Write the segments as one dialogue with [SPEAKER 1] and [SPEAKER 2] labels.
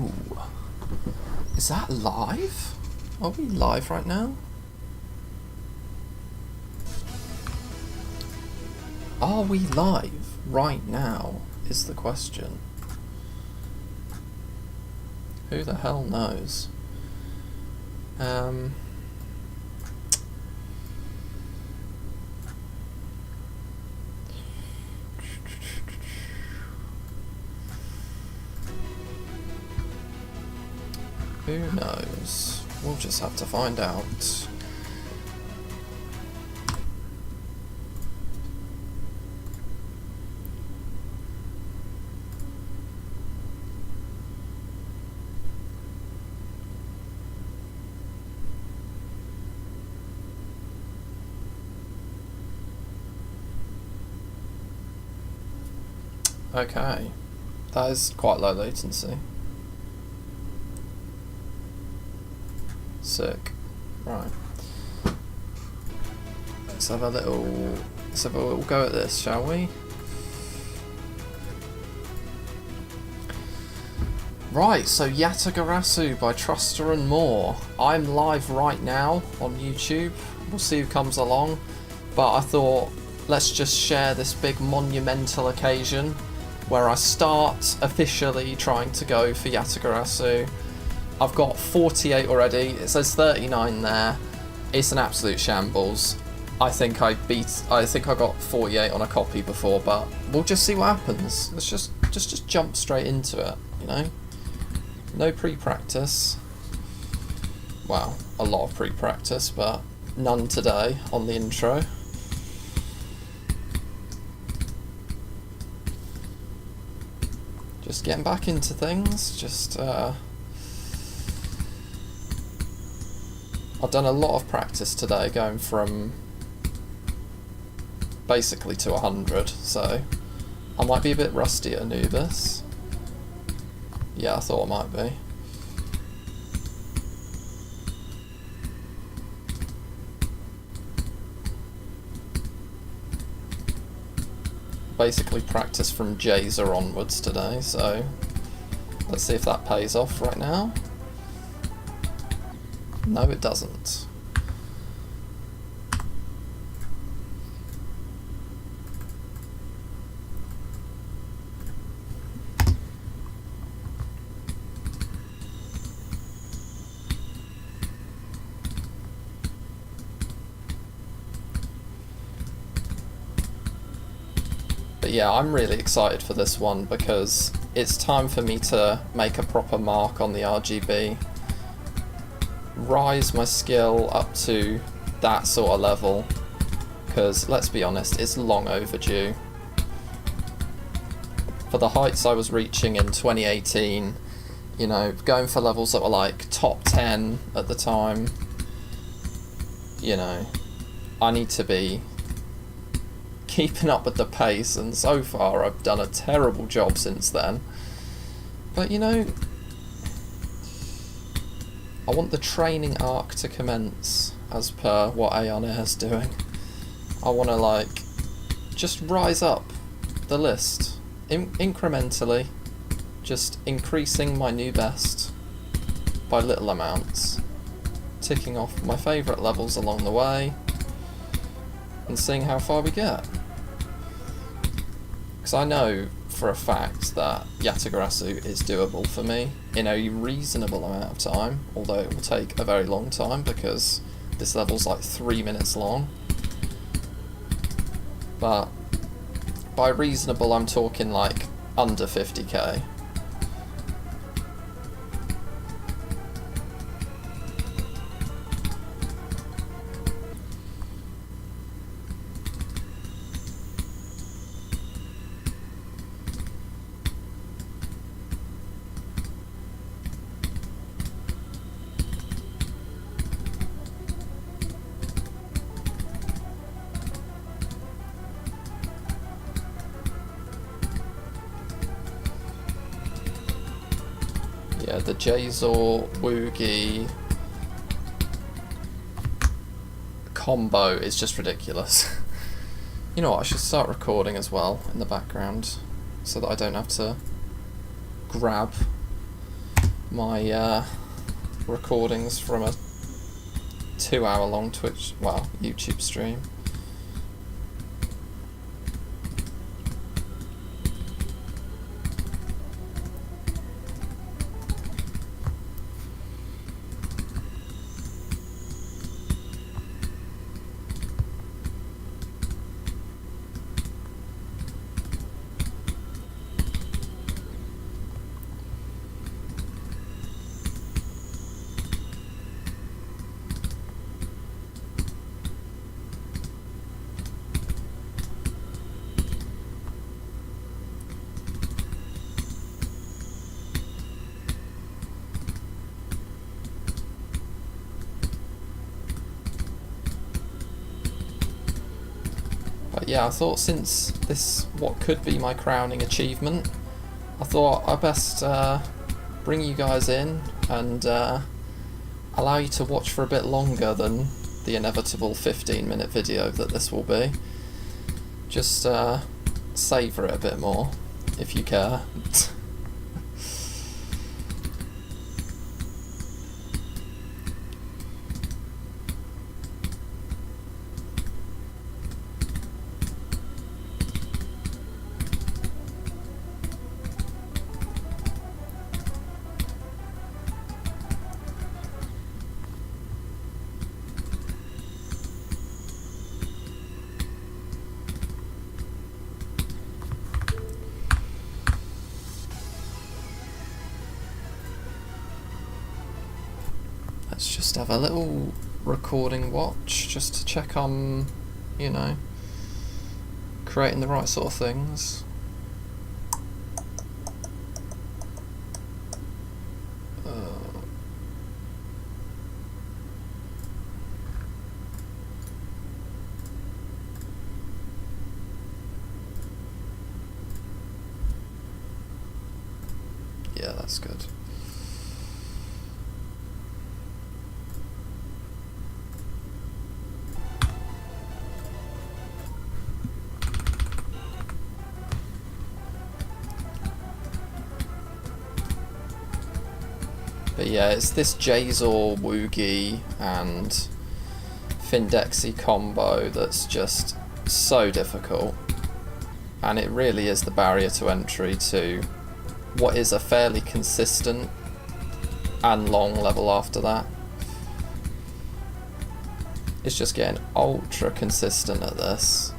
[SPEAKER 1] Oh, is that live? Are we live right now? Are we live right now is the question. Who the hell knows? Who knows? We'll just have to find out. Okay, that is quite low latency. Sick. Right. Let's have a little go at this, shall we? Right, so Yatagarasu by TrusTa More. I'm live right now on YouTube. We'll see who comes along. But I thought, let's just share this big monumental occasion where I start officially trying to go for Yatagarasu. I've got 48 already. It says 39 there. It's an absolute shambles. I think I got 48 on a copy before, but we'll just see what happens. Let's just jump straight into it, you know? No pre-practice. Well, a lot of pre-practice, but none today on the intro. Just getting back into things, I've done a lot of practice today, going from basically to 100, so I might be a bit rusty at Anubis. Yeah, I thought I might be. Basically practice from Jazer onwards today, so let's see if that pays off right now. No, it doesn't. But yeah, I'm really excited for this one because it's time for me to make a proper mark on the RGB. Rise my skill up to that sort of level, because let's be honest, it's long overdue. For the heights I was reaching in 2018, you know, going for levels that were like top 10 at the time, you know, I need to be keeping up with the pace, and so far I've done a terrible job since then. But you know, I want the training arc to commence as per what Aeonair's doing. I want to like just rise up the list incrementally, just increasing my new best by little amounts, ticking off my favourite levels along the way and seeing how far we get. Because I know for a fact that Yatagarasu is doable for me in a reasonable amount of time, although it will take a very long time because this level's like 3 minutes long. But by reasonable I'm talking like under 50k. Yeah, the Jazer Woogie combo is just ridiculous. You know what, I should start recording as well in the background so that I don't have to grab my recordings from a 2-hour-long YouTube stream. But yeah, I thought since this what could be my crowning achievement, I thought I'd best bring you guys in and allow you to watch for a bit longer than the inevitable 15-minute video that this will be. Just savour it a bit more, if you care. Let's just have a little recording watch, just to check I'm, you know, creating the right sort of things. Yeah, that's good. But yeah, it's this Jazor, Woogie and Findexy combo that's just so difficult, and it really is the barrier to entry to what is a fairly consistent and long level after that. It's just getting ultra consistent at this.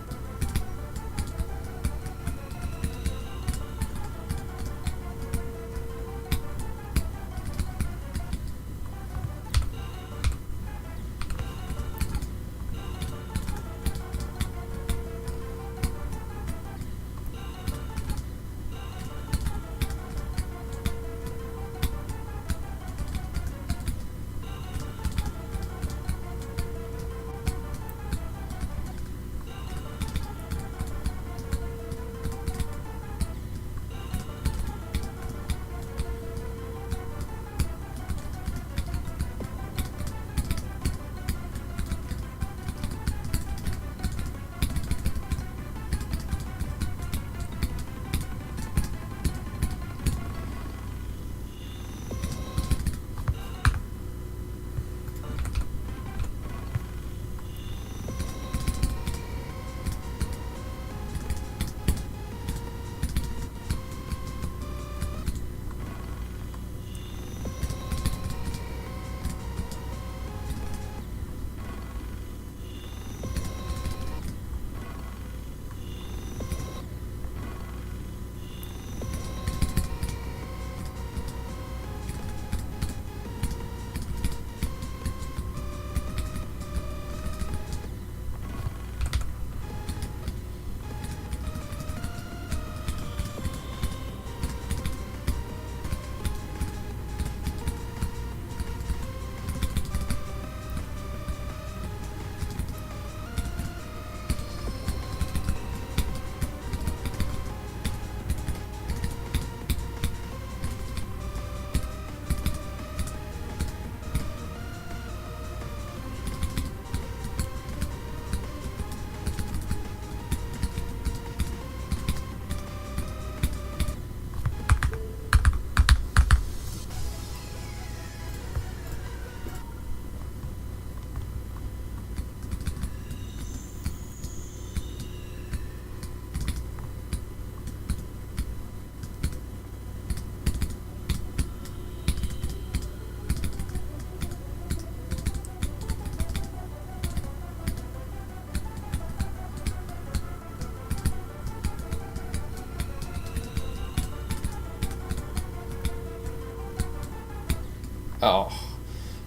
[SPEAKER 1] Oh,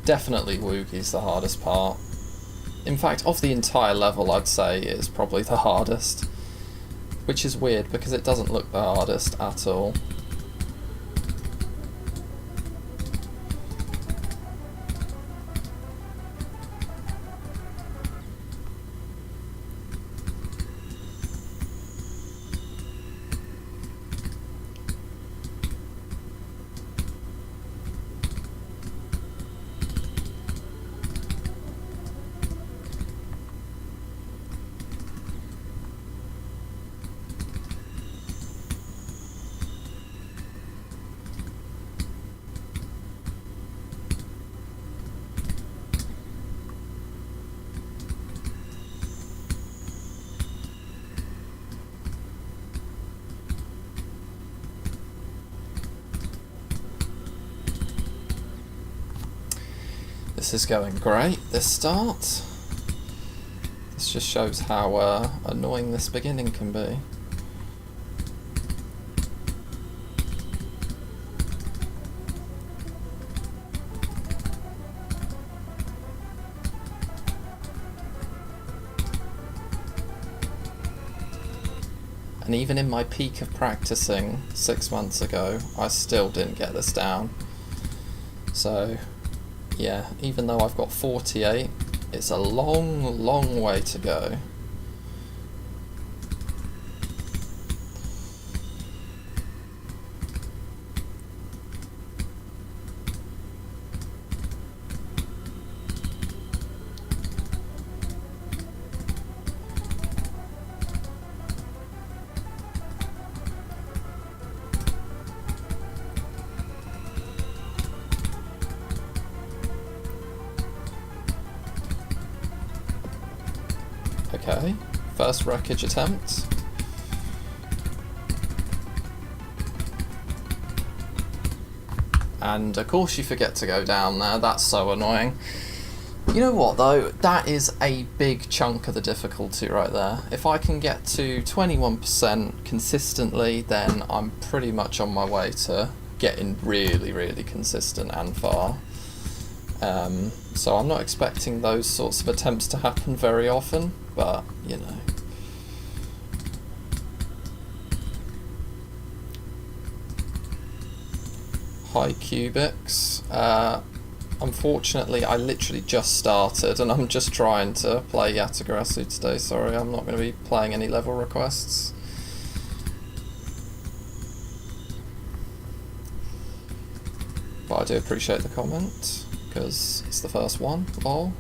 [SPEAKER 1] definitely Woogie's the hardest part. In fact, of the entire level, I'd say it's probably the hardest. Which is weird, because it doesn't look the hardest at all. This is going great, this start. This just shows how annoying this beginning can be. And even in my peak of practicing 6 months ago, I still didn't get this down. So, yeah, even though I've got 48, it's a long, long way to go. Okay, first wreckage attempt. And of course you forget to go down there, that's so annoying. You know what though, that is a big chunk of the difficulty right there. If I can get to 21% consistently, then I'm pretty much on my way to getting really, really consistent and far. So I'm not expecting those sorts of attempts to happen very often, but you know. Hi Cubics. Unfortunately, I literally just started and I'm just trying to play Yatagarasu today. Sorry, I'm not going to be playing any level requests. But I do appreciate the comment, because it's the first one, lol.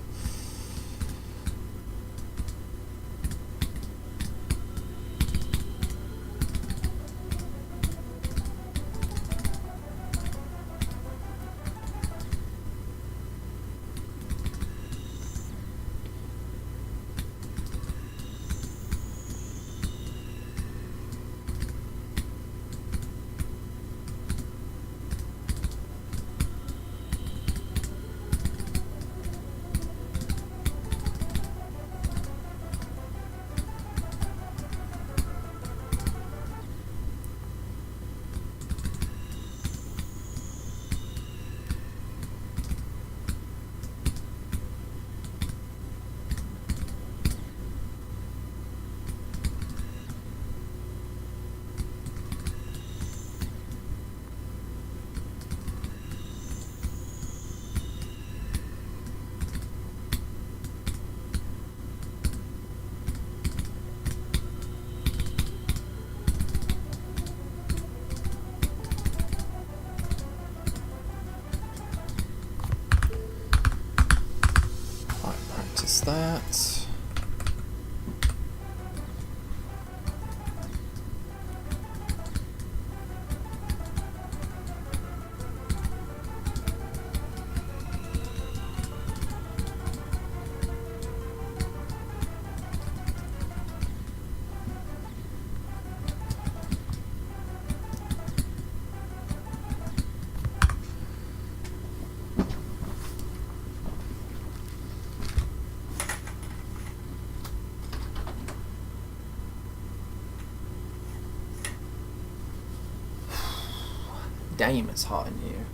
[SPEAKER 1] That. Damn, it's hot in here.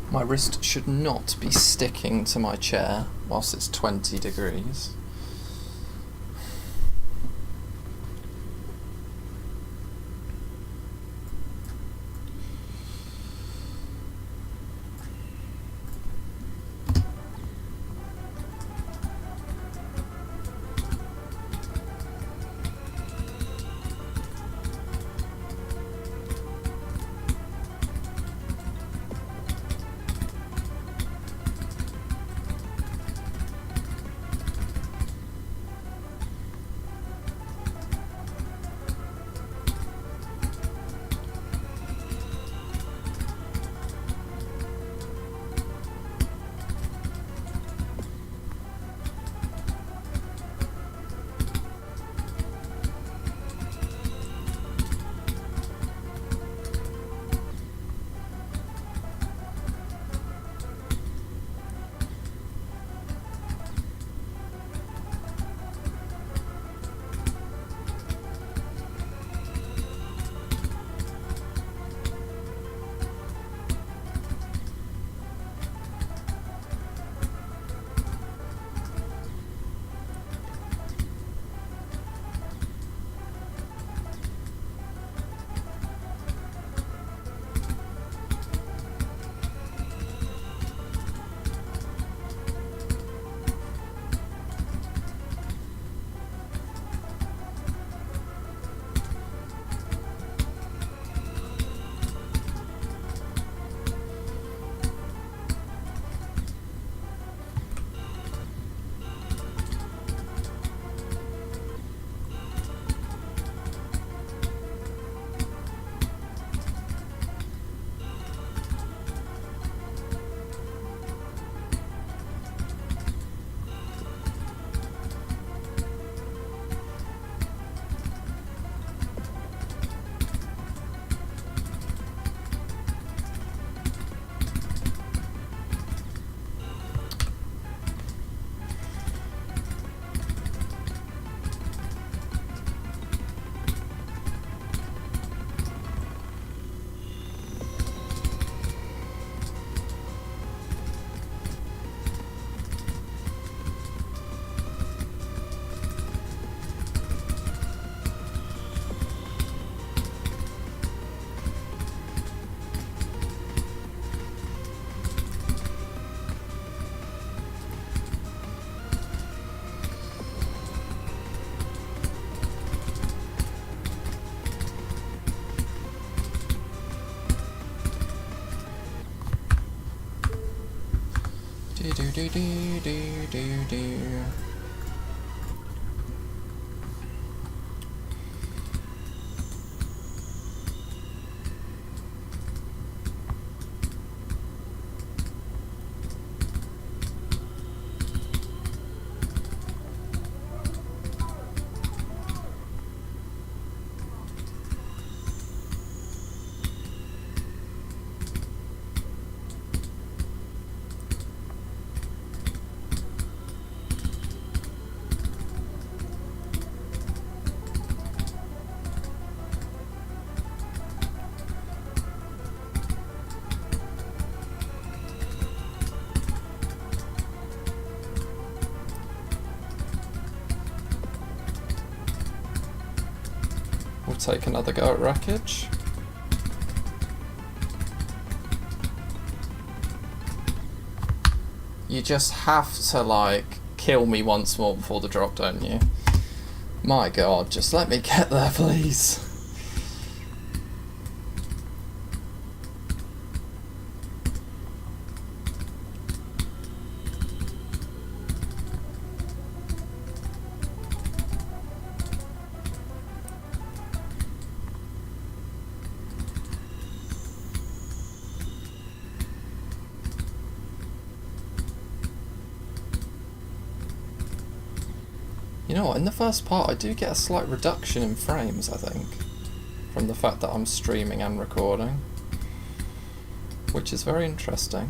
[SPEAKER 1] My wrist should not be sticking to my chair whilst it's 20 degrees. Do. We'll take another go at wreckage. You just have to, like, kill me once more before the drop, don't you? My god, just let me get there, please. You know what, in the first part I do get a slight reduction in frames, I think, from the fact that I'm streaming and recording, which is very interesting.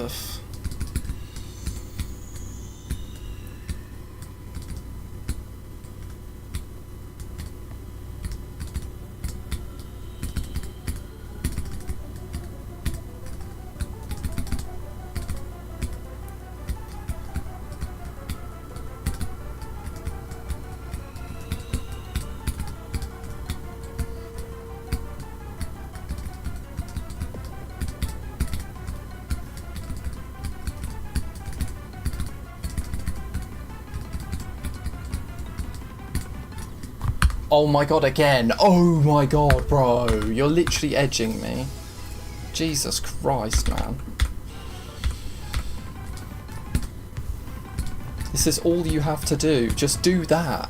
[SPEAKER 1] of. Oh my god, again. Oh my god, bro. You're literally edging me. Jesus Christ, man. This is all you have to do. Just do that.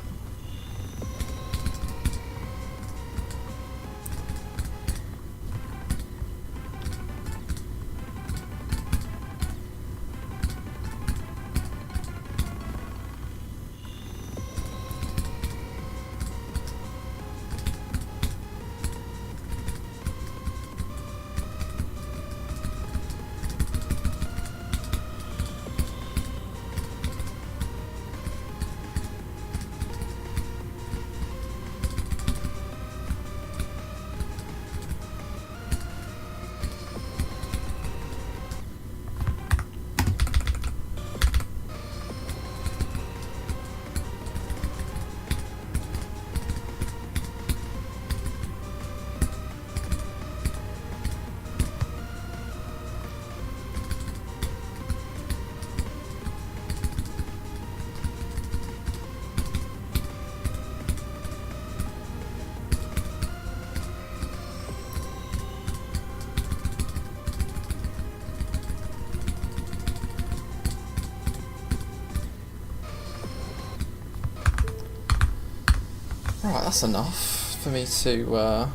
[SPEAKER 1] Right, that's enough for me to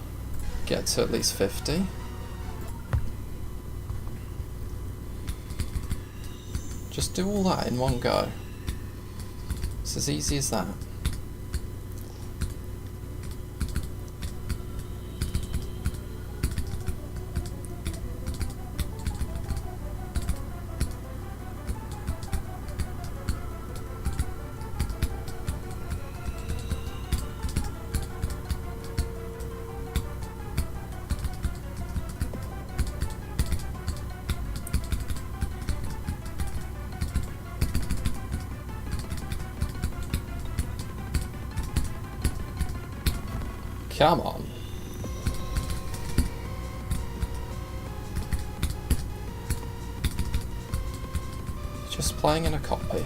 [SPEAKER 1] get to at least 50. Just do all that in one go. It's as easy as that. Come on. Just playing in a copy.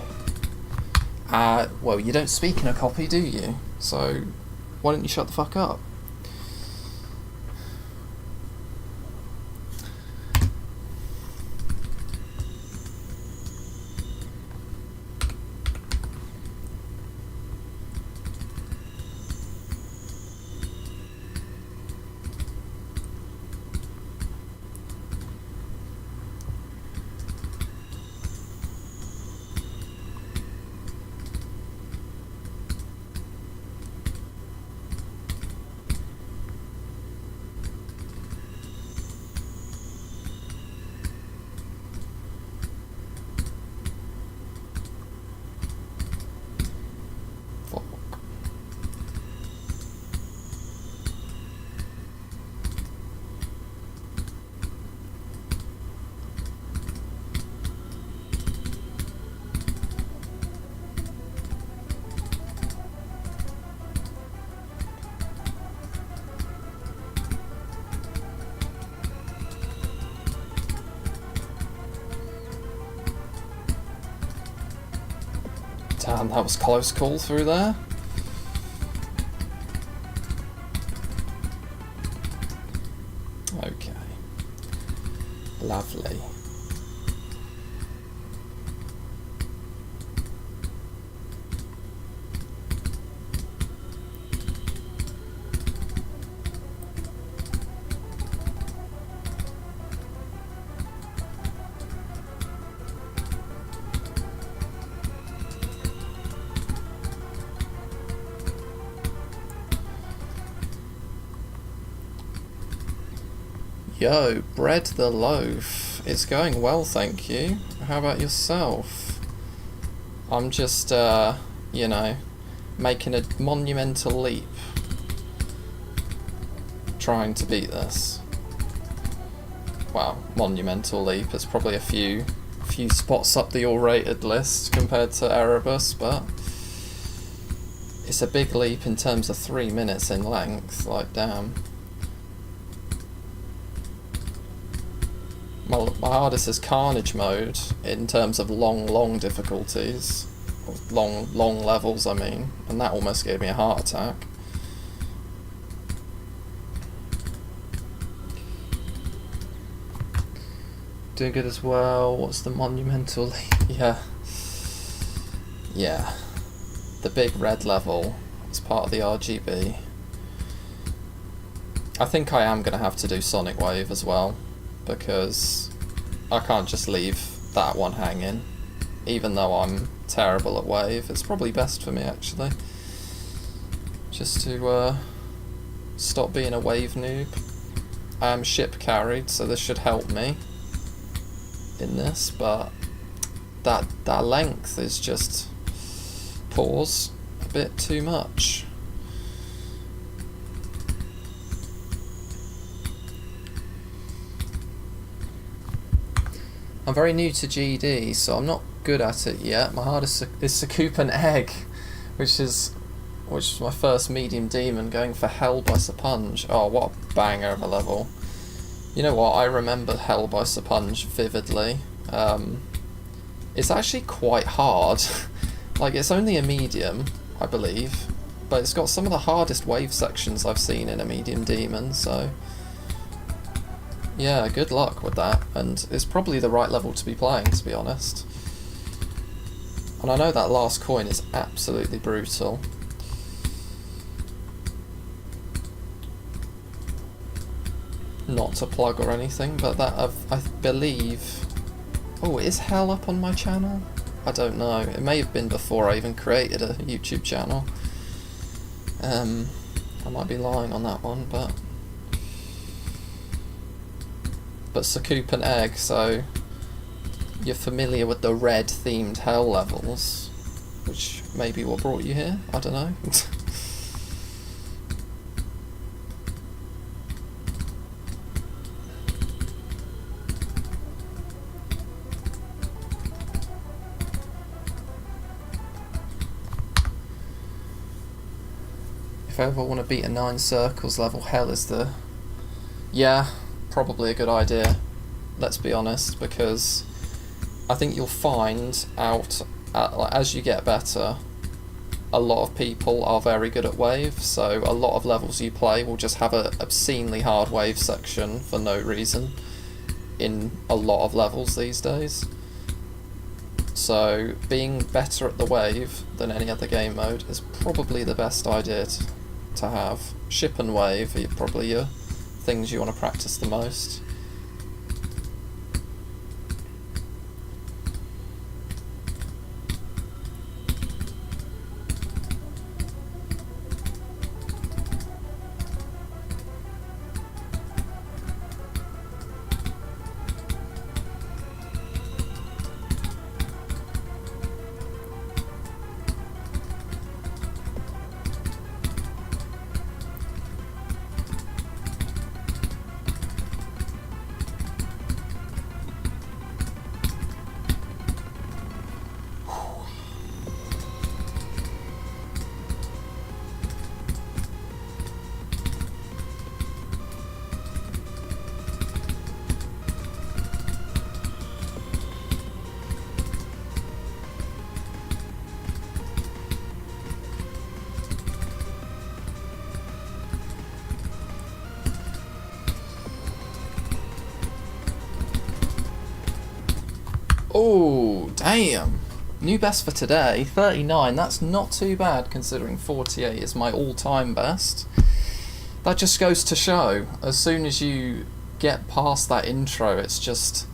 [SPEAKER 1] Well, you don't speak in a copy, do you? So, why don't you shut the fuck up? Damn, that was close call through there. Okay. Lovely. Yo, bread the loaf. It's going well, thank you. How about yourself? I'm just, you know, making a monumental leap. Trying to beat this. Well, monumental leap. It's probably a few spots up the all-rated list compared to Erebus, but it's a big leap in terms of 3 minutes in length, like damn. My hardest is Carnage mode in terms of long difficulties. Long levels, I mean, and that almost gave me a heart attack. Doing good as well. What's the monumental? Yeah. The big red level is part of the RGB. I think I am going to have to do Sonic Wave as well, because I can't just leave that one hanging. Even though I'm terrible at Wave, it's probably best for me actually. Just to stop being a Wave noob. I am ship carried, so this should help me in this, but that length is just pause a bit too much. I'm very new to GD, so I'm not good at it yet. My hardest is Sakup and Egg, which is my first medium demon, going for Hell by Sapunge. Oh, what a banger of a level. You know what, I remember Hell by Sapunge vividly. It's actually quite hard. Like, it's only a medium, I believe, but it's got some of the hardest wave sections I've seen in a medium demon, so yeah, good luck with that, and it's probably the right level to be playing, to be honest. And I know that last coin is absolutely brutal. Not to plug or anything, but that I believe... Oh, is Hell up on my channel? I don't know. It may have been before I even created a YouTube channel. I might be lying on that one, but Sakup and Egg, so you're familiar with the red themed Hell levels, which may be what brought you here, I don't know. If I ever want to beat a 9 circles level, Hell is the... Yeah, probably a good idea, let's be honest, because I think you'll find out, as you get better, a lot of people are very good at Wave, so a lot of levels you play will just have an obscenely hard Wave section for no reason in a lot of levels these days. So being better at the Wave than any other game mode is probably the best idea to have. Ship and Wave are probably your things you want to practice the most. Oh, damn. New best for today, 39. That's not too bad considering 48 is my all-time best. That just goes to show, as soon as you get past that intro, it's just,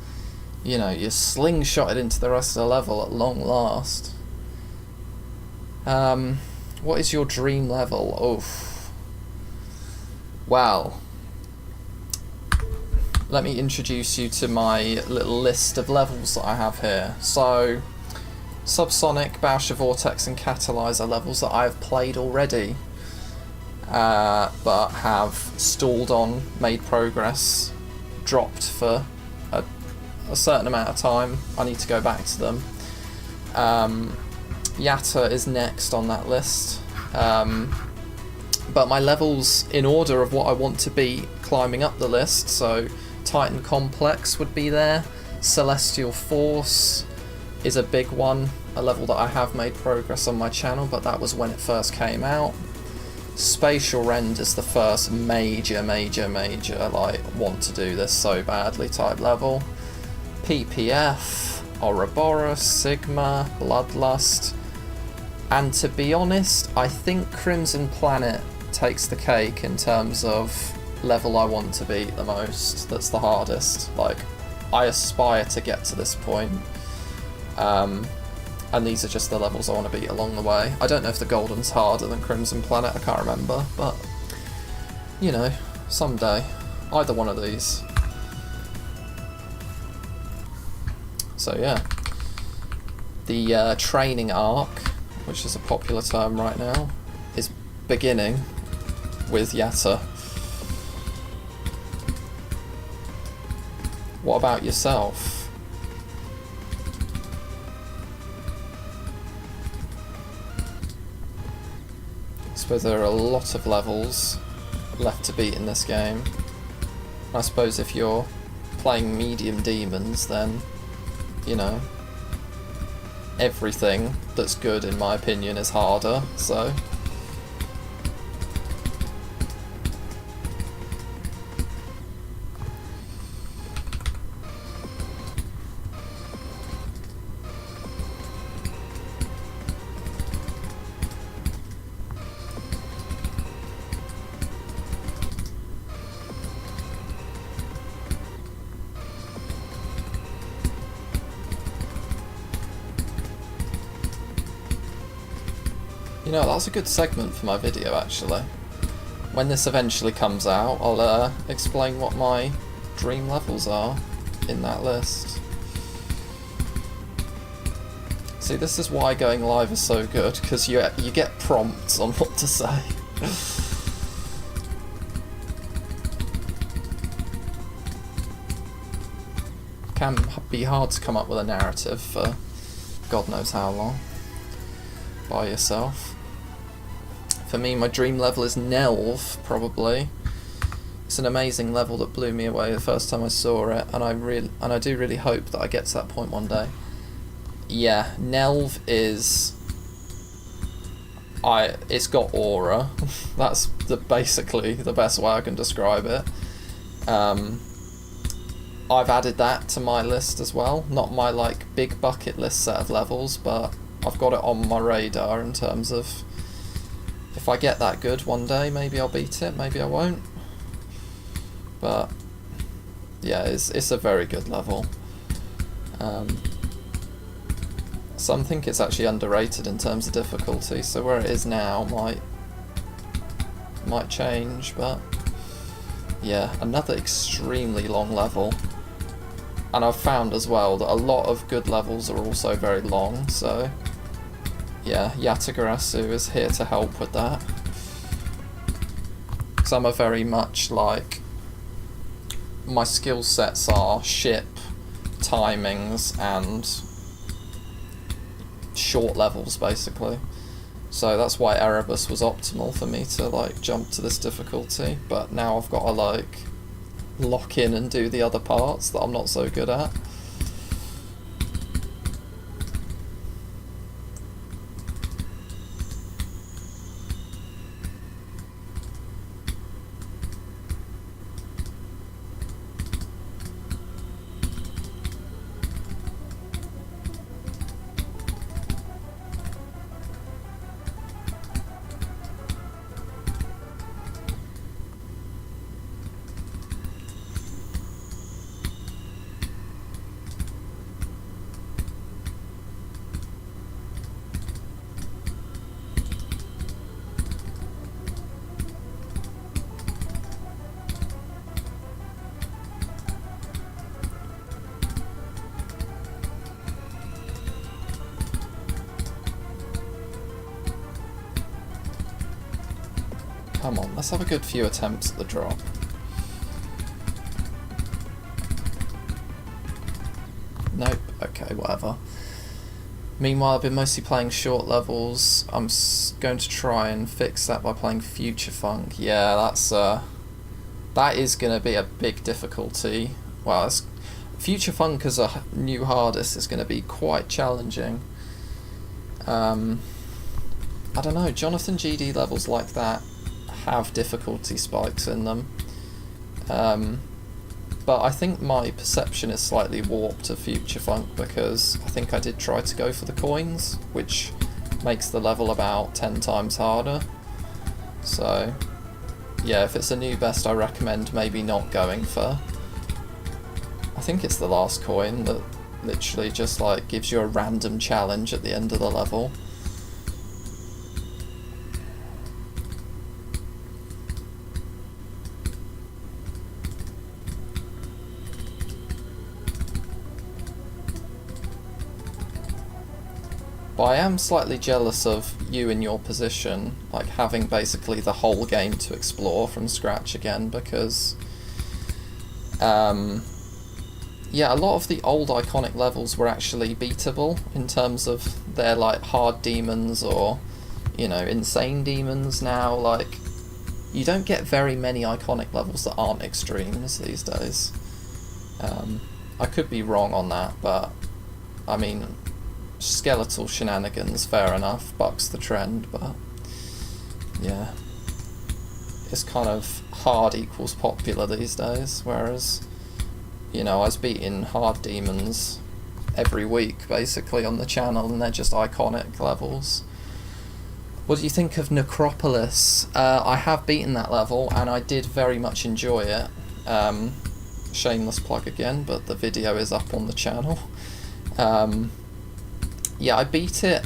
[SPEAKER 1] you know, you're slingshotted into the rest of the level at long last. What is your dream level? Oof. Well, let me introduce you to my little list of levels that I have here. So, Subsonic, Bauscher Vortex and Catalyzer levels that I have played already, but have stalled on, made progress, dropped for a certain amount of time. I need to go back to them. Yatta is next on that list. But my levels in order of what I want to be climbing up the list, so Titan Complex would be there, Celestial Force is a big one, a level that I have made progress on my channel, but that was when it first came out. Spatial Rend is the first major, like, want to do this so badly type level. PPF, Ouroboros, Sigma, Bloodlust, and to be honest, I think Crimson Planet takes the cake in terms of level I want to beat the most. That's the hardest. Like, I aspire to get to this point. And these are just the levels I want to beat along the way. I don't know if the Golden's harder than Crimson Planet, I can't remember, but, you know, someday. Either one of these. So yeah. The training arc, which is a popular term right now, is beginning with Yatta. What about yourself? I suppose there are a lot of levels left to beat in this game. I suppose if you're playing medium demons, then, you know, everything that's good, in my opinion, is harder, so... You know, that's a good segment for my video, actually. When this eventually comes out, I'll explain what my dream levels are in that list. See, this is why going live is so good, because you get prompts on what to say. Can be hard to come up with a narrative for God knows how long by yourself. For me, my dream level is Nelv, probably. It's an amazing level that blew me away the first time I saw it, and I do really hope that I get to that point one day. Yeah, Nelv is... it's got aura. That's basically the best way I can describe it. I've added that to my list as well. Not my, like, big bucket list set of levels, but I've got it on my radar in terms of... if I get that good one day, maybe I'll beat it, maybe I won't. But, yeah, it's a very good level. Some think it's actually underrated in terms of difficulty, so where it is now might change, but... yeah, another extremely long level. And I've found as well that a lot of good levels are also very long, so... yeah, Yatagarasu is here to help with that. Some are very much like... my skill sets are ship, timings, and short levels, basically. So that's why Erebus was optimal for me to, like, jump to this difficulty, but now I've got to, like, lock in and do the other parts that I'm not so good at. Come on, let's have a good few attempts at the drop. Nope, okay, whatever. Meanwhile, I've been mostly playing short levels. I'm going to try and fix that by playing Future Funk. Yeah, that is going to be a big difficulty. Well, Future Funk as a new hardest is going to be quite challenging. I don't know, Jonathan GD levels like that have difficulty spikes in them. But I think my perception is slightly warped of Future Funk because I think I did try to go for the coins, which makes the level about 10 times harder. So, yeah, if it's a new best, I recommend maybe not going for... I think it's the last coin that literally just like gives you a random challenge at the end of the level. But I am slightly jealous of you in your position, like having basically the whole game to explore from scratch again, because yeah, a lot of the old iconic levels were actually beatable in terms of their like hard demons or, you know, insane demons now. Like, you don't get very many iconic levels that aren't extremes these days. I could be wrong on that, but I mean, skeletal shenanigans, fair enough, bucks the trend, but yeah, it's kind of hard equals popular these days, whereas, you know, I was beating hard demons every week basically on the channel and they're just iconic levels. What do you think of Necropolis? I have beaten that level and I did very much enjoy it. Shameless plug again, but the video is up on the channel. Yeah, I beat it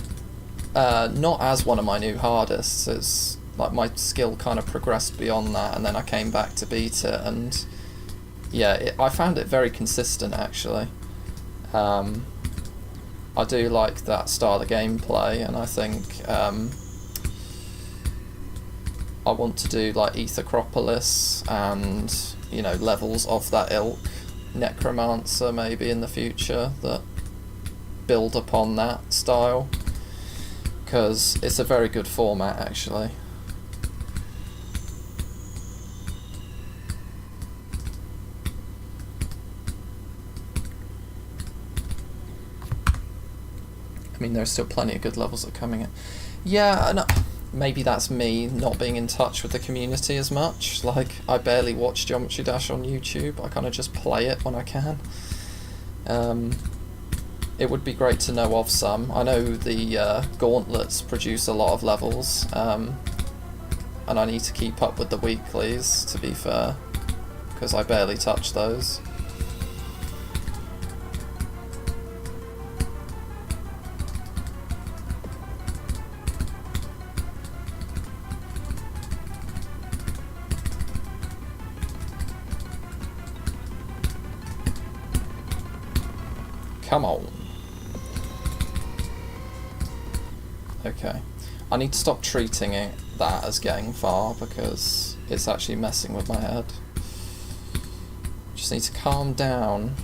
[SPEAKER 1] not as one of my new hardest. It's like my skill kind of progressed beyond that and then I came back to beat it, and yeah, I found it very consistent actually. I do like that style of gameplay, and I think I want to do like Yatagarasu and, you know, levels of that ilk, Necromancer maybe in the future, that build upon that style, because it's a very good format actually. I mean, there's still plenty of good levels that are coming in. Yeah, and maybe that's me not being in touch with the community as much. Like, I barely watch Geometry Dash on YouTube. I kind of just play it when I can. It would be great to know of some. I know the Gauntlets produce a lot of levels, and I need to keep up with the weeklies, to be fair, because I barely touch those. Come on. Okay. I need to stop treating that as getting far because it's actually messing with my head. Just need to calm down.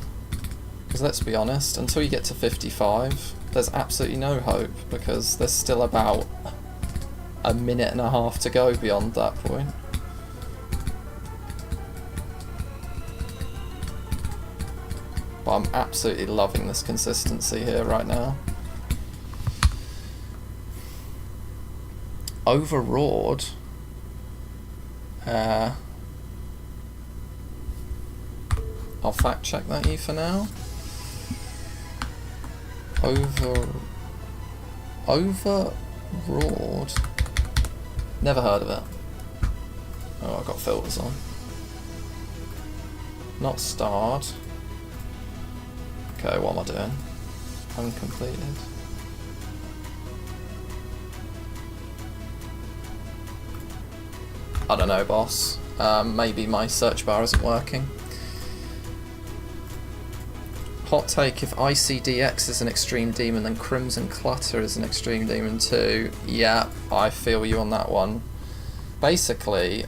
[SPEAKER 1] Because let's be honest, until you get to 55, there's absolutely no hope because there's still about a minute and a half to go beyond that point. But I'm absolutely loving this consistency here right now. Overawed. I'll fact check that for now. Overawed. Never heard of it. Oh, I've got filters on. Not starred. Okay, what am I doing? Uncompleted. I don't know, boss. Maybe my search bar isn't working. Hot take, if ICDX is an extreme demon, then Crimson Clutter is an extreme demon too. Yeah, I feel you on that one. Basically,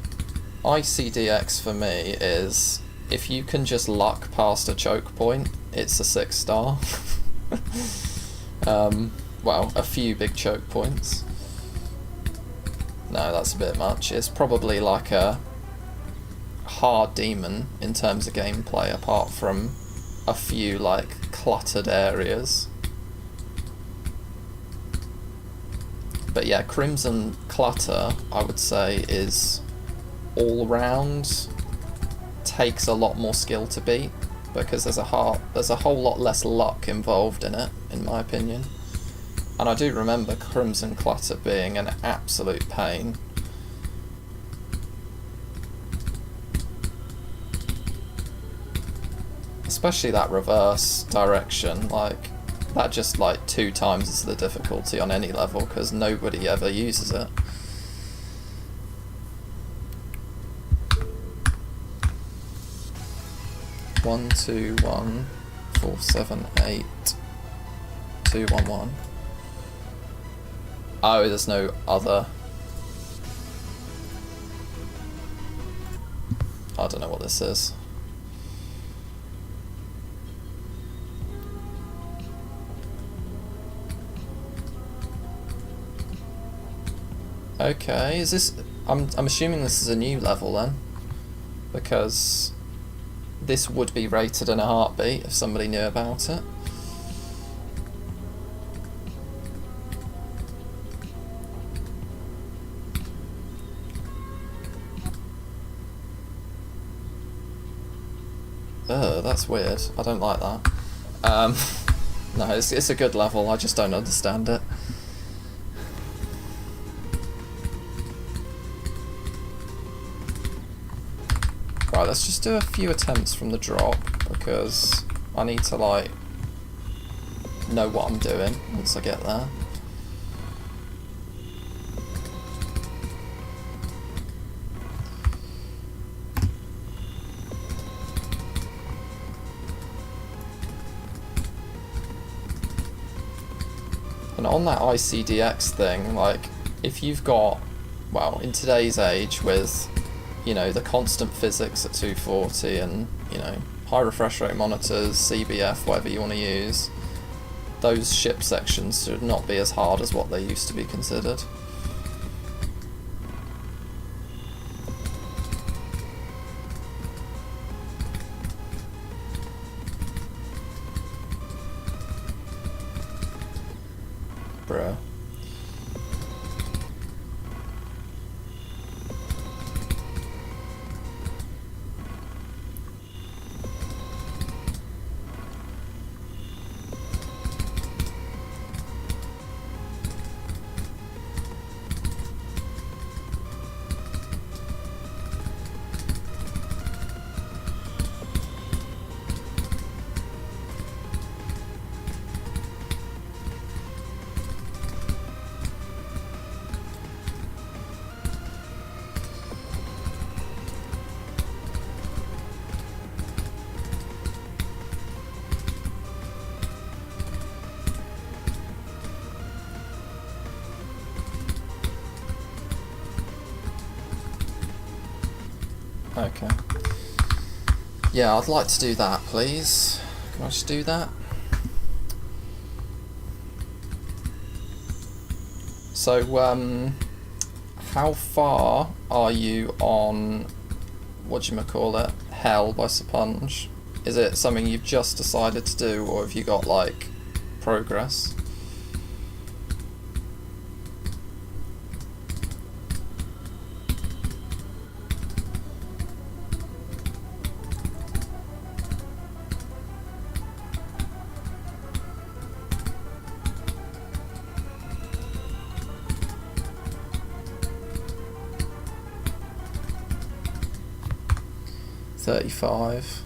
[SPEAKER 1] ICDX for me is if you can just luck past a choke point, it's a 6-star. Well, a few big choke points. No, that's a bit much. It's probably like a hard demon in terms of gameplay, apart from a few like cluttered areas. But yeah, Crimson Clutter, I would say, is all round, takes a lot more skill to beat, because there's a whole lot less luck involved in it, in my opinion. And I do remember Crimson Clutter being an absolute pain. Especially that reverse direction, like, that just like 2 times the difficulty on any level, because nobody ever uses it. One, 2, 1, 4, 7, 8, 2, 1, 1. Oh, there's no other. I don't know what this is. Okay, is this... I'm assuming this is a new level then, because this would be rated in a heartbeat if somebody knew about it. Ugh, that's weird. I don't like that. No, it's a good level, I just don't understand it. Right, let's just do a few attempts from the drop, because I need to, like, know what I'm doing once I get there. And on that ICDX thing, like, if you've got, well, in today's age with, you know, the constant physics at 240 and, you know, high refresh rate monitors, CBF, whatever you want to use, those ship sections should not be as hard as what they used to be considered. Bruh. Okay. Yeah, I'd like to do that, please. Can I just do that? So, how far are you on, whatchamacallit, Hell by Sponge? Is it something you've just decided to do, or have you got, like, progress? $35.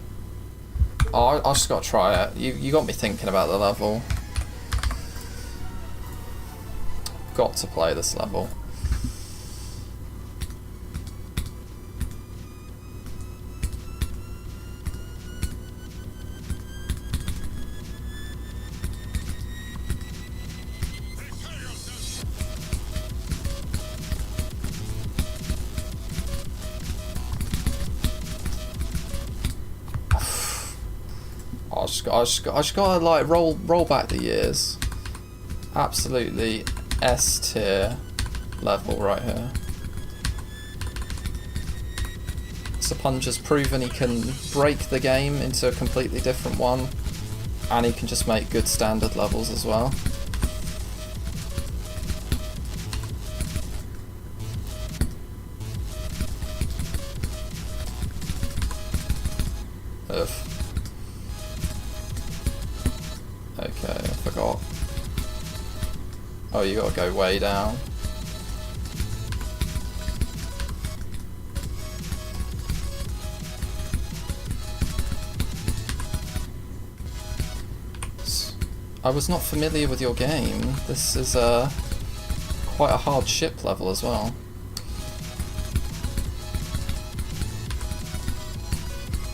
[SPEAKER 1] Oh, I just got to try it. You got me thinking about the level. Got to play this level. I just gotta like roll back the years. Absolutely S tier level right here. Sapunja's proven he can break the game into a completely different one, and he can just make good standard levels as well. Ugh. Okay, I forgot. Oh, you gotta go way down. I was not familiar with your game. This is quite a hard ship level as well.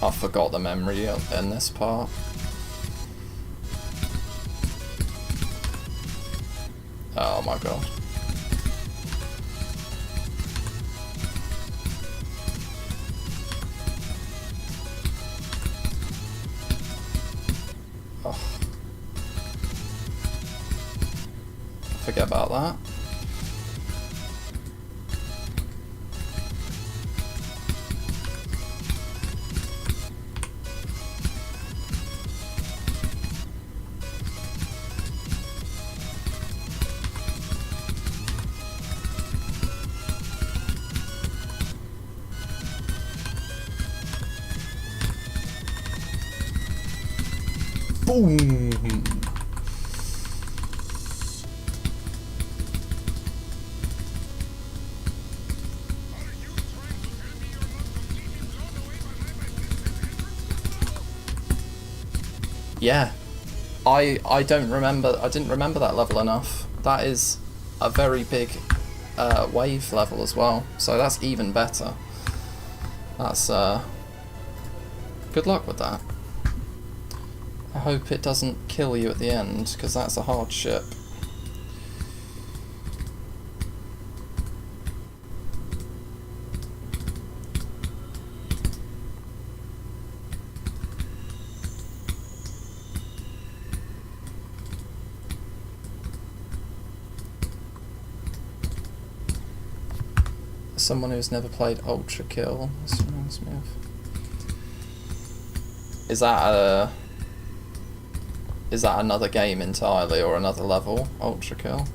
[SPEAKER 1] I forgot the memory in this part. Oh my god. Oh. Forget about that. Boom! Yeah, I didn't remember that level enough. That is a very big wave level as well, so that's even better. That's good luck with that. I hope it doesn't kill you at the end, because that's a hard ship. Someone who's never played Ultra Kill. This reminds me of. Is that another game entirely, or another level? Ultra Kill.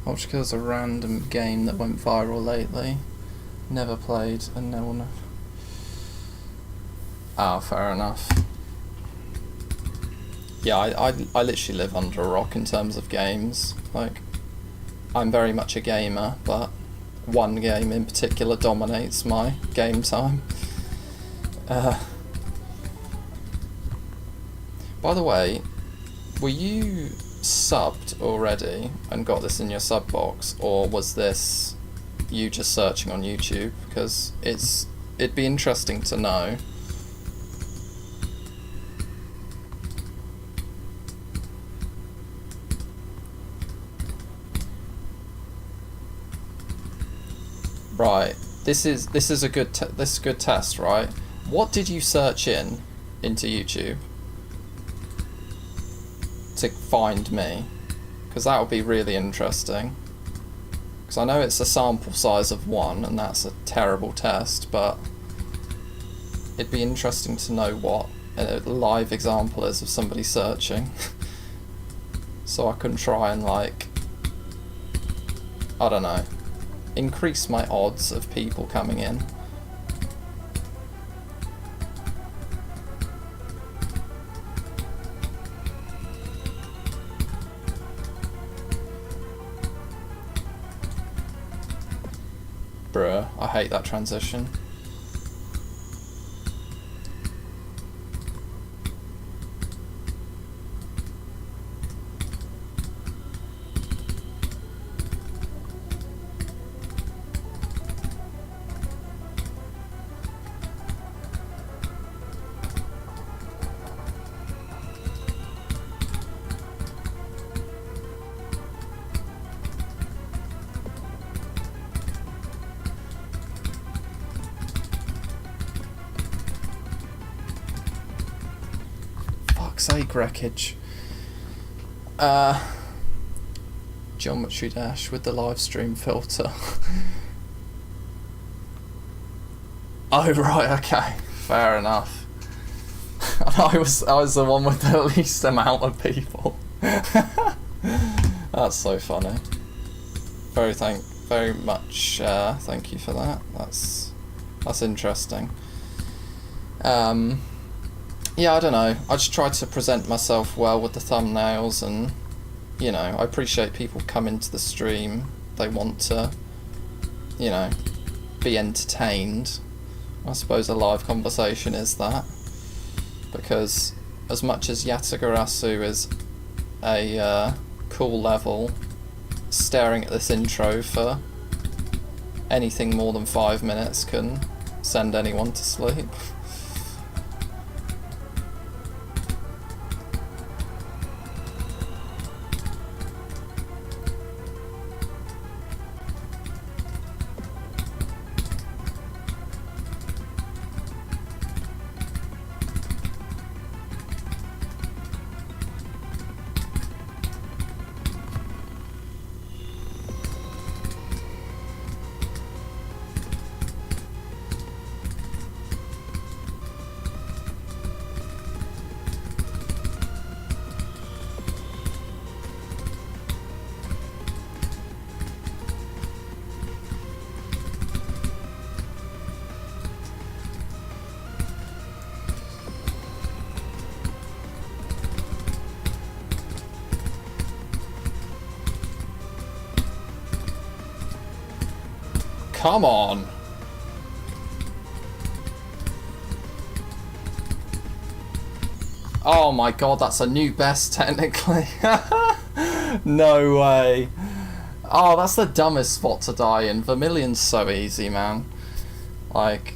[SPEAKER 1] Ultra Kill is a random game that went viral lately. Never played, and no one. Ah, fair enough. Yeah, I literally live under a rock in terms of games. Like, I'm very much a gamer, but one game in particular dominates my game time. By the way, were you subbed already and got this in your sub box, or was this you just searching on YouTube? Because it'd be interesting to know. Right, this is a good test, right? What did you search into YouTube to find me? Because that would be really interesting. Because I know it's a sample size of 1, and that's a terrible test, but it'd be interesting to know what a live example is of somebody searching. So I can try and, like, I don't know, increase my odds of people coming in. Bruh, I hate that transition. Fuck's sake, wreckage. Geometry Dash with the live stream filter. Oh right, okay, fair enough. I was the one with the least amount of people. That's so funny. Very much thank you for that. That's interesting. Yeah, I don't know. I just tried to present myself well with the thumbnails, and you know, I appreciate people come into the stream. They want to, you know, be entertained. I suppose a live conversation is that, because as much as Yatagarasu is a cool level, staring at this intro for anything more than 5 minutes can send anyone to sleep. Come on! Oh my god, that's a new best technically. No way. Oh, that's the dumbest spot to die in. Vermilion's so easy, man. Like,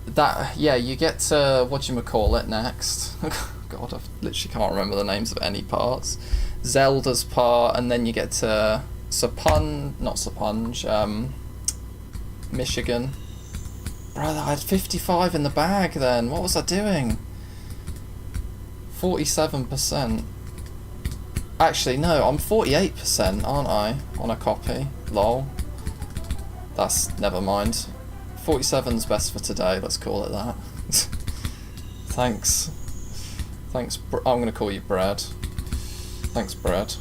[SPEAKER 1] that, yeah, you get to, whatchamacallit next. God, I literally can't remember the names of any parts. Zelda's part, and then you get to Michigan. Brother, I had 55 in the bag then. What was I doing? 47%. Actually, no, I'm 48%, aren't I? On a copy. Lol. That's, never mind. 47's best for today, let's call it that. Thanks. Thanks, I'm gonna call you Brad. Thanks, Brad.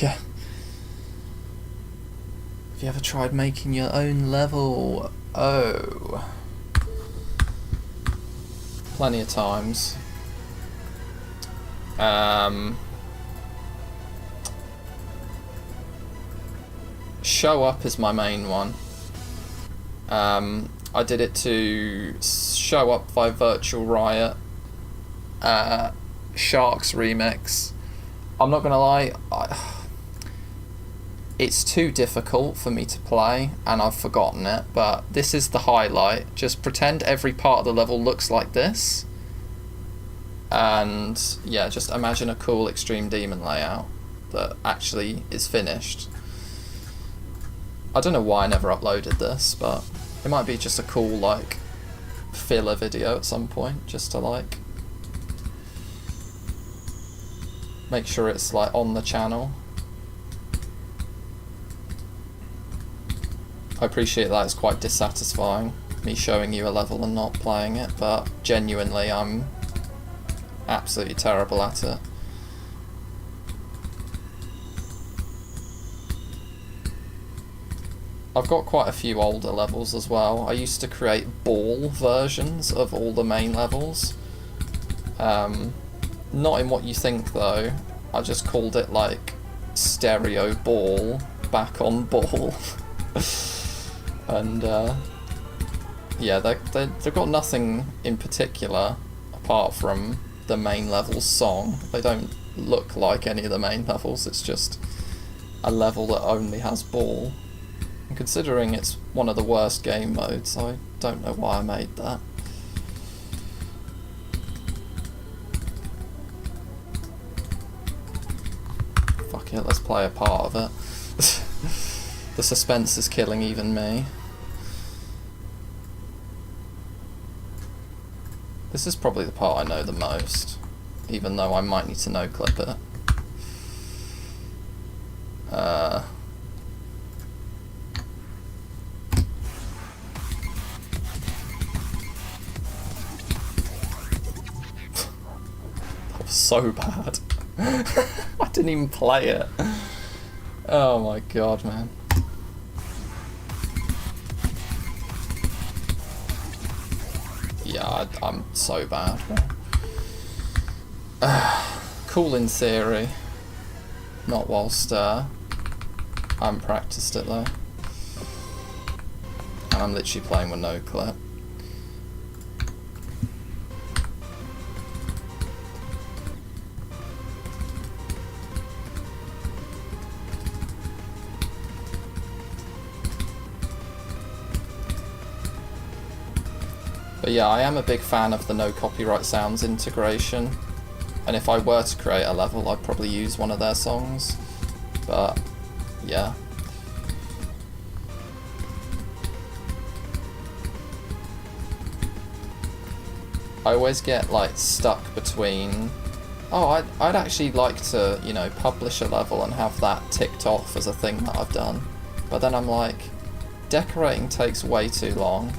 [SPEAKER 1] Yeah. Have you ever tried making your own level? Oh. Plenty of times. Show Up is my main one. I did it to Show Up by Virtual Riot. Sharks remix. I'm not gonna lie, it's too difficult for me to play and I've forgotten it, but this is the highlight. Just pretend every part of the level looks like this, and yeah, just imagine a cool Extreme Demon layout that actually is finished. I don't know why I never uploaded this, but it might be just a cool like filler video at some point, just to like make sure it's like on the channel. I appreciate that it's quite dissatisfying, me showing you a level and not playing it, but genuinely I'm absolutely terrible at it. I've got quite a few older levels as well. I used to create ball versions of all the main levels. Not in what you think though. I just called it like stereo ball back on ball. And yeah, they've got nothing in particular apart from the main level's song. They don't look like any of the main levels, it's just a level that only has ball. And considering it's one of the worst game modes, I don't know why I made that. Fuck it, let's play a part of it. The suspense is killing even me. This is probably the part I know the most, even though I might need to no-clip it. That was so bad. I didn't even play it. Oh my god, man. Yeah, I'm so bad. Cool in theory. Not whilst I haven't practiced it though. And I'm literally playing with no clip. But yeah, I am a big fan of the no copyright sounds integration, and if I were to create a level I'd probably use one of their songs, but yeah. I always get like stuck between, oh, I'd actually like to, you know, publish a level and have that ticked off as a thing that I've done, but then I'm like, decorating takes way too long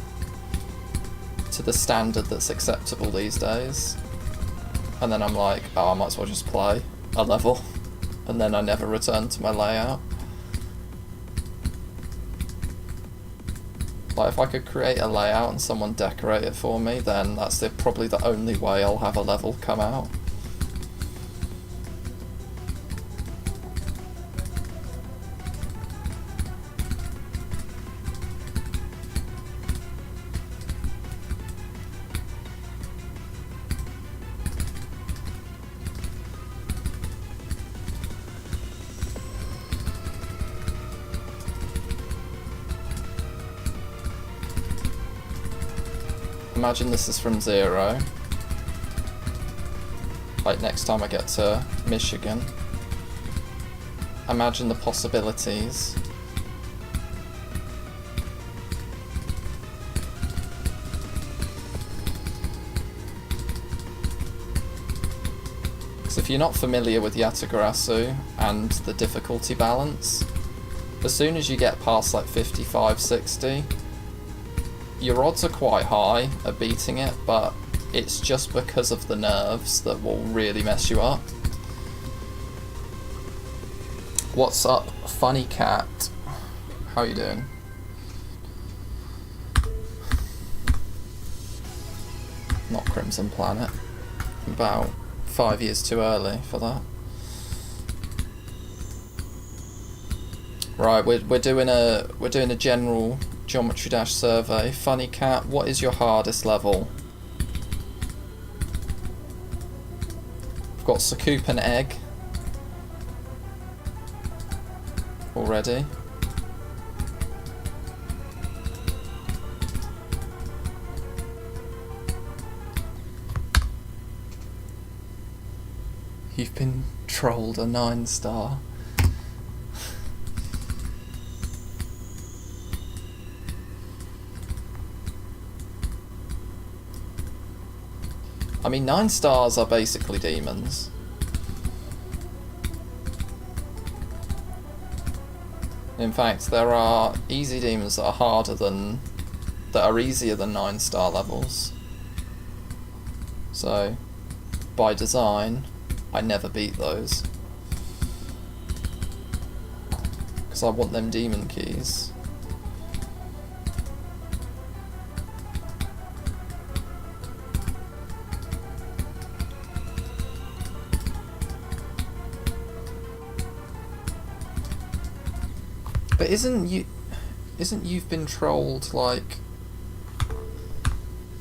[SPEAKER 1] to the standard that's acceptable these days, and then I'm like, oh, I might as well just play a level, and then I never return to my layout. Like, if I could create a layout and someone decorate it for me, then that's probably the only way I'll have a level come out. Imagine this is from 0. Like next time I get to Michigan. Imagine the possibilities. Because if you're not familiar with Yatagarasu and the difficulty balance, as soon as you get past like 55, 60, your odds are quite high at beating it, but it's just because of the nerves that will really mess you up. What's up, Funny Cat? How are you doing? Not Crimson Planet. About 5 years too early for that. Right, we're doing a general Geometry Dash survey. Funny Cat, what is your hardest level? We've got Sakoop and Egg already. You've been trolled a 9-star. I mean, 9 stars are basically demons. In fact, there are easy demons that are easier than 9-star levels. So, by design, I never beat those. Because I want them demon keys. But isn't you've been trolled, like...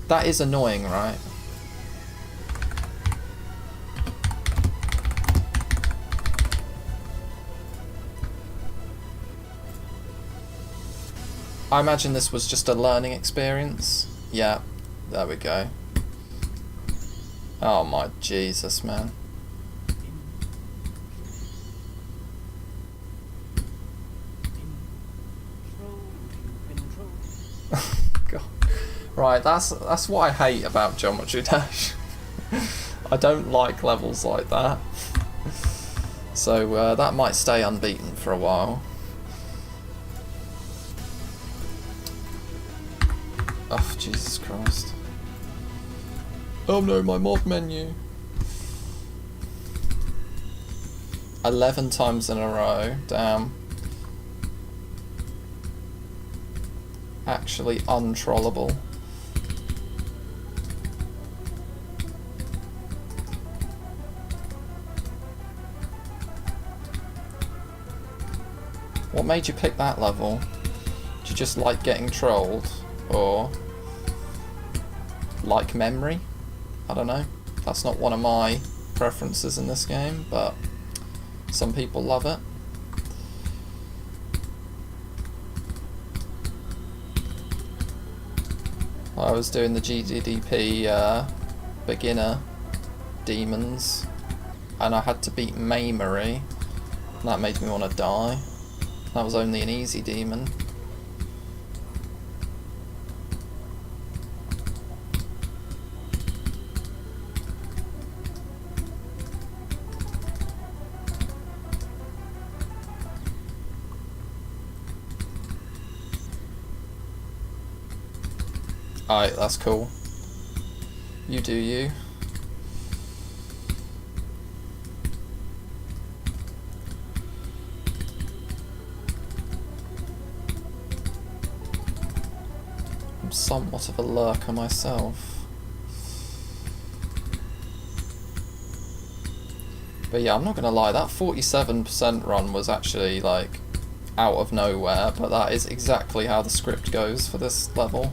[SPEAKER 1] That is annoying, right? I imagine this was just a learning experience. Yeah, there we go. Oh my Jesus, man. God. Right, that's what I hate about Geometry Dash. I don't like levels like that. So that might stay unbeaten for a while. Oh, Jesus Christ. Oh no, my mod menu. 11 times in a row, damn. Actually untrollable. What made you pick that level? Did you just like getting trolled? Or like memory? I don't know. That's not one of my preferences in this game, but some people love it. I was doing the GDDP beginner demons, and I had to beat Mamery, and that made me want to die. That was only an easy demon. Alright, that's cool. You do you. I'm somewhat of a lurker myself. But yeah, I'm not gonna lie, that 47% run was actually like out of nowhere, but that is exactly how the script goes for this level.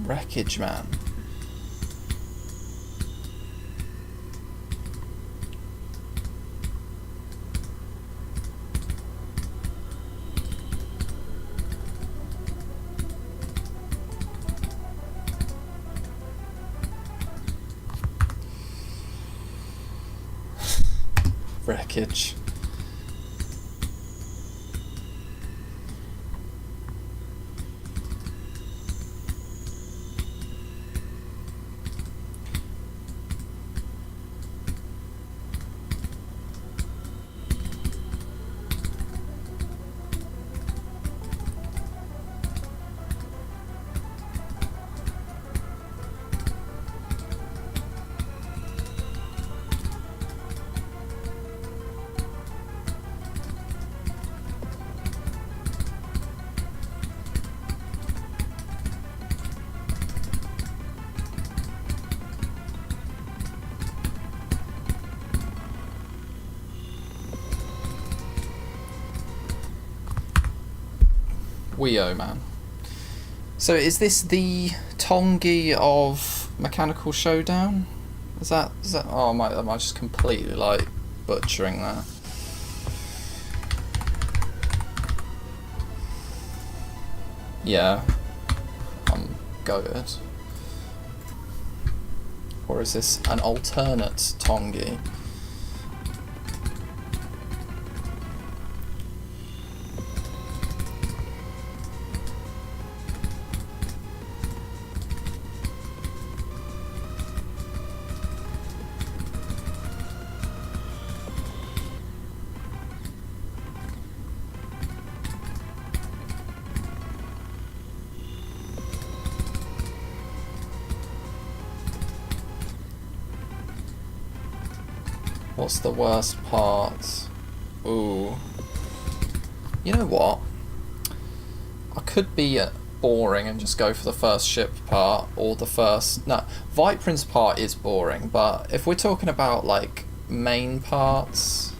[SPEAKER 1] Wreckage Man. Wreckage. Weo Man. So is this the Tongi of Mechanical Showdown? Is that oh am I just completely like butchering that? Yeah, I'm goated. Or is this an alternate Tongi? What's the worst part? Ooh. You know what? I could be boring and just go for the first ship part, or the first... No, Viprin's part is boring, but if we're talking about, like, main parts...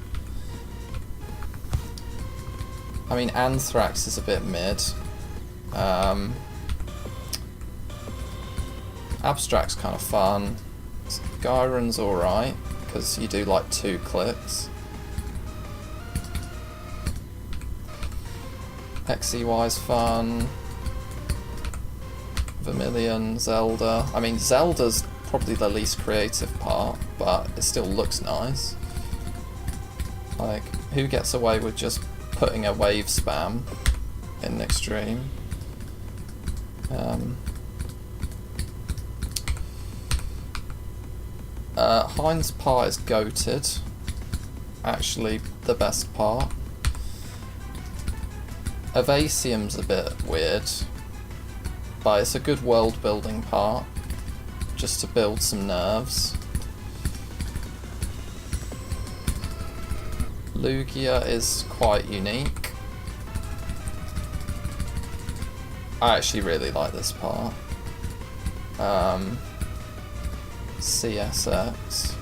[SPEAKER 1] I mean, Anthrax is a bit mid. Abstract's kind of fun. Gyron's alright, because you do like 2 clicks. XEY's fun. Vermilion, Zelda. I mean, Zelda's probably the least creative part, but it still looks nice. Like, who gets away with just putting a wave spam in Extreme? Heinz part is goated. Actually, the best part. Evasium's a bit weird, but it's a good world building part, just to build some nerves. Lugia is quite unique. I actually really like this part. CSX.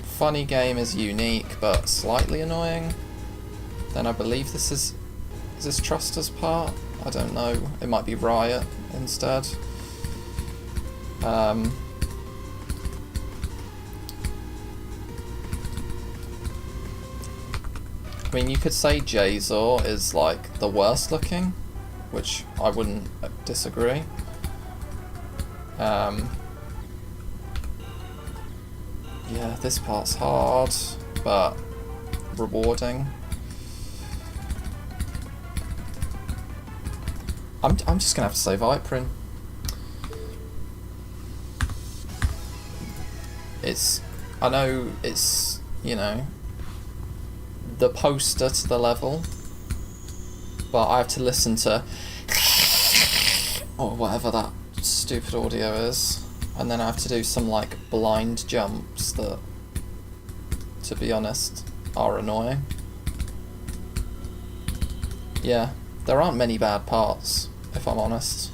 [SPEAKER 1] Funny game is unique, but slightly annoying. Then I believe this is this TrusTa's part? I don't know. It might be Riot instead. I mean, you could say Jazor is like the worst looking, which I wouldn't disagree. Yeah, this part's hard, but rewarding. I'm just gonna have to say Viprin. I know it's, you know, the poster to the level, but I have to listen to or whatever that stupid audio is, and then I have to do some like blind jumps that, to be honest, are annoying. Yeah, there aren't many bad parts, if I'm honest,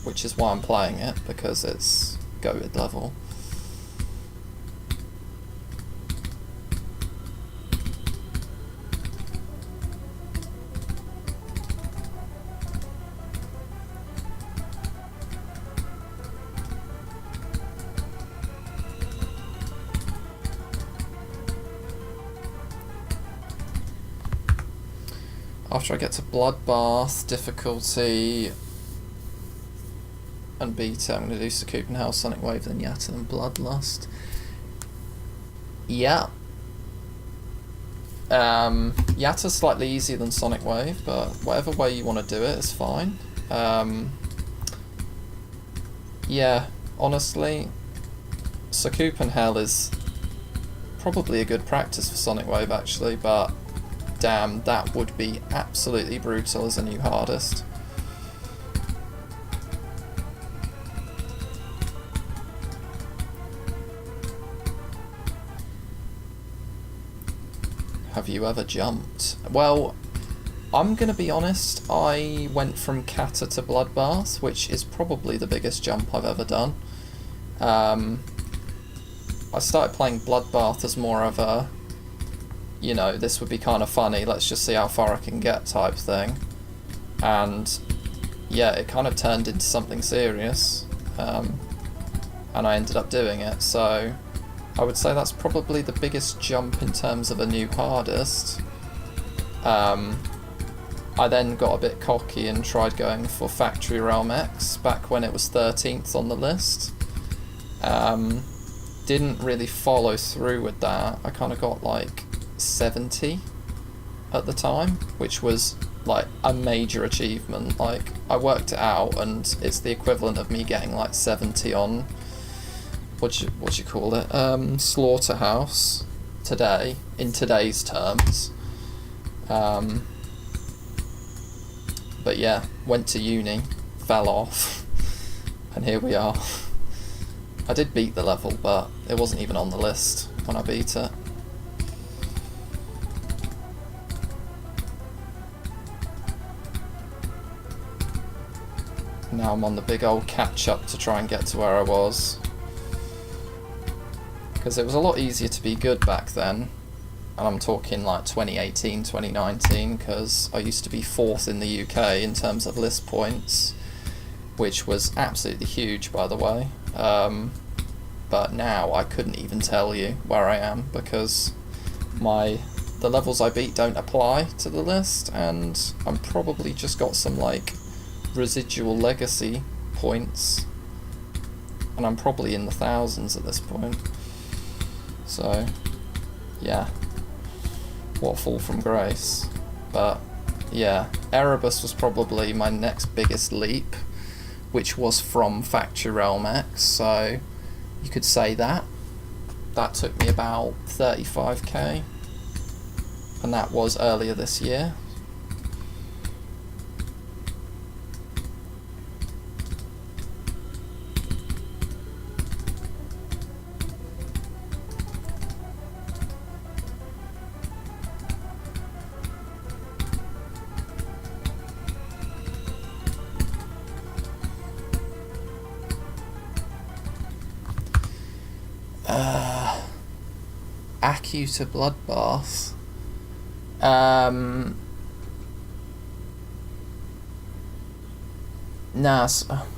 [SPEAKER 1] which is why I'm playing it, because it's goated level. After I get to Bloodbath, difficulty, and beat it, I'm going to do Sakupenhell, Sonic Wave, then Yatta, and Bloodlust. Yeah. Yatta's slightly easier than Sonic Wave, but whatever way you want to do it is fine. Yeah, honestly, Sakupenhell is probably a good practice for Sonic Wave actually, but damn, that would be absolutely brutal as a new hardest. Have you ever jumped? Well, I'm gonna be honest, I went from Kata to Bloodbath, which is probably the biggest jump I've ever done. I started playing Bloodbath as more of a, you know, this would be kind of funny, let's just see how far I can get type thing. And yeah, it kind of turned into something serious, and I ended up doing it, so I would say that's probably the biggest jump in terms of a new hardest. I then got a bit cocky and tried going for Factory Realm X back when it was 13th on the list. Didn't really follow through with that. I kind of got like 70 at the time, which was like a major achievement. Like, I worked it out and it's the equivalent of me getting like 70 on what do you call it, Slaughterhouse today, in today's terms. But yeah, went to uni, fell off, and here we are. I did beat the level, but it wasn't even on the list when I beat it. Now I'm on the big old catch-up to try and get to where I was. Because it was a lot easier to be good back then. And I'm talking like 2018, 2019, because I used to be 4th in the UK in terms of list points, which was absolutely huge, by the way. But now I couldn't even tell you where I am, because the levels I beat don't apply to the list, and I'm probably just got some like residual legacy points, and I'm probably in the thousands at this point. So yeah, what a fall from grace. But yeah, Erebus was probably my next biggest leap, which was from Factory Realm X, so you could say that took me about 35k, and that was earlier this year. Accu to Bloodbath.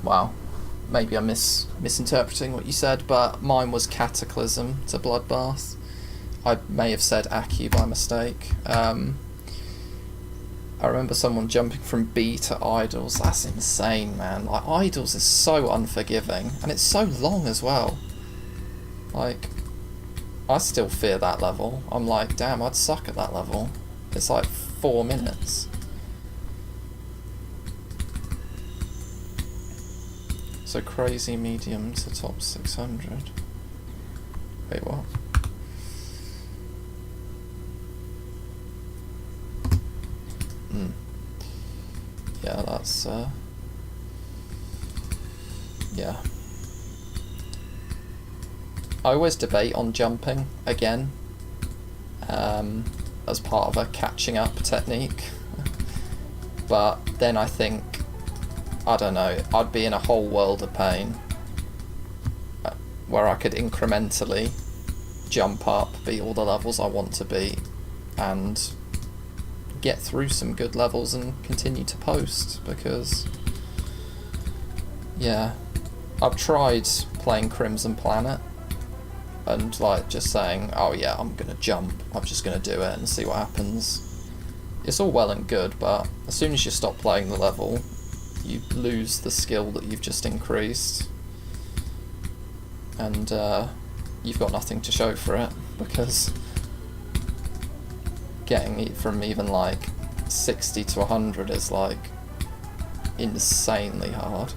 [SPEAKER 1] Wow, maybe I'm misinterpreting what you said, but mine was Cataclysm to Bloodbath. I may have said Accu by mistake. I remember someone jumping from B to Idols. That's insane, man. Like, Idols is so unforgiving, and it's so long as well. Like, I still fear that level. I'm like, damn, I'd suck at that level. It's like 4 minutes. So crazy medium to top 600. Wait, what? Yeah, that's yeah. I always debate on jumping again, as part of a catching up technique, but then I think, I don't know, I'd be in a whole world of pain where I could incrementally jump up, beat all the levels I want to beat, and get through some good levels and continue to post, because yeah, I've tried playing Crimson Planet and like just saying, oh yeah, I'm gonna jump, I'm just gonna do it and see what happens. It's all well and good, but as soon as you stop playing the level, you lose the skill that you've just increased, and you've got nothing to show for it, because getting it from even like 60 to 100 is like insanely hard.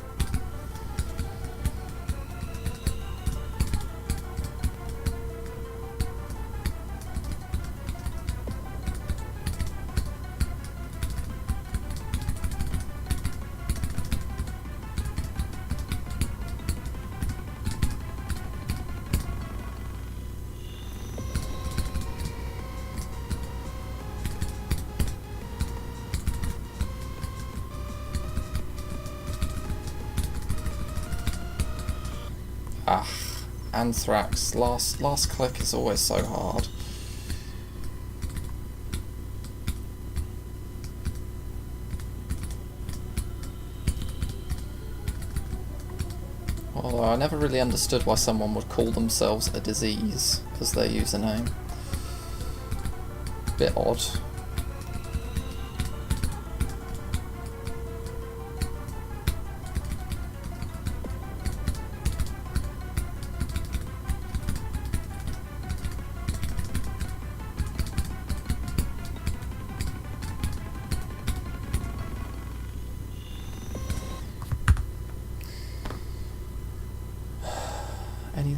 [SPEAKER 1] Anthrax, last click is always so hard. Although I never really understood why someone would call themselves a disease as their username. Bit odd.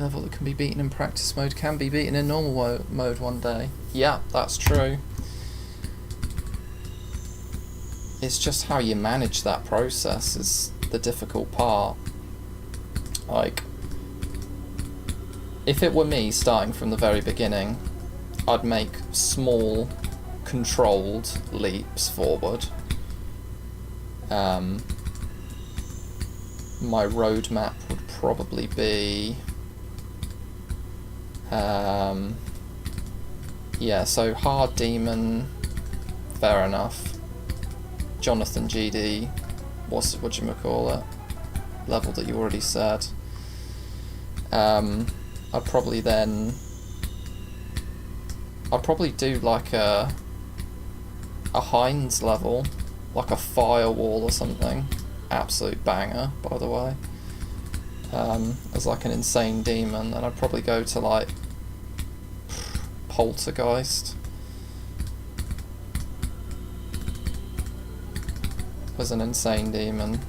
[SPEAKER 1] level that can be beaten in practice mode can be beaten in normal mode one day. Yeah, that's true. It's just how you manage that process is the difficult part. Like, if it were me starting from the very beginning, I'd make small, controlled leaps forward. My roadmap would probably be... yeah, so hard demon, fair enough. Jonathan GD, whatchamacallit, level that you already said. I'd probably do like a Heinz level, like a firewall or something. Absolute banger, by the way. As like an insane demon, then I'd probably go to like Poltergeist as an insane demon.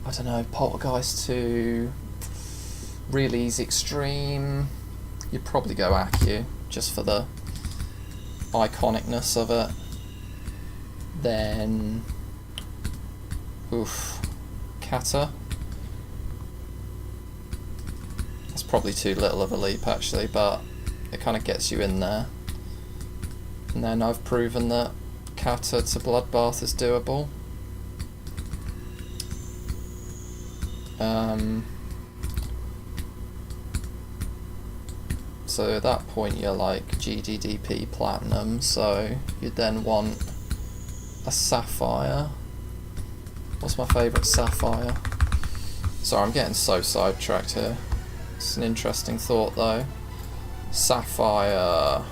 [SPEAKER 1] I don't know, Poltergeist 2, Real Easy Extreme. You'd probably go Accu, just for the iconicness of it. Then, Kata. That's probably too little of a leap actually, but it kind of gets you in there. And then I've proven that Kata to Bloodbath is doable. So at that point you're like GDDP Platinum, so you'd then want a Sapphire. What's my favourite Sapphire? Sorry, I'm getting so sidetracked here. It's an interesting thought though. Sapphire...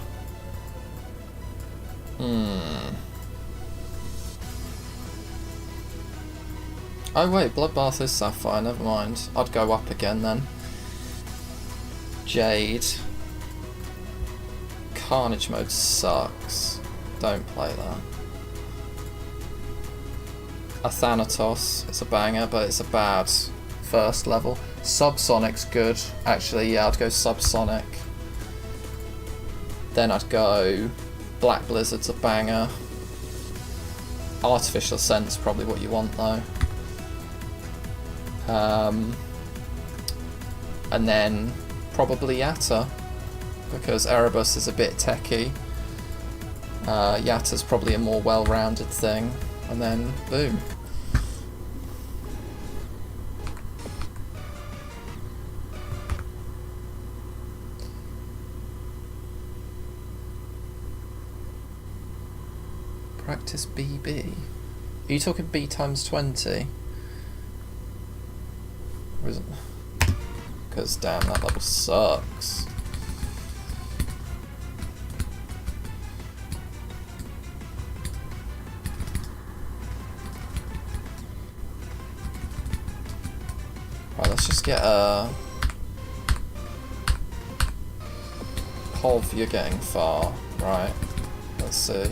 [SPEAKER 1] Oh wait, Bloodbath is Sapphire, never mind. I'd go up again then. Jade. Carnage mode sucks. Don't play that. A Thanatos, it's a banger, but it's a bad first level. Subsonic's good. Actually, yeah, I'd go Subsonic. Then I'd go Black Blizzard's a banger. Artificial Scent's probably what you want though. And then probably Yatta, because Erebus is a bit techy. Yatta's probably a more well-rounded thing, and then boom. Practice BB. Are you talking B times 20? Or is it? Because damn, that level sucks. Right, let's just get a Pov. You're getting far, right? Let's see.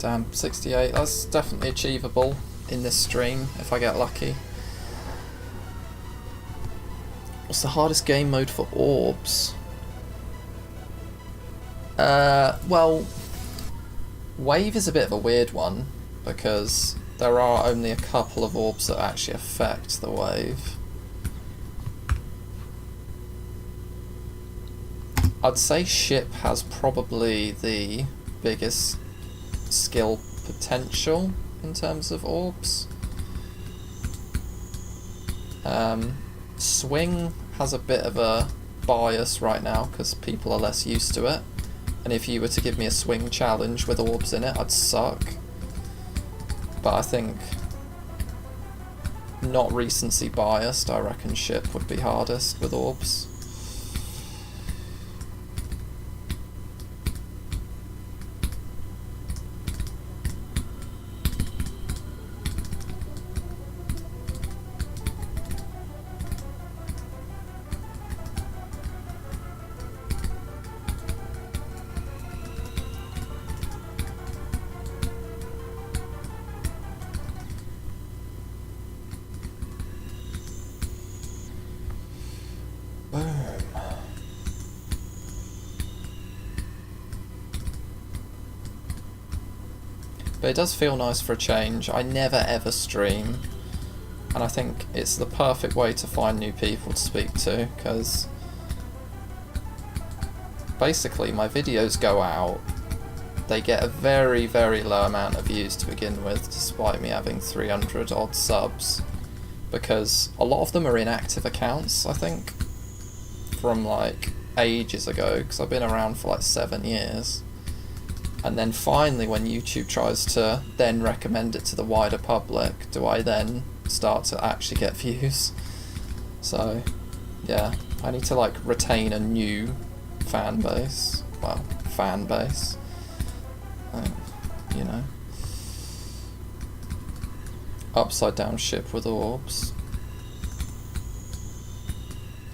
[SPEAKER 1] Damn, 68, that's definitely achievable in this stream, if I get lucky. What's the hardest game mode for orbs? Well, Wave is a bit of a weird one, because there are only a couple of orbs that actually affect the wave. I'd say ship has probably the biggest skill potential in terms of orbs. Swing has a bit of a bias right now because people are less used to it, and if you were to give me a swing challenge with orbs in it, I'd suck. But I think, not recency biased, I reckon ship would be hardest with orbs. But it does feel nice for a change. I never ever stream, and I think it's the perfect way to find new people to speak to, because basically my videos go out, they get a very, very low amount of views to begin with, despite me having 300 odd subs, because a lot of them are inactive accounts, I think, from like ages ago, because I've been around for like 7 years. And then finally, when YouTube tries to then recommend it to the wider public, do I then start to actually get views? So, yeah, I need to like retain a new fan base. Well, fan base. You know. Upside down ship with orbs.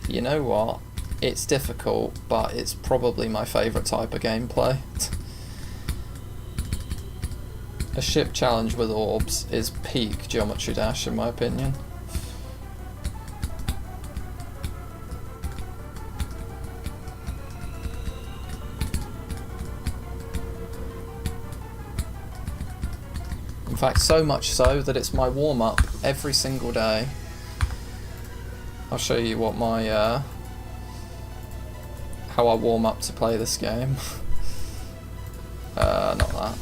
[SPEAKER 1] You know what? It's difficult, but it's probably my favourite type of gameplay. A ship challenge with orbs is peak Geometry Dash in my opinion. In fact, so much so that it's my warm-up every single day. I'll show you what my how I warm up to play this game. Not that.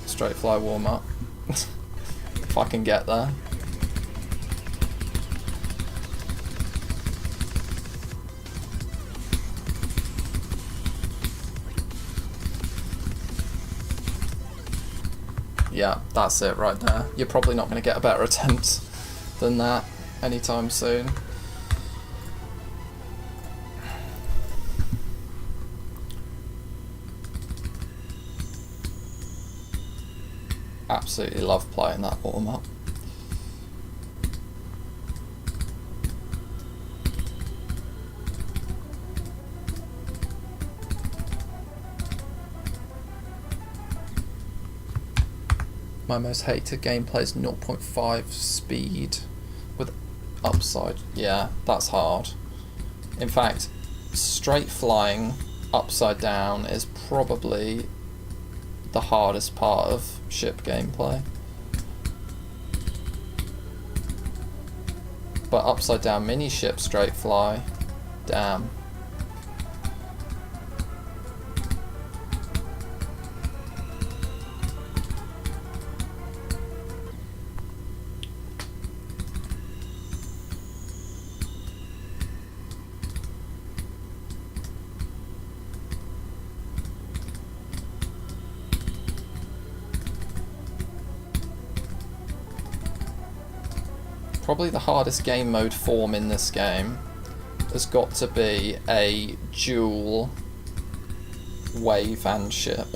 [SPEAKER 1] Straight fly warm up. If I can get there. Yeah, that's it right there. You're probably not going to get a better attempt than that anytime soon. Absolutely love playing that warm-up. My most hated gameplay is 0.5 speed with upside. Yeah, that's hard. In fact, straight flying upside down is probably the hardest part of ship gameplay. But upside down mini ship straight fly, damn. Probably the hardest game mode form in this game has got to be a dual wave and ship.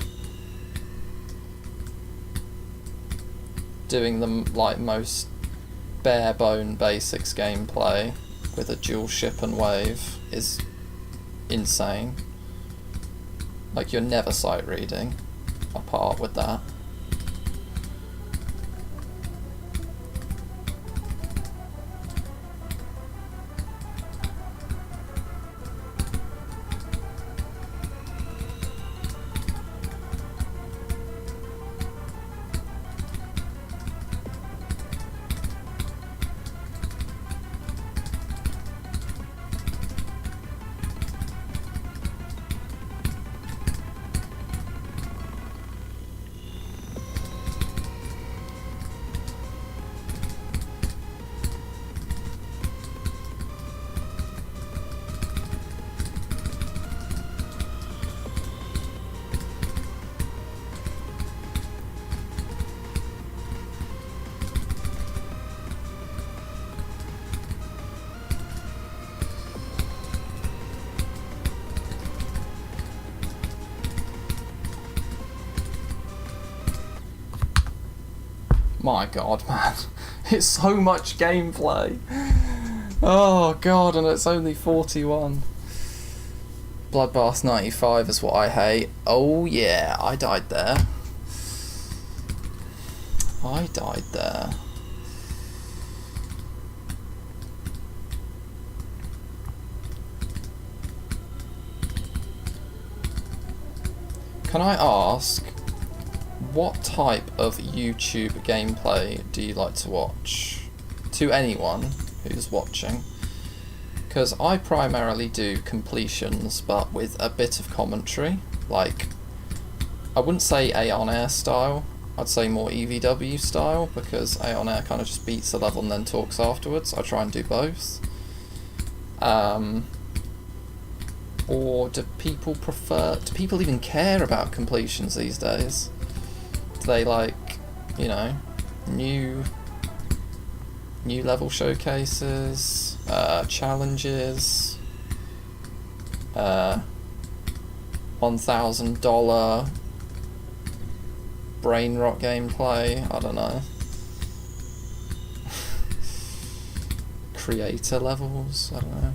[SPEAKER 1] Doing the like most bare bone basics gameplay with a dual ship and wave is insane. Like, you're never sight reading apart with that. My god, man. It's so much gameplay. Oh god, and it's only 41. Bloodbath 95 is what I hate. Oh yeah, I died there. I died there. Can I ask, what type of YouTube gameplay do you like to watch? To anyone who's watching. Because I primarily do completions, but with a bit of commentary. Like, I wouldn't say A on Air style, I'd say more EVW style, because A on Air kind of just beats the level and then talks afterwards. I try and do both. Or do people even care about completions these days? Do they like, you know, new level showcases, challenges, $1,000 brain rot gameplay, I don't know. Creator levels, I don't know.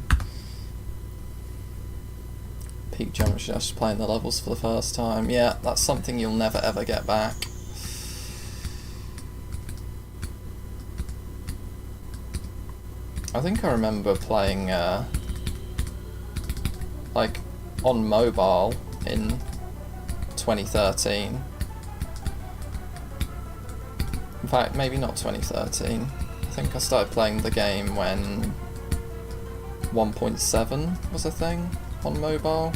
[SPEAKER 1] Peak geometry, just playing the levels for the first time. Yeah, that's something you'll never ever get back. I think I remember playing like on mobile in 2013. In fact, maybe not 2013. I think I started playing the game when 1.7 was a thing on mobile.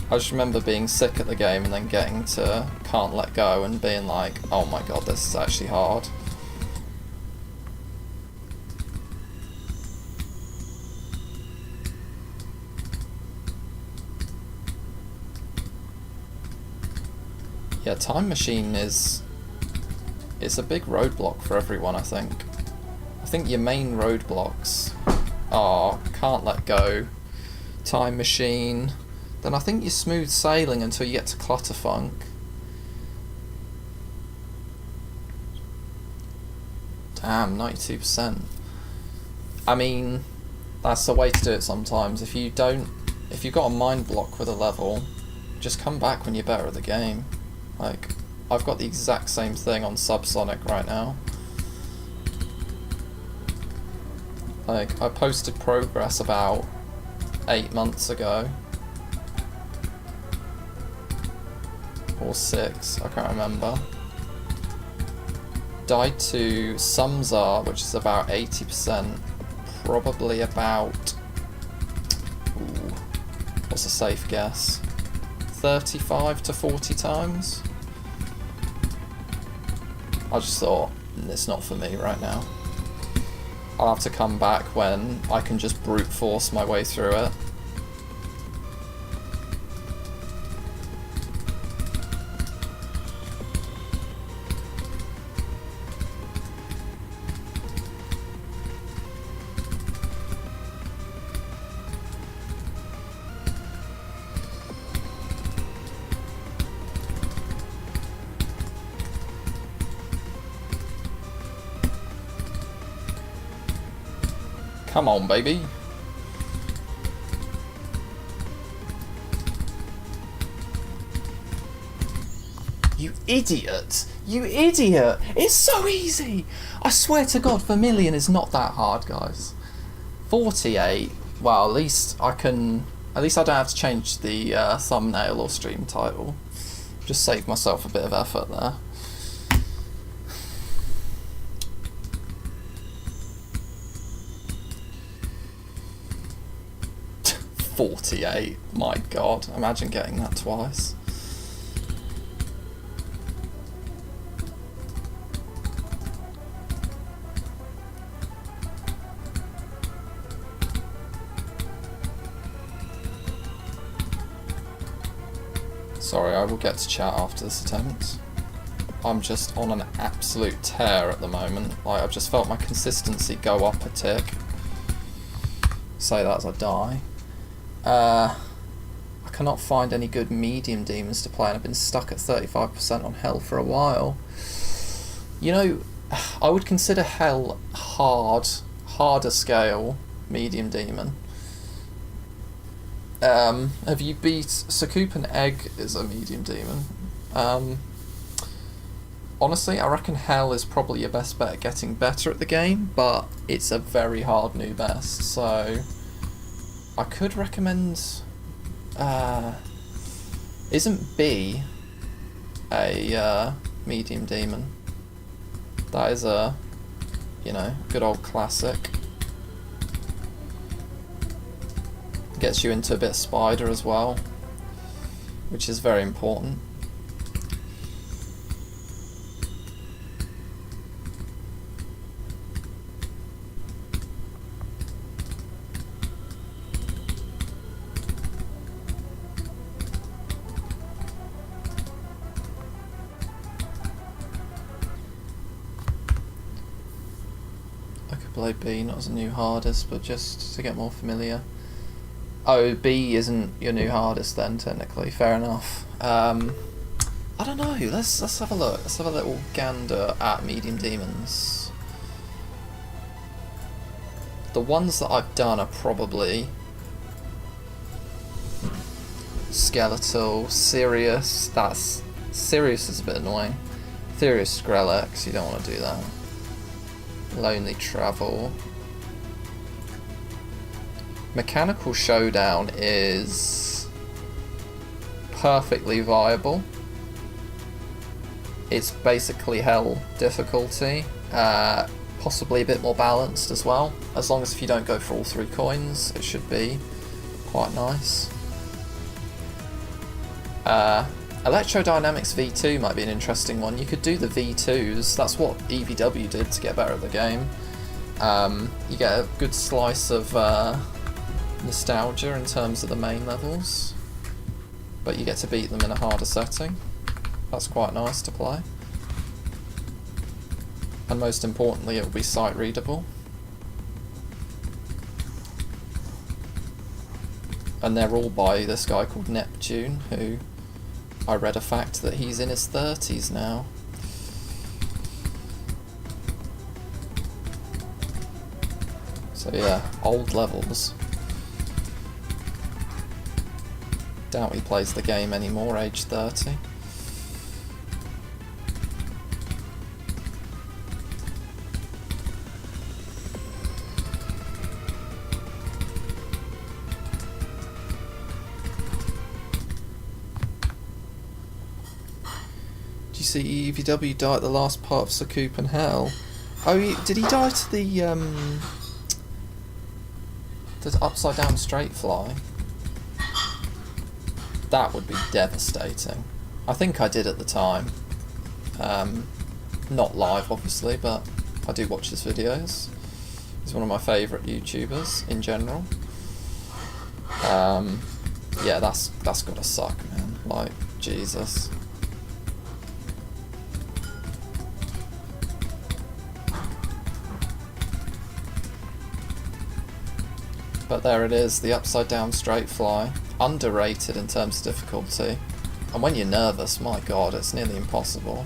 [SPEAKER 1] I just remember being sick at the game and then getting to Can't Let Go and being like, oh my god, this is actually hard. Yeah, Time Machine is a big roadblock for everyone, I think. I think your main roadblocks are Can't Let Go, Time Machine, then I think you're smooth sailing until you get to Clutterfunk. Damn, 92%. I mean, that's the way to do it sometimes. If you've got a mind block with a level, just come back when you're better at the game. Like, I've got the exact same thing on Subsonic right now. Like, I posted progress about 8 months ago. Or 6, I can't remember. Died to Sumzar, which is about 80%. Probably about... Ooh, what's a safe guess? 35 to 40 times? I just thought, it's not for me right now. I'll have to come back when I can just brute force my way through it. Come on, baby. You idiot! You idiot! It's so easy! I swear to God, Vermilion is not that hard, guys. 48. Well, at least I don't have to change the thumbnail or stream title. Just save myself a bit of effort there. 48, my god, imagine getting that twice. Sorry, I will get to chat after this attempt. I'm just on an absolute tear at the moment. Like, I've just felt my consistency go up a tick. Say that as I die. cannot find any good medium demons to play, and I've been stuck at 35% on Hell for a while. You know, I would consider Hell harder scale medium demon. Have you beat Sakup and Egg is a medium demon. Honestly, I reckon Hell is probably your best bet at getting better at the game, but it's a very hard new best, so I could recommend... isn't B a medium demon? That is a, you know, good old classic. Gets you into a bit of Spider as well, which is very important. I could play B, not as a new hardest, but just to get more familiar. Oh, B isn't your new hardest then, technically. Fair enough. I don't know. Let's have a look. Let's have a little gander at medium demons. The ones that I've done are probably Skeletal, Sirius. Sirius is a bit annoying. Therius Skrillex, you don't want to do that. Lonely Travel. Mechanical Showdown is perfectly viable. It's basically Hell difficulty, possibly a bit more balanced as well. As long as if you don't go for all 3 coins, it should be quite nice. Electrodynamics V2 might be an interesting one. You could do the V2s, that's what EVW did to get better at the game. You get a good slice of nostalgia in terms of the main levels, but you get to beat them in a harder setting. That's quite nice to play, and most importantly it will be sight readable, and they're all by this guy called Neptune, who I read a fact that he's in his 30s now. So yeah, old levels. Doubt he plays the game anymore, age 30. Did you see EVW die at the last part of Sakup and Hell? Oh, did he die to the upside down straight fly? That would be devastating. I think I did at the time. Not live, obviously, but I do watch his videos. He's one of my favourite YouTubers in general. Yeah, that's gotta suck, man. Like, Jesus. But there it is, the upside down straight fly. Underrated in terms of difficulty. And when you're nervous, my god, it's nearly impossible.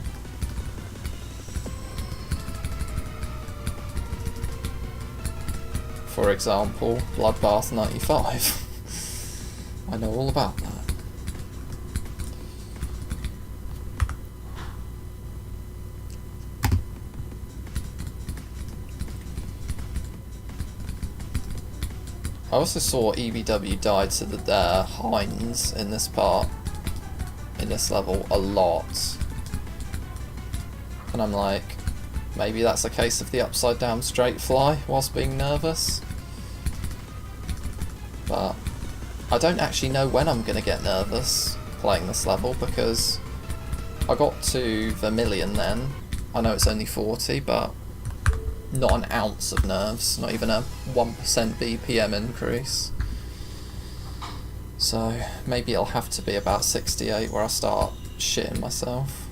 [SPEAKER 1] For example, Bloodbath 95. I know all about that. I also saw EVW die to the Heinz in this part, in this level, a lot. And I'm like, maybe that's a case of the upside down straight fly whilst being nervous. But I don't actually know when I'm going to get nervous playing this level, because I got to Vermilion then. I know it's only 40, but not an ounce of nerves, not even a 1% BPM increase. So maybe it'll have to be about 68 where I start shitting myself.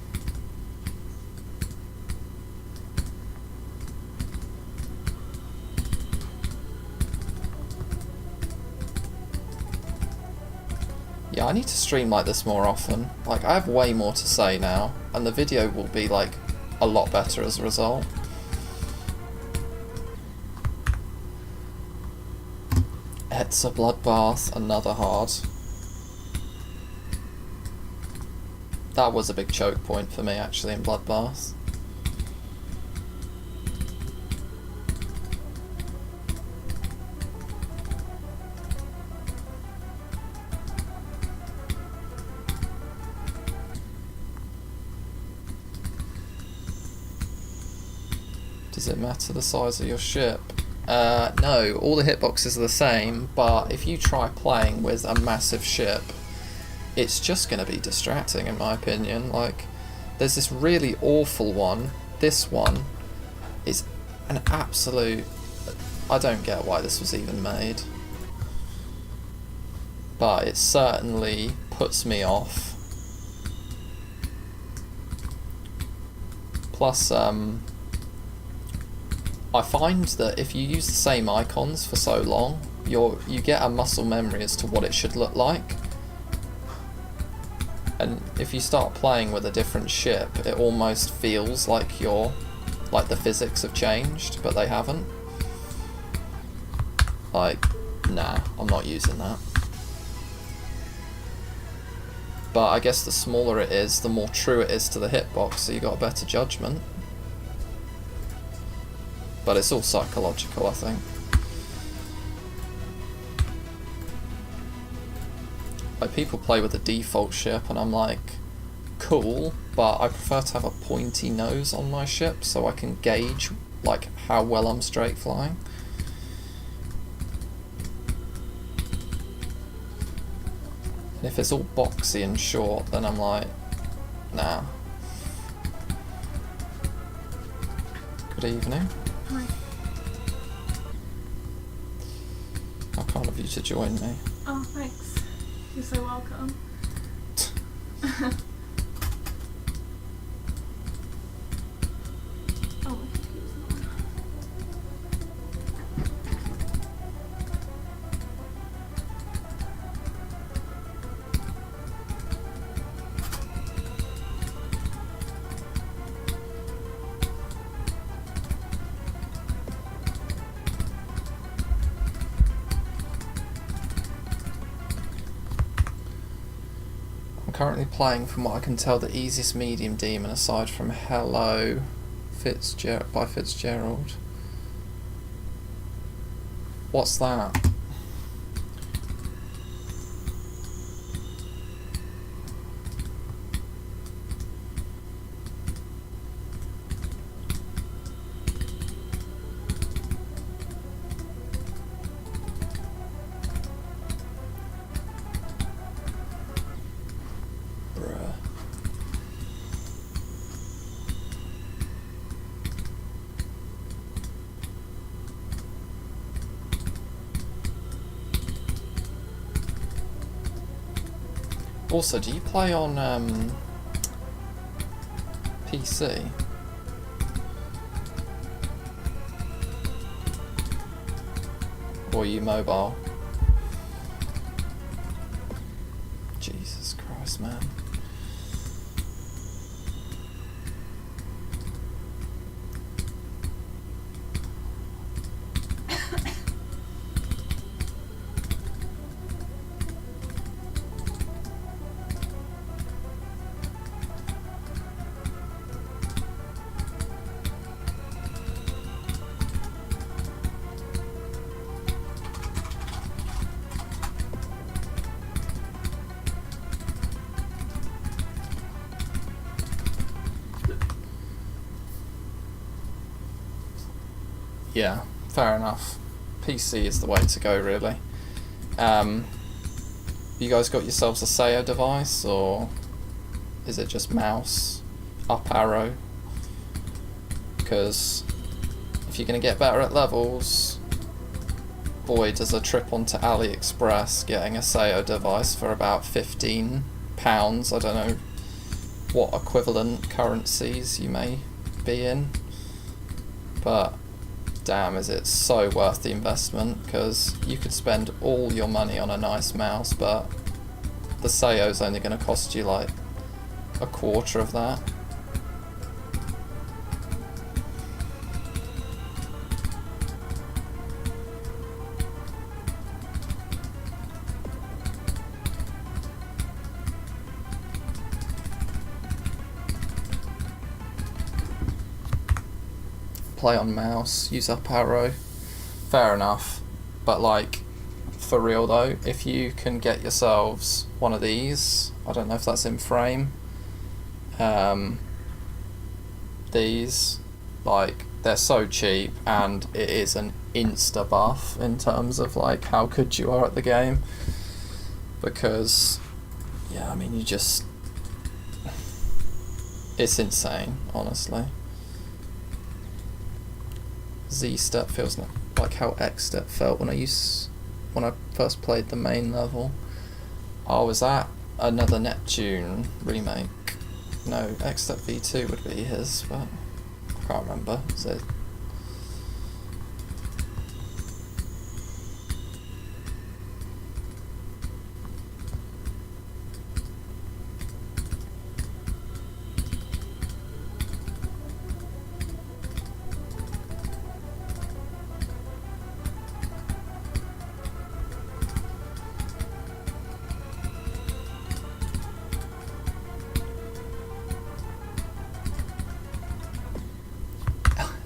[SPEAKER 1] Yeah, I need to stream like this more often. Like, I have way more to say now, and the video will be, like, a lot better as a result. It's a bloodbath, another hard. That was a big choke point for me, actually, in bloodbath. Does it matter the size of your ship? No, all the hitboxes are the same, but if you try playing with a massive ship, it's just going to be distracting in my opinion. Like, there's this really awful one. This one is an absolute... I don't get why this was even made. But it certainly puts me off. Plus, I find that if you use the same icons for so long, you get a muscle memory as to what it should look like. And if you start playing with a different ship, it almost feels like the physics have changed, but they haven't. Like, nah, I'm not using that. But I guess the smaller it is, the more true it is to the hitbox, so you got a better judgment. But it's all psychological, I think. Like, people play with the default ship and I'm like, cool, but I prefer to have a pointy nose on my ship so I can gauge like how well I'm straight flying. And if it's all boxy and short, then I'm like, nah. Good evening.
[SPEAKER 2] Hi.
[SPEAKER 1] How kind of you to join me.
[SPEAKER 2] Oh, thanks. You're so welcome. Oh,
[SPEAKER 1] I'm currently playing, from what I can tell, the easiest medium demon aside from Hello by Fitzgerald. What's that? Also, do you play on PC? Or are you mobile? Jesus Christ, man. Yeah, fair enough. PC is the way to go, really. You guys got yourselves a SEO device, or is it just mouse, up arrow? Because if you're going to get better at levels, boy, does a trip onto AliExpress getting a SEO device for about £15. I don't know what equivalent currencies you may be in, but damn, is it so worth the investment, because you could spend all your money on a nice mouse, but the Seio's only going to cost you like a quarter of that. Play on mouse, use up arrow. Fair enough. But like, for real though, if you can get yourselves one of these, I don't know if that's in frame, these, like, they're so cheap, and it is an insta buff in terms of like how good you are at the game, because yeah, I mean, you just, it's insane, honestly. Z step feels like how X step felt when I first played the main level. Oh, was that another Neptune remake? No, X step V2 would be his, but I can't remember. Is it?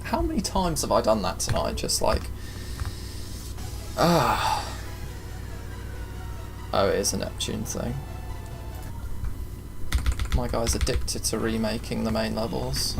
[SPEAKER 1] How many times have I done that tonight? Just like, oh, it is a Neptune thing. My guy's addicted to remaking the main levels.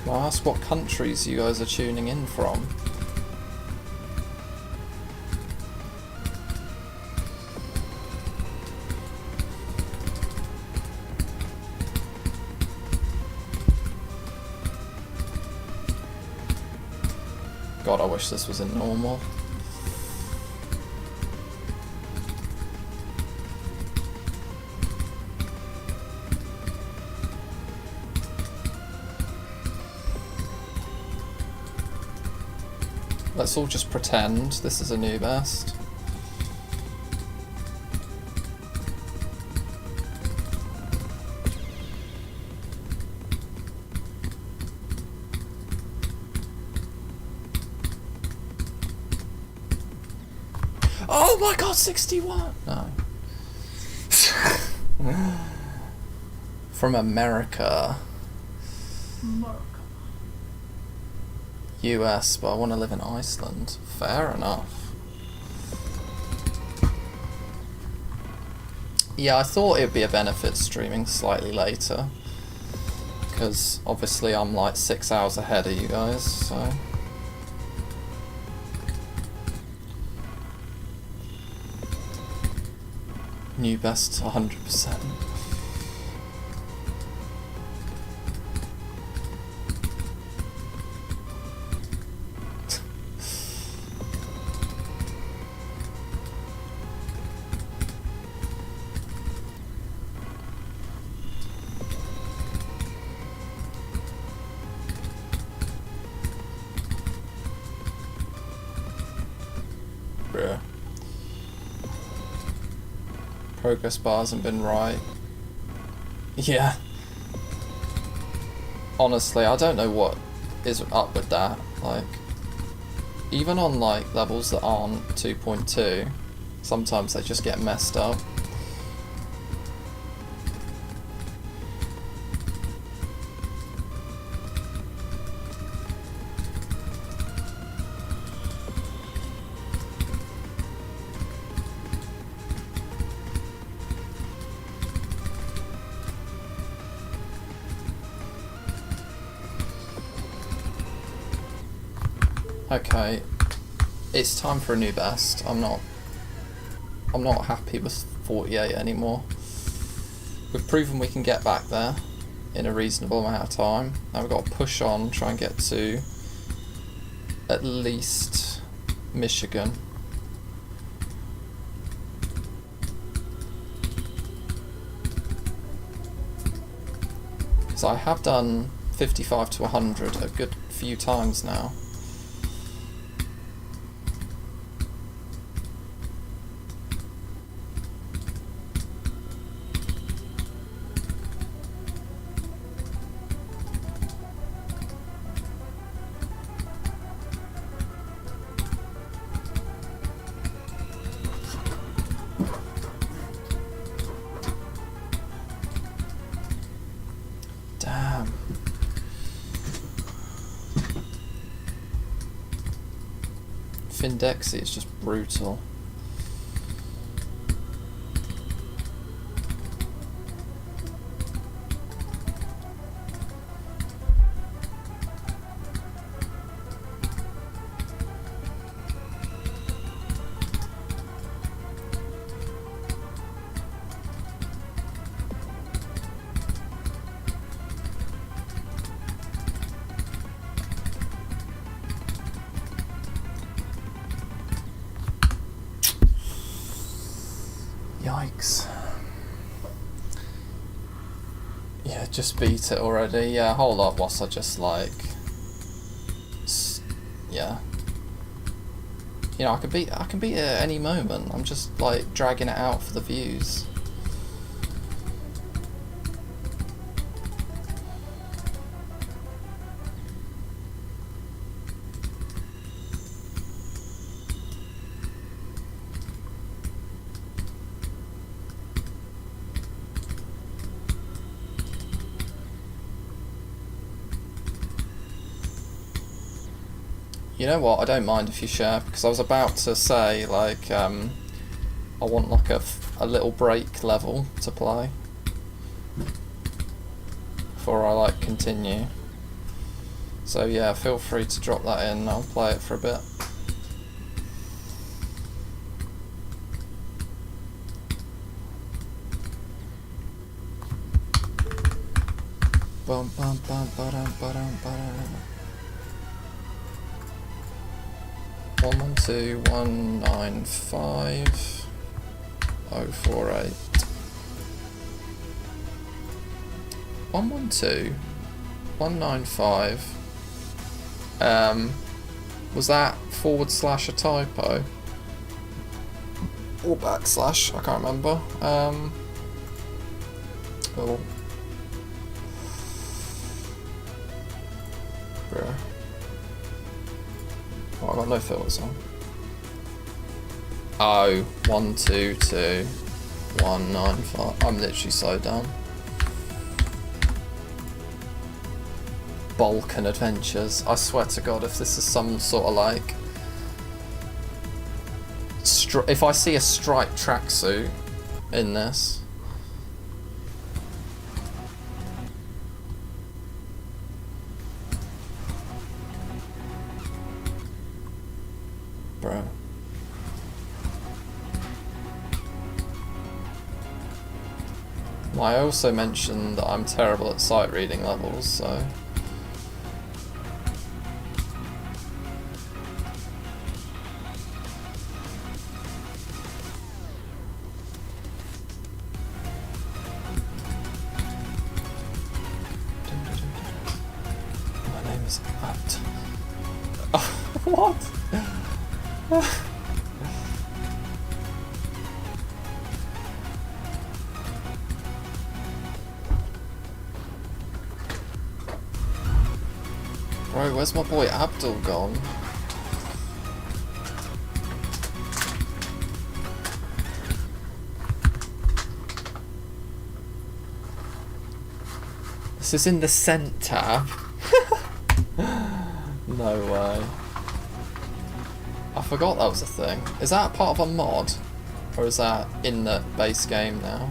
[SPEAKER 1] Can I ask what countries you guys are tuning in from? God, I wish this was in normal. Let's all just pretend this is a new best. Oh my god, 61! No. From America.
[SPEAKER 2] Morocco.
[SPEAKER 1] US, but I want to live in Iceland. Fair enough. Yeah, I thought it'd be a benefit streaming slightly later, because obviously I'm like 6 hours ahead of you guys, so... New best 100%. Bruh. Progress bar hasn't been right. Yeah. Honestly, I don't know what is up with that. Like, even on like levels that aren't 2.2, sometimes they just get messed up. Okay, it's time for a new best. I'm not happy with 48 anymore. We've proven we can get back there in a reasonable amount of time. Now we've got to push on, try and get to at least Michigan. So I have done 55 to 100 a good few times now. Damn. Findexi is just brutal. Yikes. Yeah, just beat it already. Yeah, hold up whilst I just like... yeah. You know, I can beat it at any moment. I'm just like dragging it out for the views. You know what, I don't mind if you share, because I was about to say, like, I want like a little break level to play before I like continue. So yeah, feel free to drop that in, I'll play it for a bit. Bum bum bum ba-dum ba-dum ba-dum. 112.195.048. 112.195. Was that / a typo? Or backslash? I can't remember. Oh. Bruh. Oh, I've got no filters on. Oh, 122.195. I'm literally so dumb. Balkan Adventures. I swear to God, if this is some sort of like... if I see a striped tracksuit in this... Bro. Well, I also mentioned that I'm terrible at sight reading levels, so... My name is At. Oh, what? Bro, where's my boy Abdul gone? This is in the Sent tab. No way. I forgot that was a thing. Is that part of a mod? Or is that in the base game now?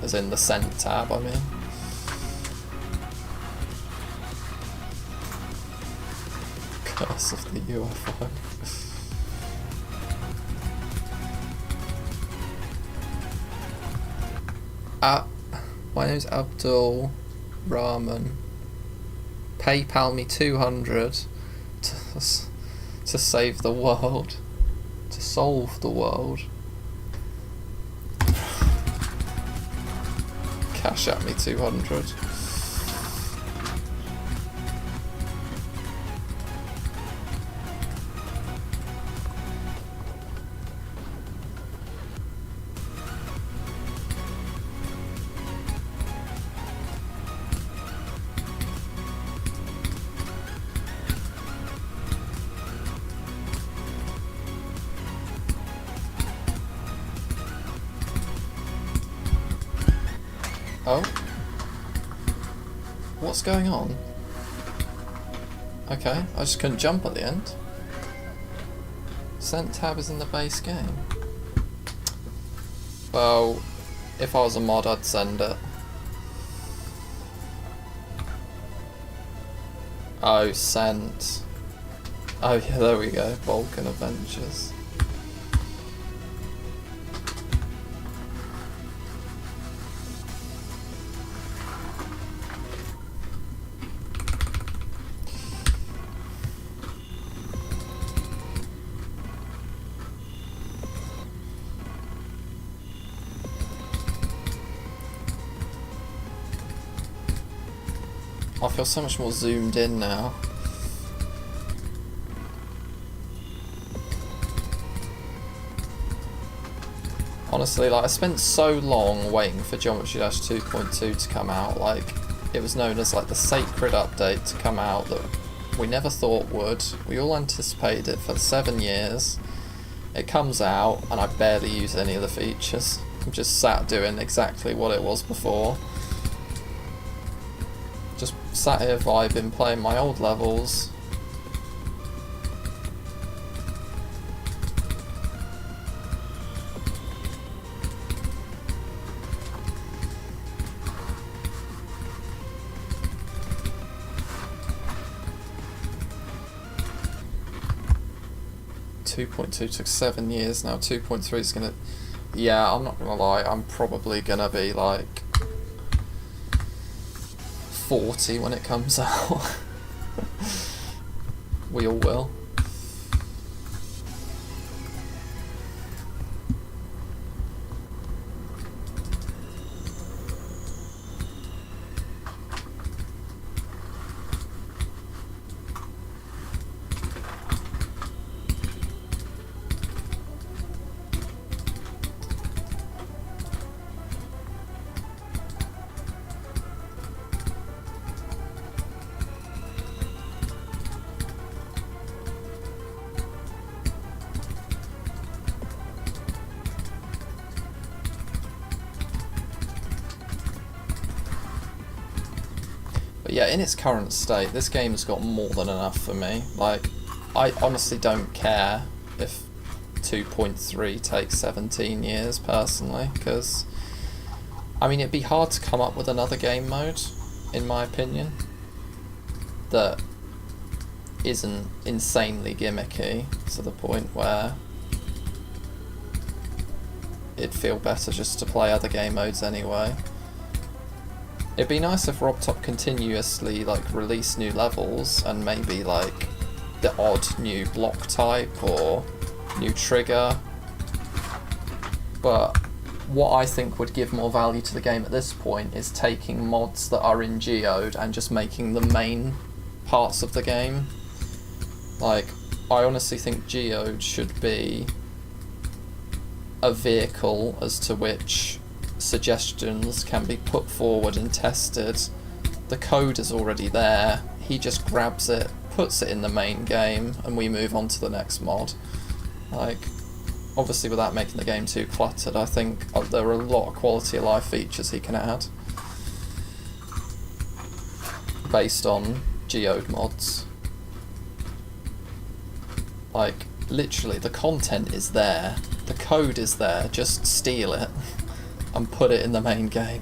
[SPEAKER 1] As in the Sent tab, I mean. Curse of the UFO. My name's Abdul Rahman. PayPal me 200 to save the world. To solve the world. Cash at me 200. Oh? What's going on? Okay, I just couldn't jump at the end. Sent tab is in the base game. Well, if I was a mod, I'd send it. Oh, sent. Oh yeah, there we go. Vulcan Adventures. I feel so much more zoomed in now. Honestly, like, I spent so long waiting for Geometry Dash 2.2 to come out. Like, it was known as like the sacred update to come out that we never thought would. We all anticipated it for 7 years. It comes out and I barely use any of the features. I'm just sat doing exactly what it was before. Just sat here vibing, playing my old levels. .2 took 7 years now. 2.3 is gonna... Yeah, I'm not gonna lie, I'm probably gonna be like 40 when it comes out. We all will. But yeah, in its current state, this game has got more than enough for me. Like, I honestly don't care if 2.3 takes 17 years, personally, because, I mean, it'd be hard to come up with another game mode, in my opinion, that isn't insanely gimmicky to the point where it'd feel better just to play other game modes anyway. It'd be nice if RobTop continuously like released new levels and maybe like the odd new block type or new trigger. But what I think would give more value to the game at this point is taking mods that are in Geode and just making the main parts of the game. Like, I honestly think Geode should be a vehicle as to which suggestions can be put forward and tested. The code is already there, he just grabs it, puts it in the main game, and we move on to the next mod. Like, obviously without making the game too cluttered, I think there are a lot of quality of life features he can add based on Geode mods. Like, literally, the content is there, the code is there, just steal it and put it in the main game.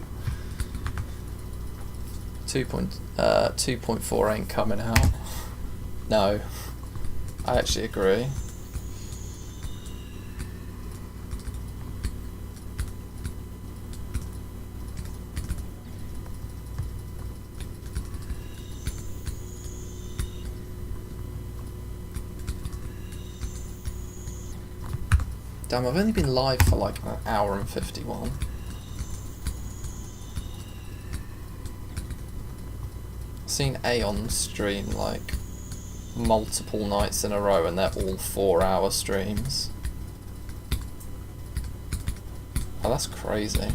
[SPEAKER 1] 2.4 ain't coming out. No, I actually agree. Damn, I've only been live for like an hour and 51. I've seen Aeon stream like multiple nights in a row and they're all 4-hour streams. Oh, that's crazy.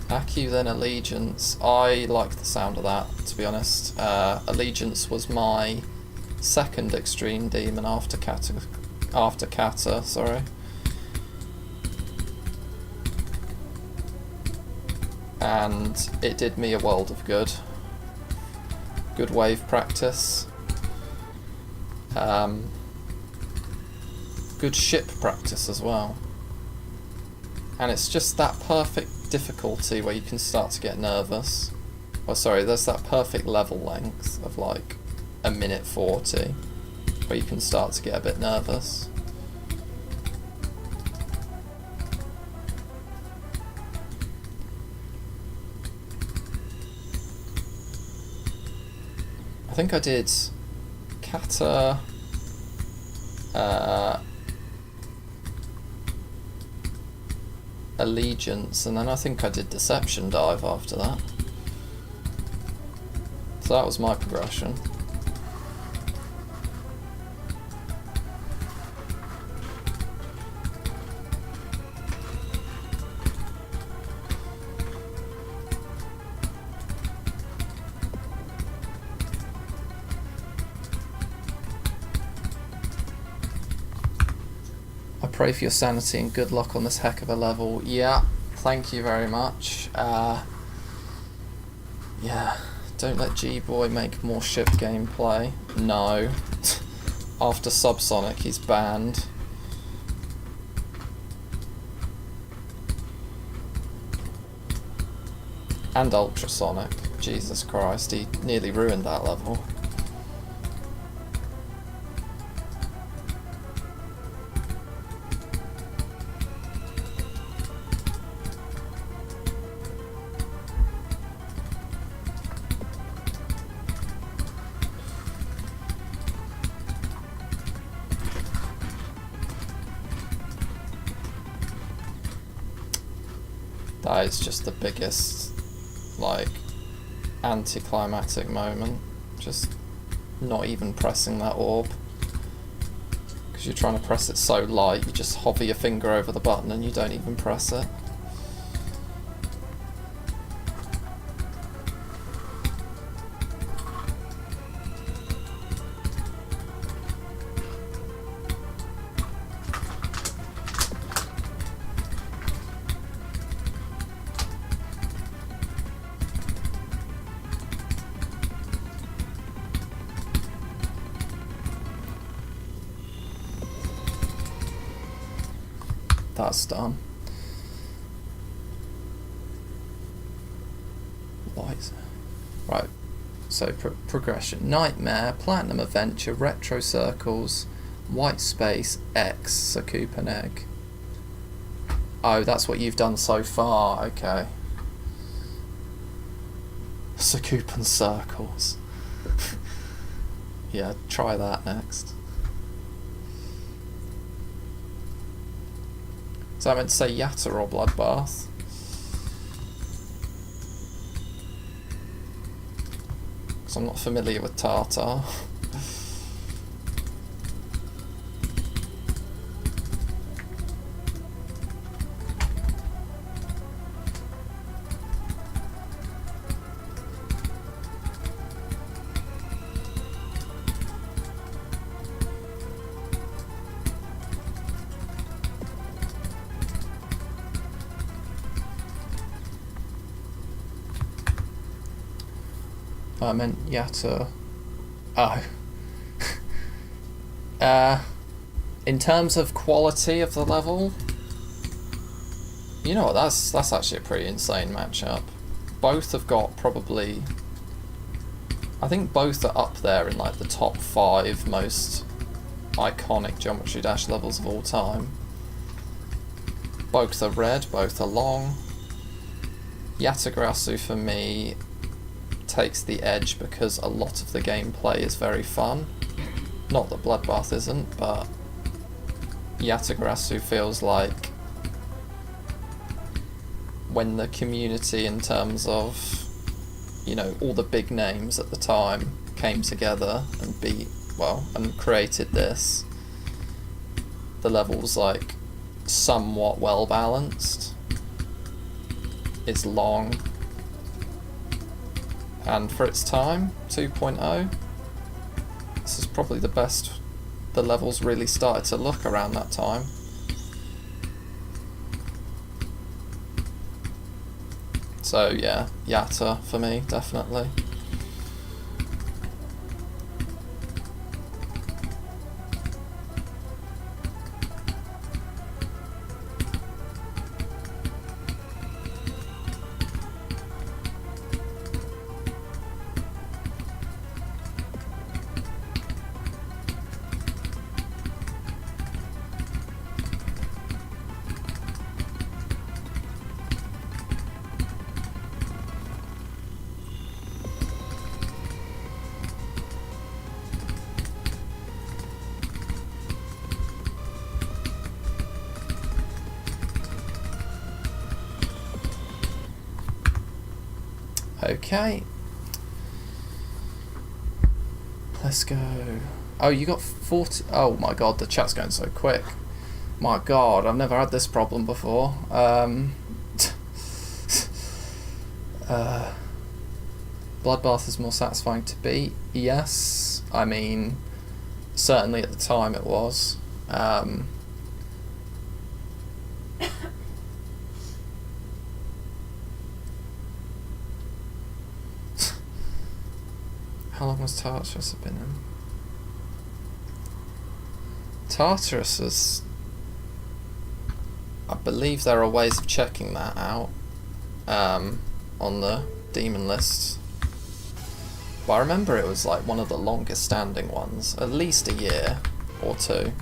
[SPEAKER 1] Acu, then Allegiance. I like the sound of that, to be honest. Allegiance was my second extreme demon after Kata, sorry. And it did me a world of good. Good wave practice. Good ship practice as well. And it's just that perfect difficulty where you can start to get nervous. Oh, sorry, there's that perfect level length of like a minute 40 where you can start to get a bit nervous. I think I did Kata, Allegiance, and then I think I did Deception Dive after that. So that was my progression. Pray for your sanity and good luck on this heck of a level. Yeah, thank you very much. Yeah, don't let G-Boy make more ship gameplay. No. After Subsonic, he's banned. And Ultrasonic. Jesus Christ, he nearly ruined that level. That is just the biggest, like, anticlimactic moment. Just not even pressing that orb. Because you're trying to press it so light, you just hover your finger over the button and you don't even press it. That's done. Light. Right. So progression: Nightmare, Platinum Adventure, Retro Circles, White Space, X, Sakupan Egg. Oh, that's what you've done so far. Okay. Sakupan Circles. Yeah, try that next. So I meant to say Yatta or Bloodbath. Because I'm not familiar with Tartar. I meant Yatta. Oh. In terms of quality of the level, you know what, that's actually a pretty insane matchup. Both have got probably, I think both are up there in like the top 5 most iconic Geometry Dash levels of all time. Both are red, both are long. Yatagarasu for me takes the edge because a lot of the gameplay is very fun. Not that Bloodbath isn't, but Yatagarasu feels like when the community, in terms of, you know, all the big names at the time came together and and created this, the level's like somewhat well balanced. It's long, and for its time, 2.0, this is probably the best the levels really started to look around that time. So yeah, Yatta for me, definitely. Okay. Let's go. Oh, you got 40... Oh my god, the chat's going so quick. My god, I've never had this problem before. Bloodbath is more satisfying to beat. Yes. I mean, certainly at the time it was. How long was Tartarus have been in? Tartarus is... I believe there are ways of checking that out on the demon list. But I remember it was like one of the longest standing ones, at least a year or two.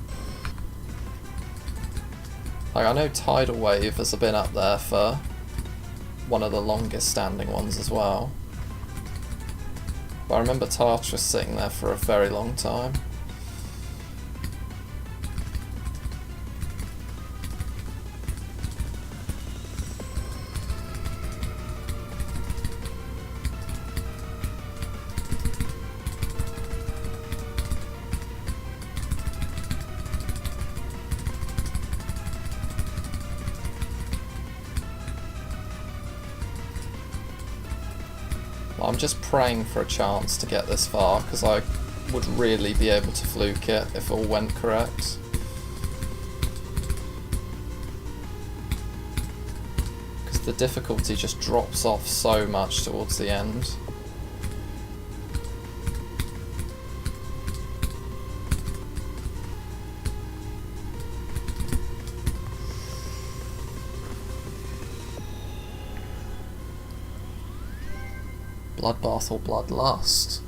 [SPEAKER 1] Like, I know Tidal Wave has been up there for one of the longest standing ones as well. But I remember Tartarus sitting there for a very long time. I'm just praying for a chance to get this far, because I would really be able to fluke it if all went correct. Because the difficulty just drops off so much towards the end. Bloodbath or Bloodlust?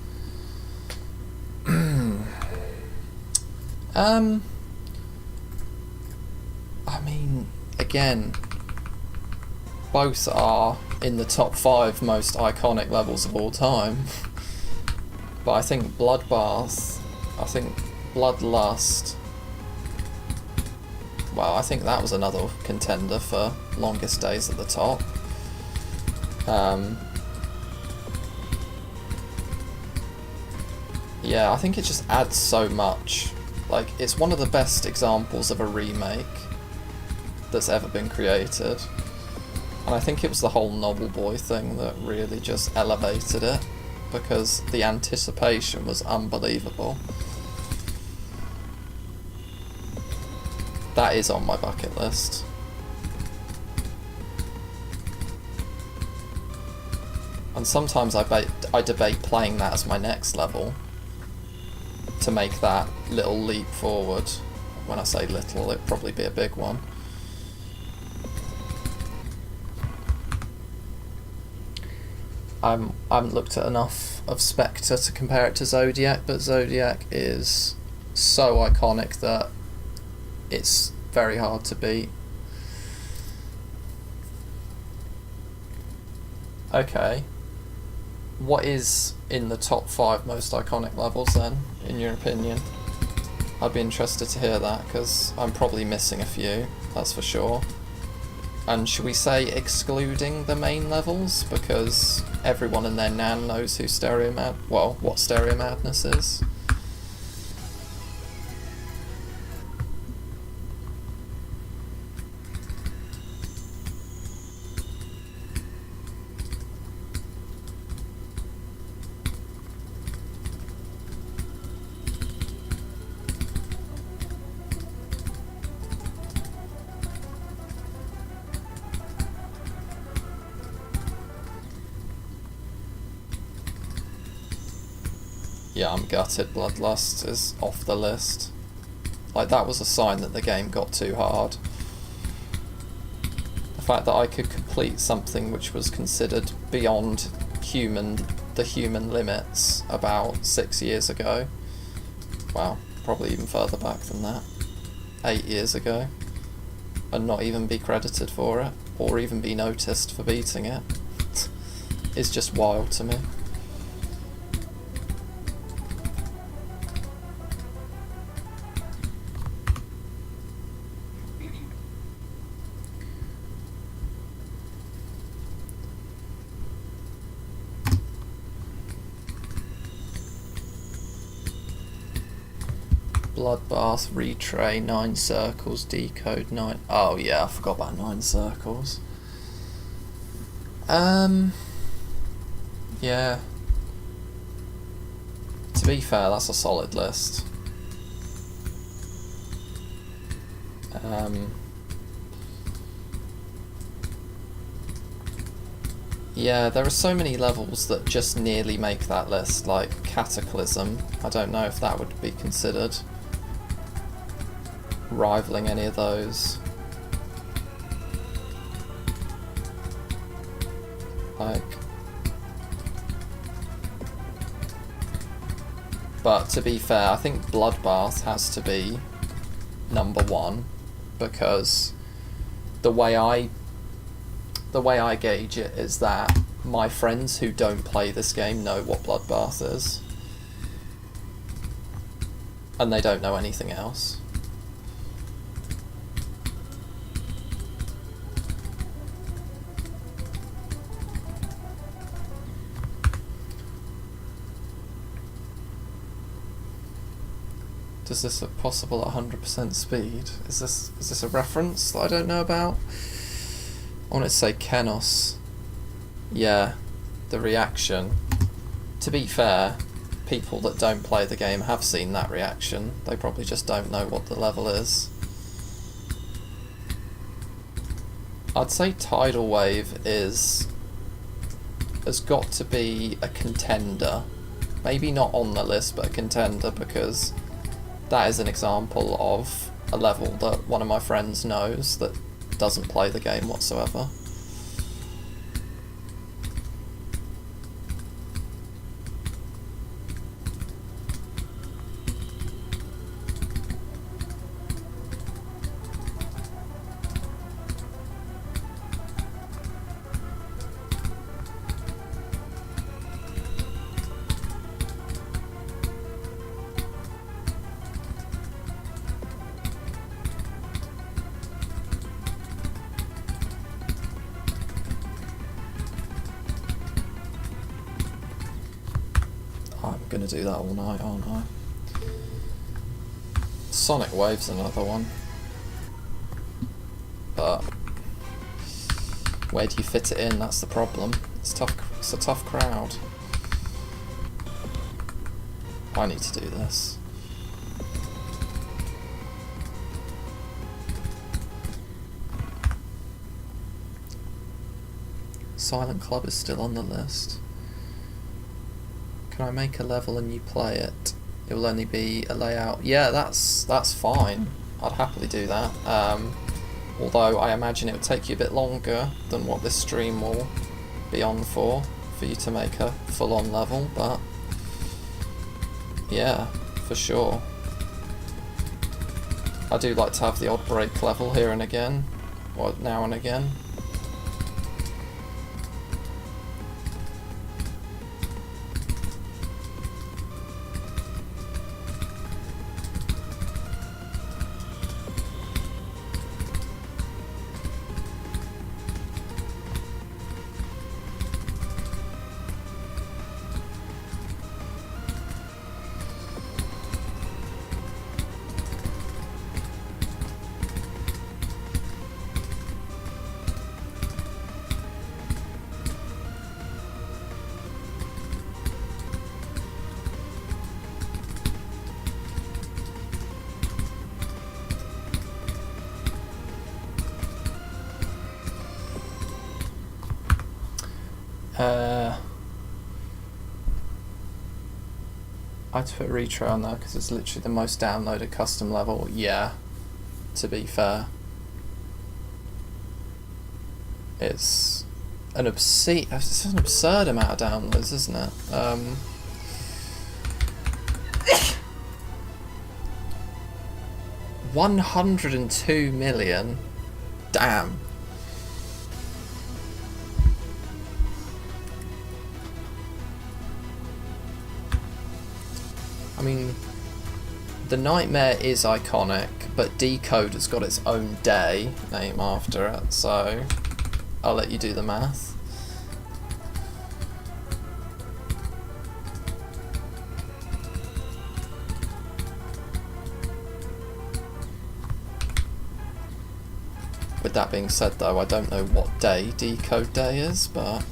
[SPEAKER 1] I mean, again, both are in the top 5 most iconic levels of all time. But I think Bloodbath, I think Bloodlust, well, I think that was another contender for longest days at the top. Yeah, I think it just adds so much. Like, it's one of the best examples of a remake that's ever been created. And I think it was the whole Novel Boy thing that really just elevated it, because the anticipation was unbelievable. That is on my bucket list. And sometimes I debate playing that as my next level, to make that little leap forward. When I say little, it'd probably be a big one. I haven't looked at enough of Spectre to compare it to Zodiac, but Zodiac is so iconic that it's very hard to beat. Okay. What is in the top 5 most iconic levels then, in your opinion? I'd be interested to hear that, because I'm probably missing a few, that's for sure. And should we say excluding the main levels, because everyone and their nan knows who what Stereo Madness is? Yeah, I'm gutted Bloodlust is off the list. Like, that was a sign that the game got too hard. The fact that I could complete something which was considered beyond the human limits about 6 years ago. Well, probably even further back than that. 8 years ago. And not even be credited for it, or even be noticed for beating it. It's just wild to me. Bloodbath, retray, 9 circles, decode 9. Oh yeah, I forgot about 9 circles. Yeah. To be fair, that's a solid list. Yeah, there are so many levels that just nearly make that list, like Cataclysm. I don't know if that would be considered rivaling any of those. Like, but to be fair, I think Bloodbath has to be number 1, because the way I gauge it is that my friends who don't play this game know what Bloodbath is, and they don't know anything else. Does this look possible at 100% speed? Is this a reference that I don't know about? I want to say Kenos. Yeah, the reaction. To be fair, people that don't play the game have seen that reaction. They probably just don't know what the level is. I'd say Tidal Wave has got to be a contender. Maybe not on the list, but a contender, because that is an example of a level that one of my friends knows that doesn't play the game whatsoever. I'm gonna do that all night, aren't I? Sonic Wave's another one. But where do you fit it in? That's the problem. It's tough. It's a tough crowd. I need to do this. Silent Club is still on the list. Can I make a level and you play it? It will only be a layout. Yeah, that's fine. I'd happily do that. Although I imagine it would take you a bit longer than what this stream will be on for you to make a full-on level, but yeah, for sure. I do like to have the odd break level here and again, or now and again. I had to put retry on there because it's literally the most downloaded custom level. Yeah, to be fair. It's an absurd amount of downloads, isn't it? 102 million. Damn. I mean, the nightmare is iconic, but Decode has got its own day name after it, so I'll let you do the math. With that being said though, I don't know what day Decode Day is, but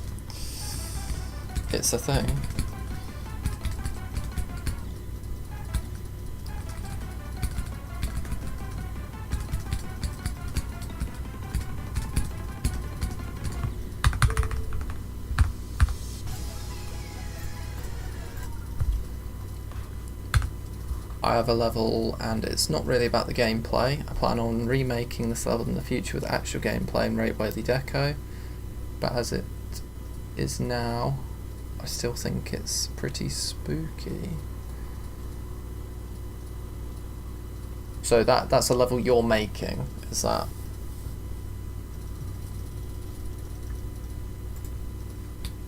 [SPEAKER 1] it's a thing. I have a level and it's not really about the gameplay. I plan on remaking this level in the future with actual gameplay and rate-worthy deco, but as it is now, I still think it's pretty spooky. So that's a level you're making, is that?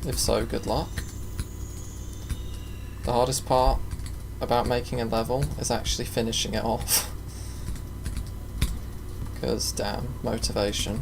[SPEAKER 1] If so, good luck. The hardest part about making a level is actually finishing it off. Because, damn, motivation.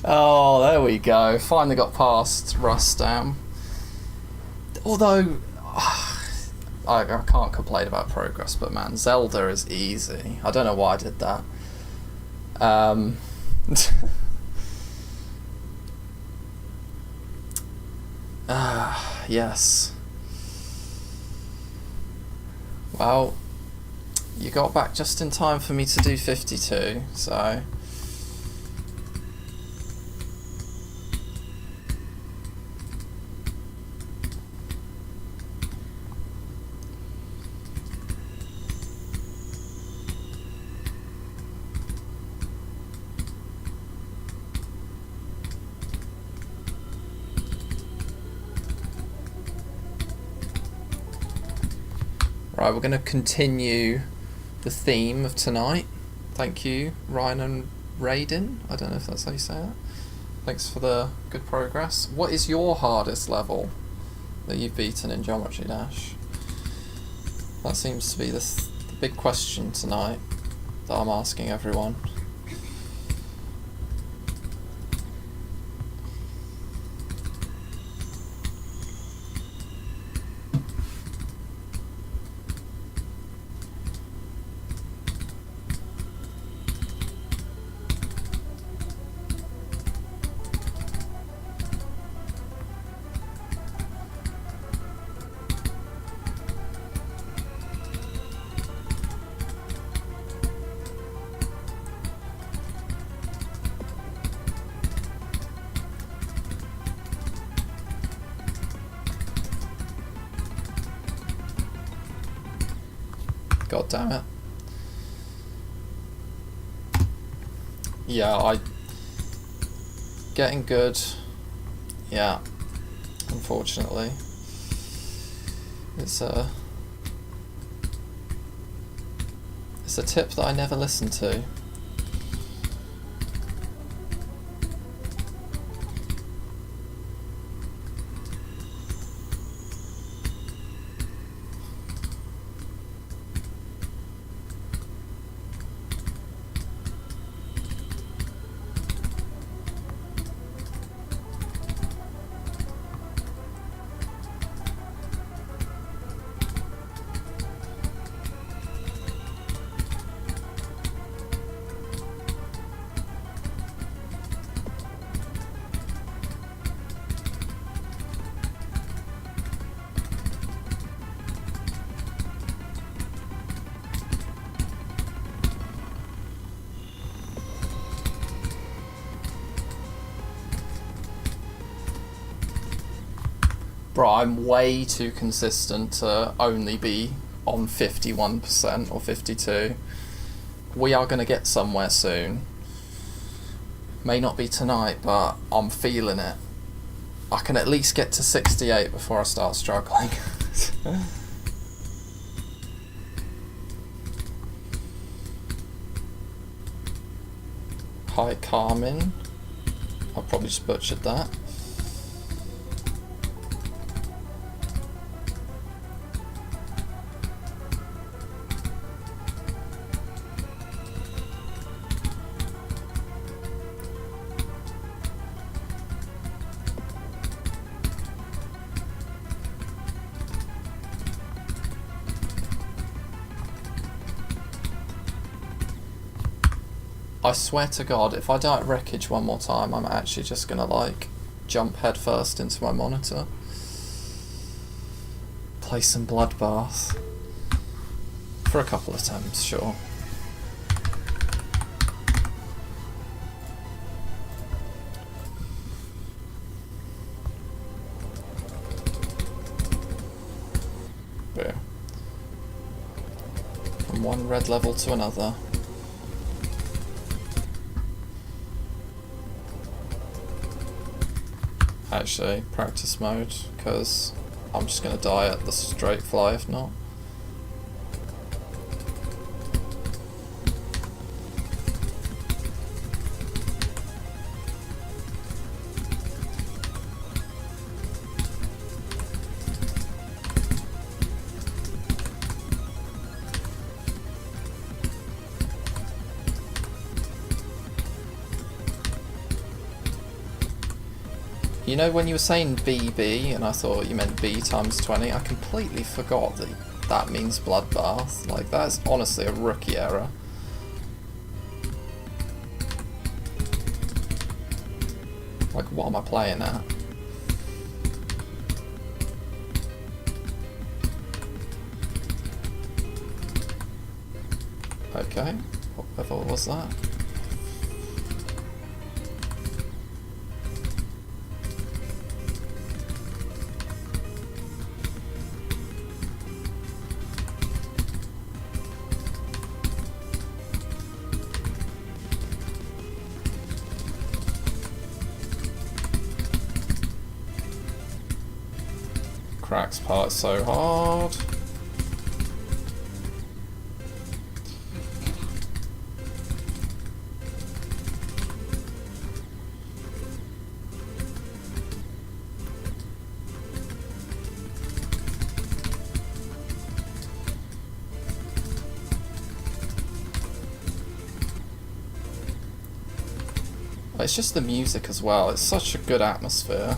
[SPEAKER 1] Oh, there we go. Finally got past Rustam. Although, I can't complain about progress, but man, Zelda is easy. I don't know why I did that. Yes. Well, you got back just in time for me to do 52, so... Right, we're going to continue the theme of tonight. Thank you, Ryan and Raiden. I don't know if that's how you say that. Thanks for the good progress. What is your hardest level that you've beaten in Geometry Dash? That seems to be the big question tonight that I'm asking everyone. God damn it. Yeah, getting good. Yeah, unfortunately. It's a tip that I never listened to. Bro, I'm way too consistent to only be on 51% or 52. We are going to get somewhere soon. May not be tonight, but I'm feeling it. I can at least get to 68 before I start struggling. Hi, Carmen. I probably just butchered that. I swear to God, if I die at Wreckage one more time, I'm actually just gonna, like, jump headfirst into my monitor. Play some Bloodbath. For a couple of attempts, sure. Yeah. From one red level to another. Actually, practice mode, because I'm just going to die at the straight fly if not. You know when you were saying BB and I thought you meant B times 20, I completely forgot that that means Bloodbath. Like, that's honestly a rookie error. Like, what am I playing at? Okay, what level was that? Cracks part so hard. It's just the music as well, it's such a good atmosphere.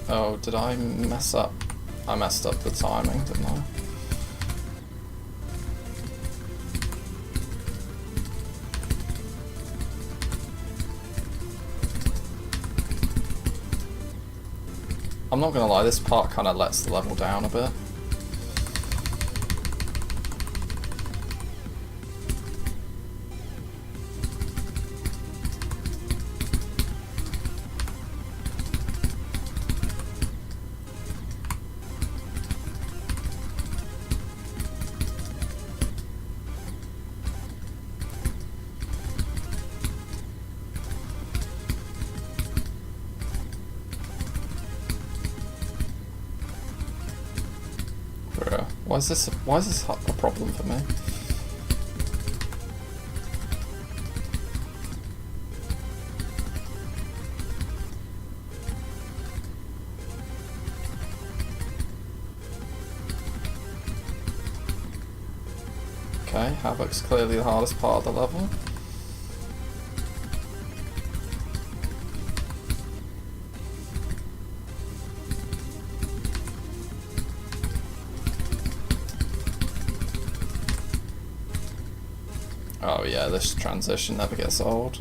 [SPEAKER 1] Oh, did I mess up? I messed up the timing, didn't I? I'm not gonna lie, this part kind of lets the level down a bit. Bruh. Why is this a problem for me? Okay, Havoc's clearly the hardest part of the level. Oh yeah, this transition never gets old.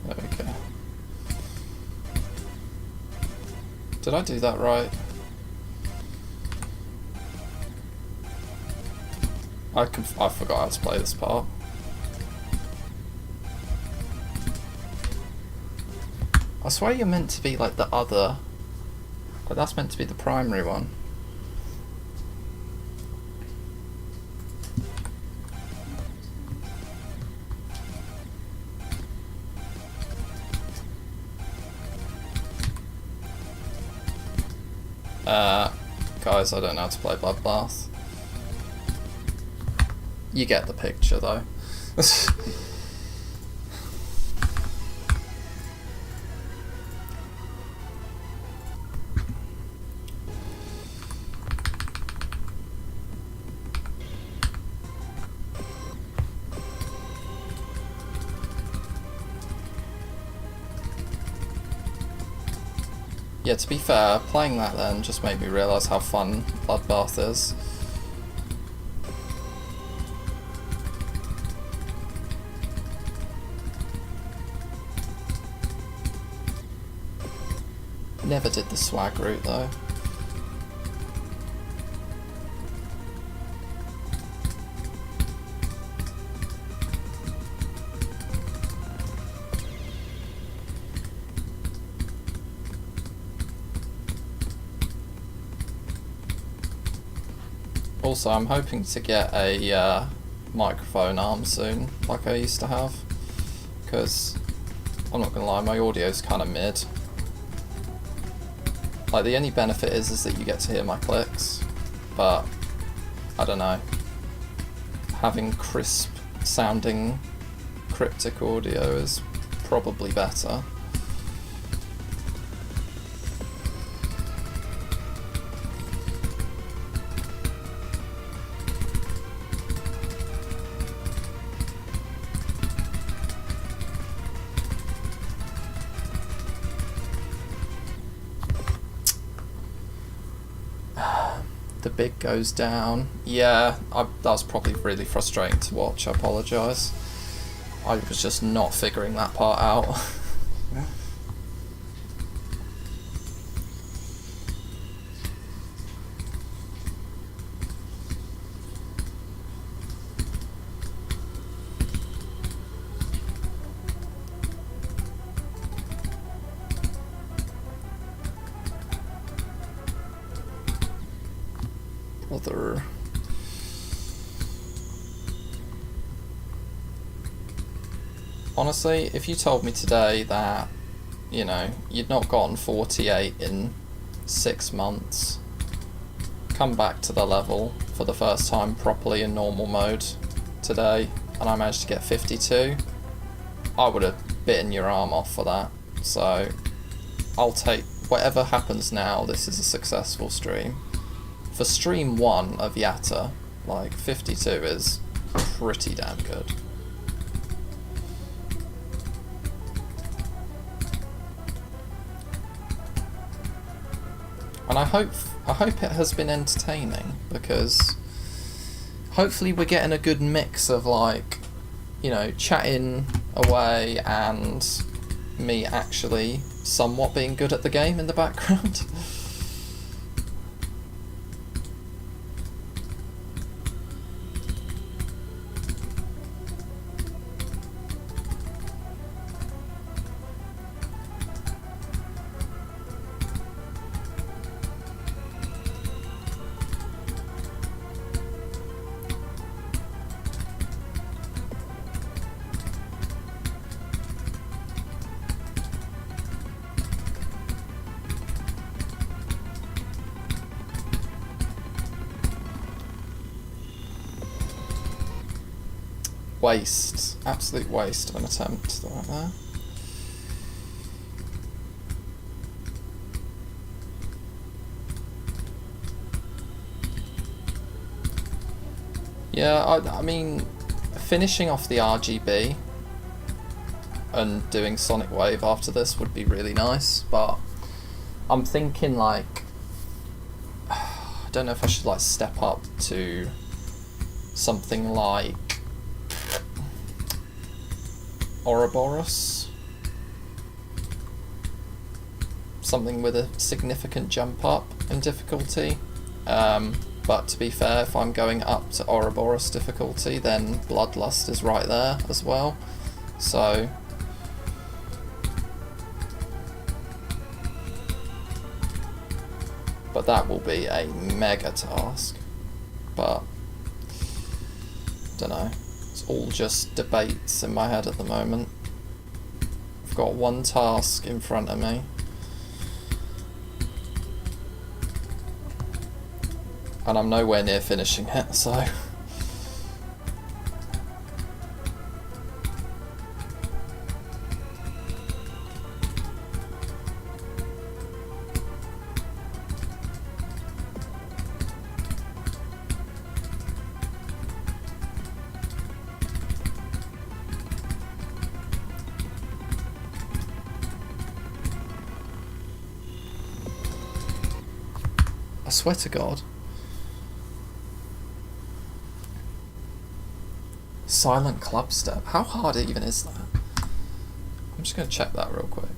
[SPEAKER 1] There we go. Did I do that right? I forgot how to play this part. I swear you're meant to be like the other... But that's meant to be the primary one. Guys, I don't know how to play Bloodbath. You get the picture, though. Yeah, to be fair, playing that then just made me realise how fun Bloodbath is. Never did the swag route though. Also, I'm hoping to get a microphone arm soon, like I used to have, because I'm not gonna lie, my audio's kind of mid. Like, the only benefit is that you get to hear my clicks, but I don't know. Having crisp sounding cryptic audio is probably better. The big goes down. Yeah, that was probably really frustrating to watch. I apologise. I was just not figuring that part out. Brother. Honestly, if you told me today that, you know, you'd not gotten 48 in 6 months, come back to the level for the first time properly in normal mode today, and I managed to get 52, I would have bitten your arm off for that. So I'll take whatever happens now. This is a successful stream. For stream 1 of Yatta, like 52 is pretty damn good. And I hope it has been entertaining, because hopefully we're getting a good mix of, like, you know, chatting away and me actually somewhat being good at the game in the background. waste. Absolute waste of an attempt right there. Yeah, I mean, finishing off the RGB and doing Sonic Wave after this would be really nice, but I'm thinking like, I don't know if I should like step up to something like Ouroboros, something with a significant jump up in difficulty. But to be fair, if I'm going up to Ouroboros difficulty, then Bloodlust is right there as well. So but that will be a mega task. But don't know. It's all just debates in my head at the moment. I've got one task in front of me. And I'm nowhere near finishing it, so I swear to God. Silent club step. How hard even is that? I'm just going to check that real quick.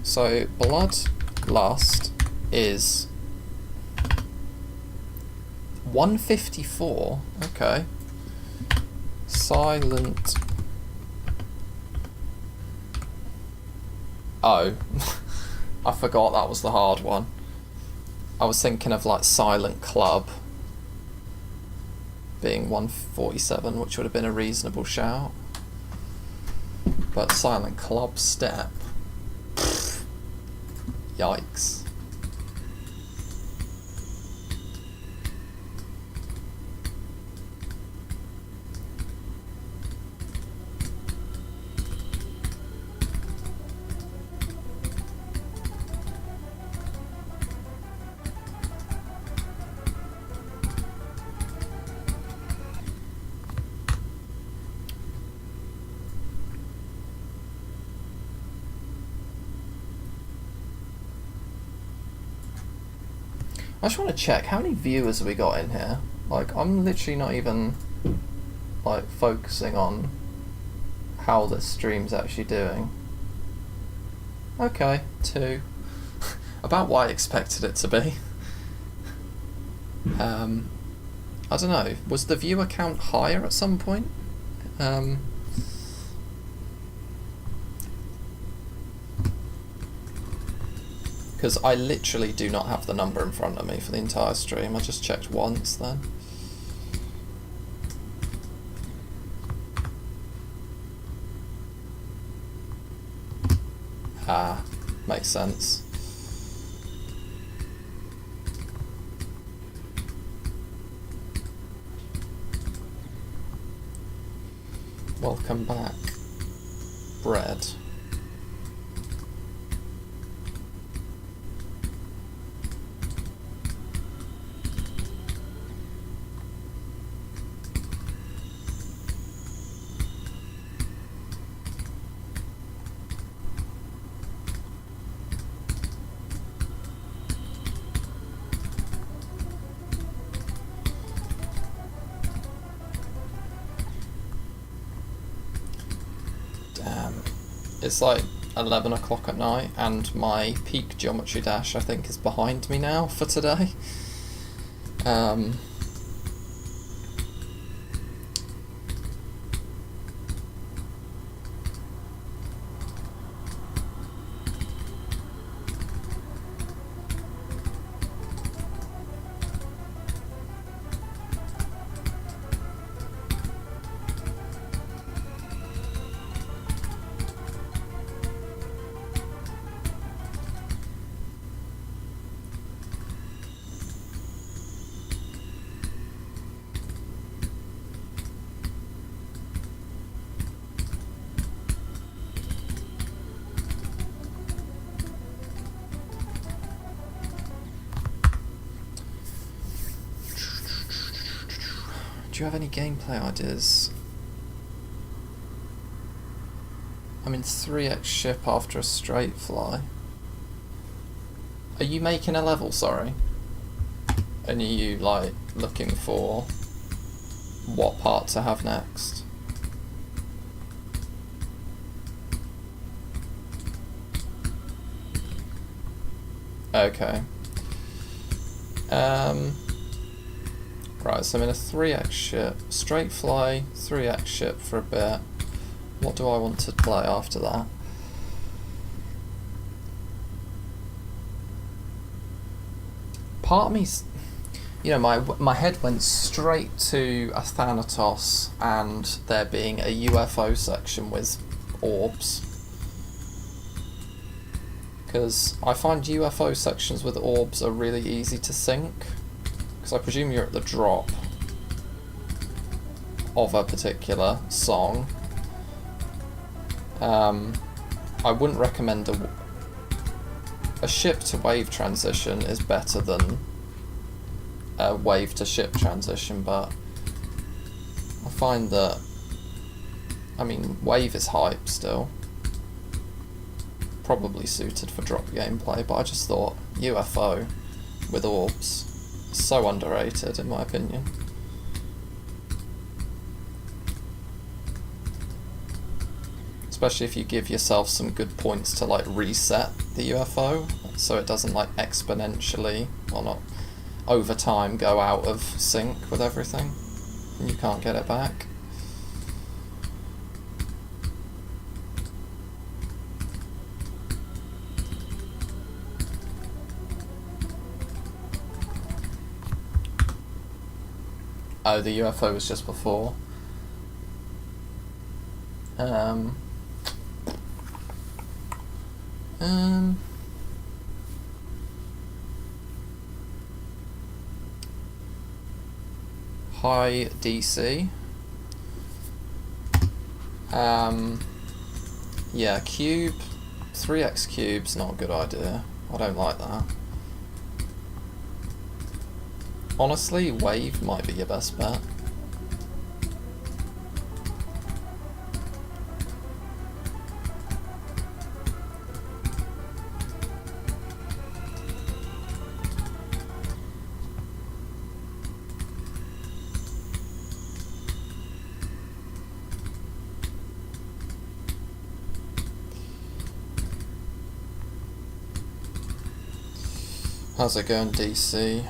[SPEAKER 1] So, Bloodlust is 154. Okay. Silent. Oh. I forgot that was the hard one. I was thinking of like Silent Club being 147, which would have been a reasonable shout. But Silent Club step. Pfft, yikes. I just want to check, how many viewers have we got in here? Like, I'm literally not even, like, focusing on how this stream's actually doing. Okay, 2. About what I expected it to be. I don't know, was the viewer count higher at some point? Because I literally do not have the number in front of me for the entire stream. I just checked once then. Ah, makes sense. Welcome back, bread. It's like 11 o'clock at night and my peak geometry dash I think is behind me now for today. Do you have any gameplay ideas? I'm in 3x ship after a straight fly. Are you making a level, sorry? And are you, like, looking for what part to have next? Okay. Right, so I'm in a 3x ship. Straight fly, 3x ship for a bit. What do I want to play after that? Part of me's... You know, my head went straight to a Thanatos and there being a UFO section with orbs. Because I find UFO sections with orbs are really easy to sink. Because I presume you're at the drop of a particular song. I wouldn't recommend a ship to wave transition is better than a wave to ship transition, but I find that, I mean, wave is hype still. Probably suited for drop gameplay, but I just thought UFO with orbs, so underrated in my opinion. Especially if you give yourself some good points to like reset the UFO, so it doesn't like exponentially, or not, over time go out of sync with everything, and you can't get it back. Oh, the UFO was just before. High DC. Yeah, cube. 3x cube's not a good idea. I don't like that. Honestly, wave might be your best bet. How's it going, DC?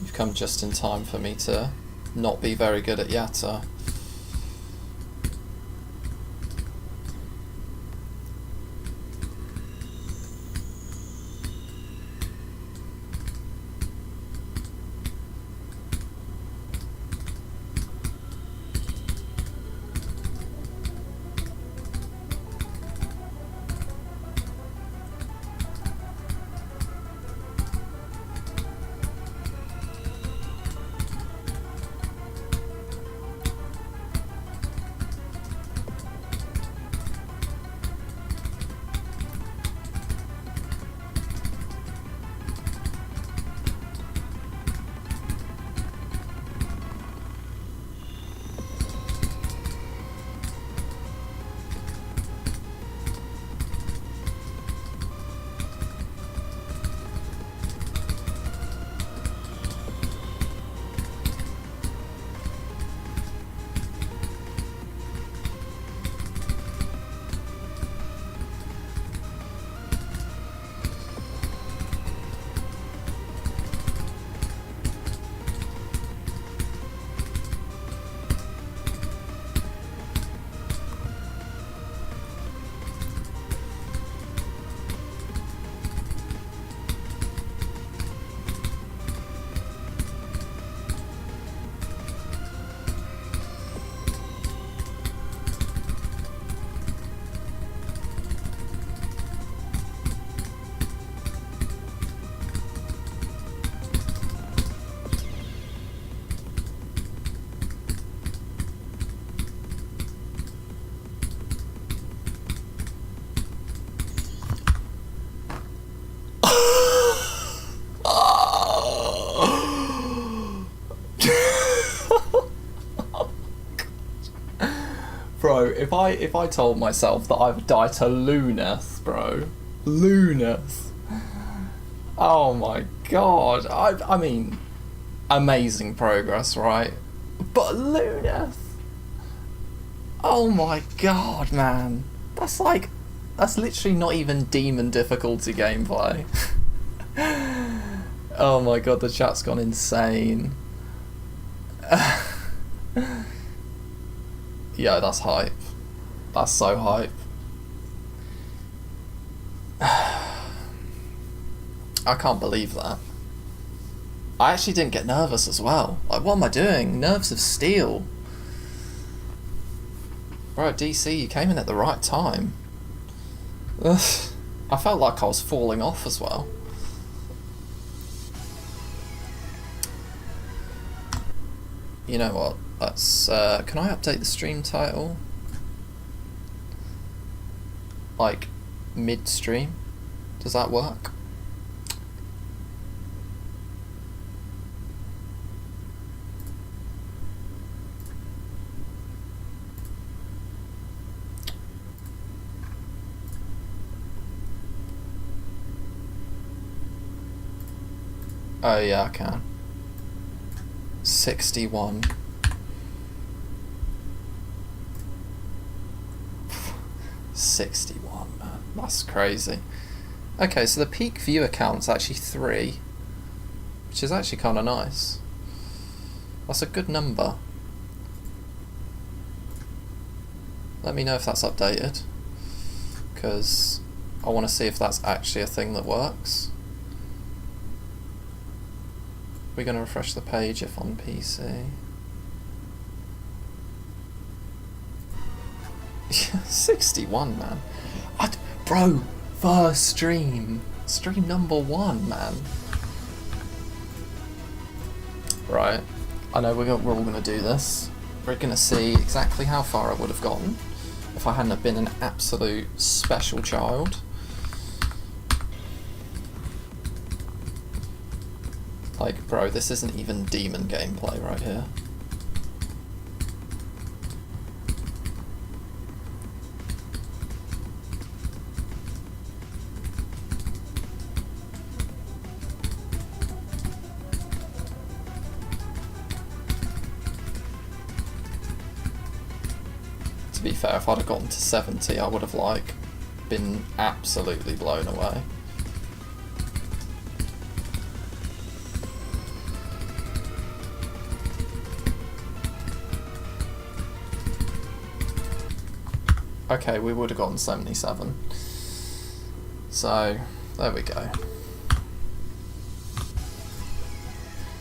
[SPEAKER 1] You've come just in time for me to not be very good at Yatta. Bro, if I told myself that I would die to Luneth, bro. Luneth. Oh my god. I mean, amazing progress, right? But Luneth. Oh my god, man. That's literally not even demon difficulty gameplay. Oh my god, the chat's gone insane. Yeah, that's hype. That's so hype. I can't believe that. I actually didn't get nervous as well. Like, what am I doing? Nerves of steel. Bro, DC, you came in at the right time. Ugh. I felt like I was falling off as well. You know what? Let's, can I update the stream title? Like, mid-stream? Does that work? Oh yeah, I can. 61. $61, man. That's crazy. Okay, so the peak viewer count's actually 3, which is actually kind of nice. That's a good number. Let me know if that's updated, because I want to see if that's actually a thing that works. We're going to refresh the page if on PC. 61, man. Bro, first stream. Stream number 1, man. Right. I know we're all going to do this. We're going to see exactly how far I would have gotten if I hadn't have been an absolute special child. Like, bro, this isn't even demon gameplay right here. To be fair, if I'd have gotten to 70, I would have, like, been absolutely blown away. Okay, we would have gotten 77. So, there we go.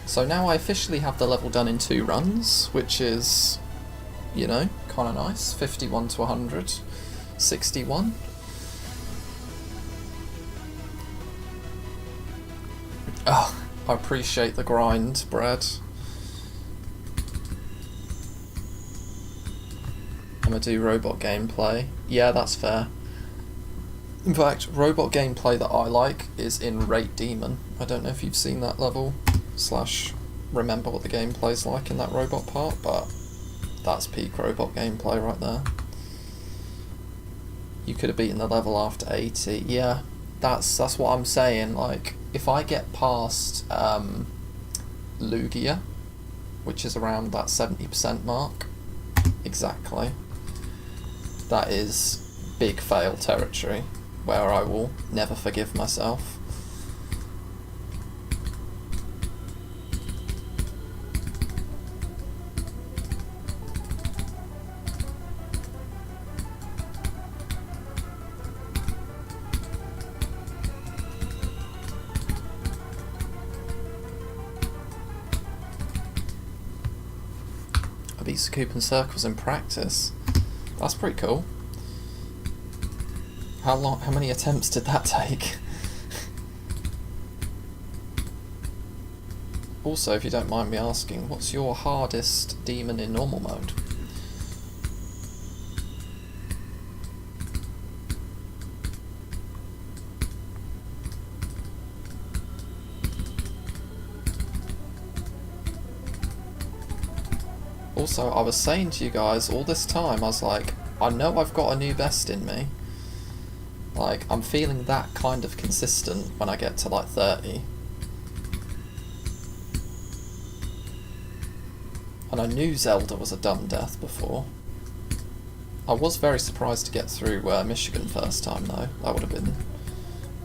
[SPEAKER 1] So now I officially have the level done in 2 runs, which is, you know, kind of nice. 51 to 100. 61. Oh, I appreciate the grind, Brad. I'm gonna do robot gameplay. Yeah, that's fair. In fact, robot gameplay that I like is in Rate Demon. I don't know if you've seen that level, / remember what the gameplay's like in that robot part, but that's peak robot gameplay right there. You could have beaten the level after 80. Yeah, that's what I'm saying. Like, if I get past Lugia, which is around that 70% mark, exactly, that is big fail territory where I will never forgive myself. I beat Sakup in circles in practice. That's pretty cool. How many attempts did that take? Also, if you don't mind me asking, what's your hardest demon in normal mode? Also, I was saying to you guys all this time, I was like, I know I've got a new best in me. Like, I'm feeling that kind of consistent when I get to like 30. And I knew Zelda was a dumb death before. I was very surprised to get through Michigan first time though. That would have been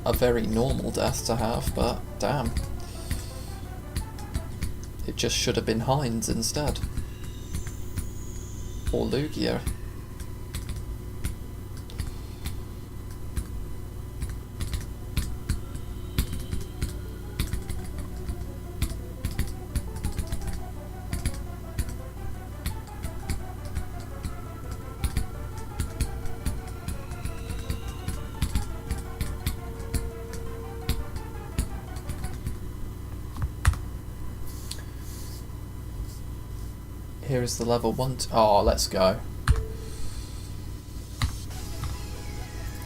[SPEAKER 1] a very normal death to have, but damn. It just should have been Heinz instead. Or Lugia. Here is the level 1. Oh, let's go.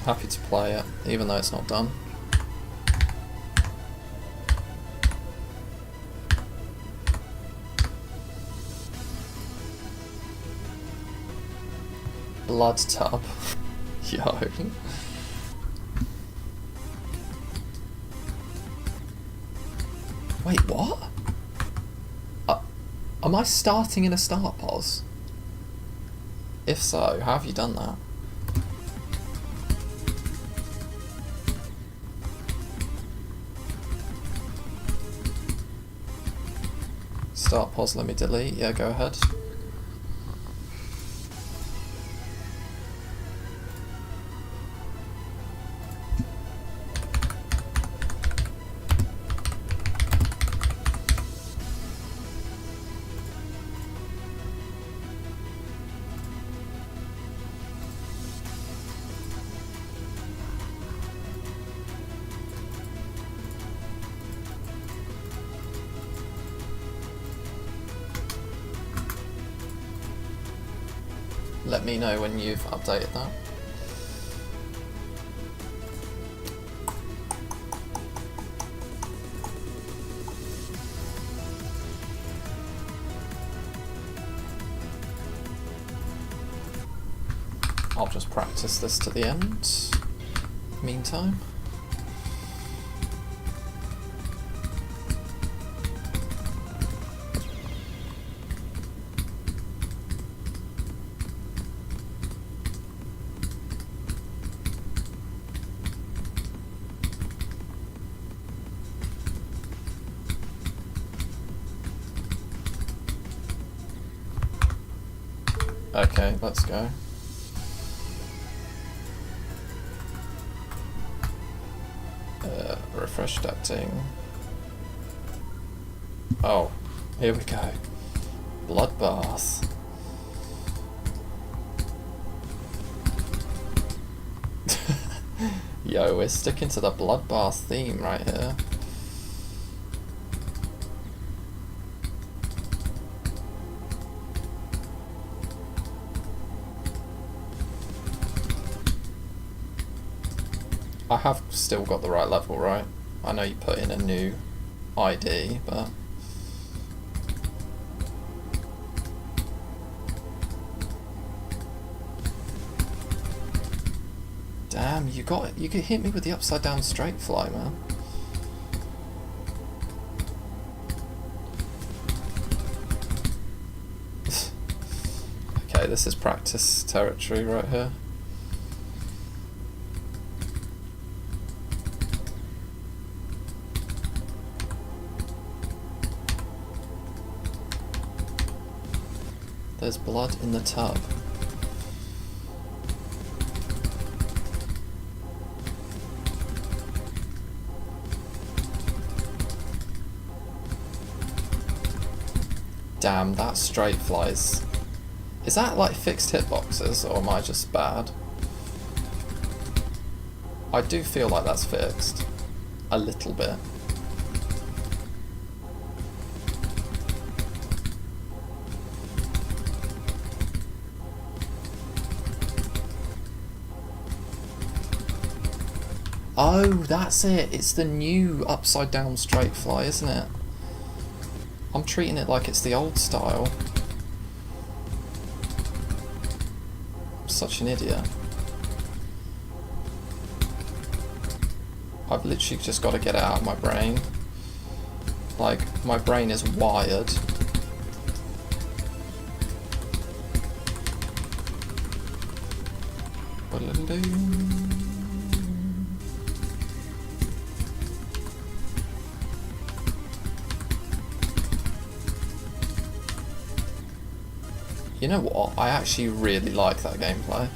[SPEAKER 1] Happy to play it, even though it's not done. Blood tub. Yo. Wait, what? Am I starting in a start pos? If so, how have you done that? Start pos, let me delete. Yeah, go ahead. Let me know when you've updated that. I'll just practice this to the end. Meantime. Okay, let's go. Refresh adapting. Oh, here we go. Bloodbath. Yo, we're sticking to the bloodbath theme right here. I have still got the right level, right? I know you put in a new ID, but... Damn, you could hit me with the upside down straight fly, man. Okay, this is practice territory right here. There's blood in the tub. Damn, that straight flies. Is that like fixed hitboxes, or am I just bad? I do feel like that's fixed. A little bit. Oh, that's it. It's the new upside down straight fly, isn't it? I'm treating it like it's the old style. such an idiot. I've literally just got to get it out of my brain. Like, my brain is wired. You know what? I actually really like that gameplay.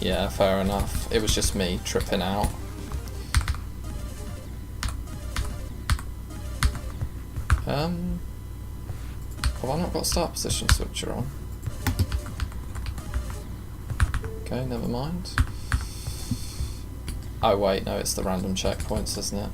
[SPEAKER 1] Yeah, fair enough. It was just me tripping out. Have I not got start position switcher on? Okay, never mind. Oh wait, no, it's the random checkpoints, isn't it?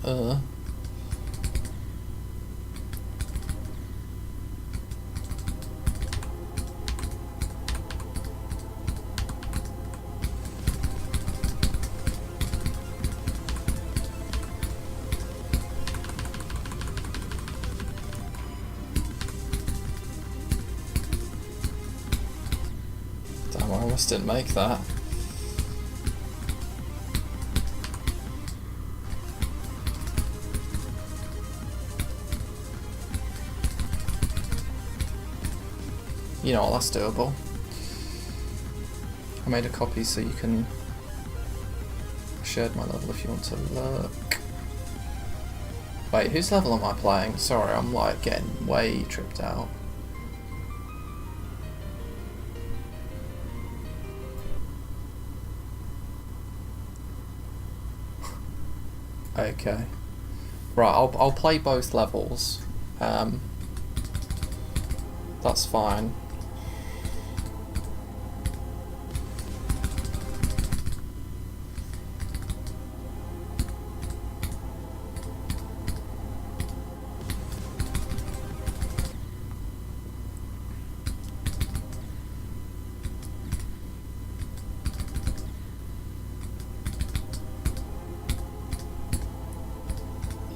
[SPEAKER 1] Damn, I almost didn't make that. You know what, that's doable. I made a copy so you can... I shared my level if you want to look. Wait, whose level am I playing? Sorry, I'm like getting way tripped out. Okay. Right, I'll play both levels. That's fine.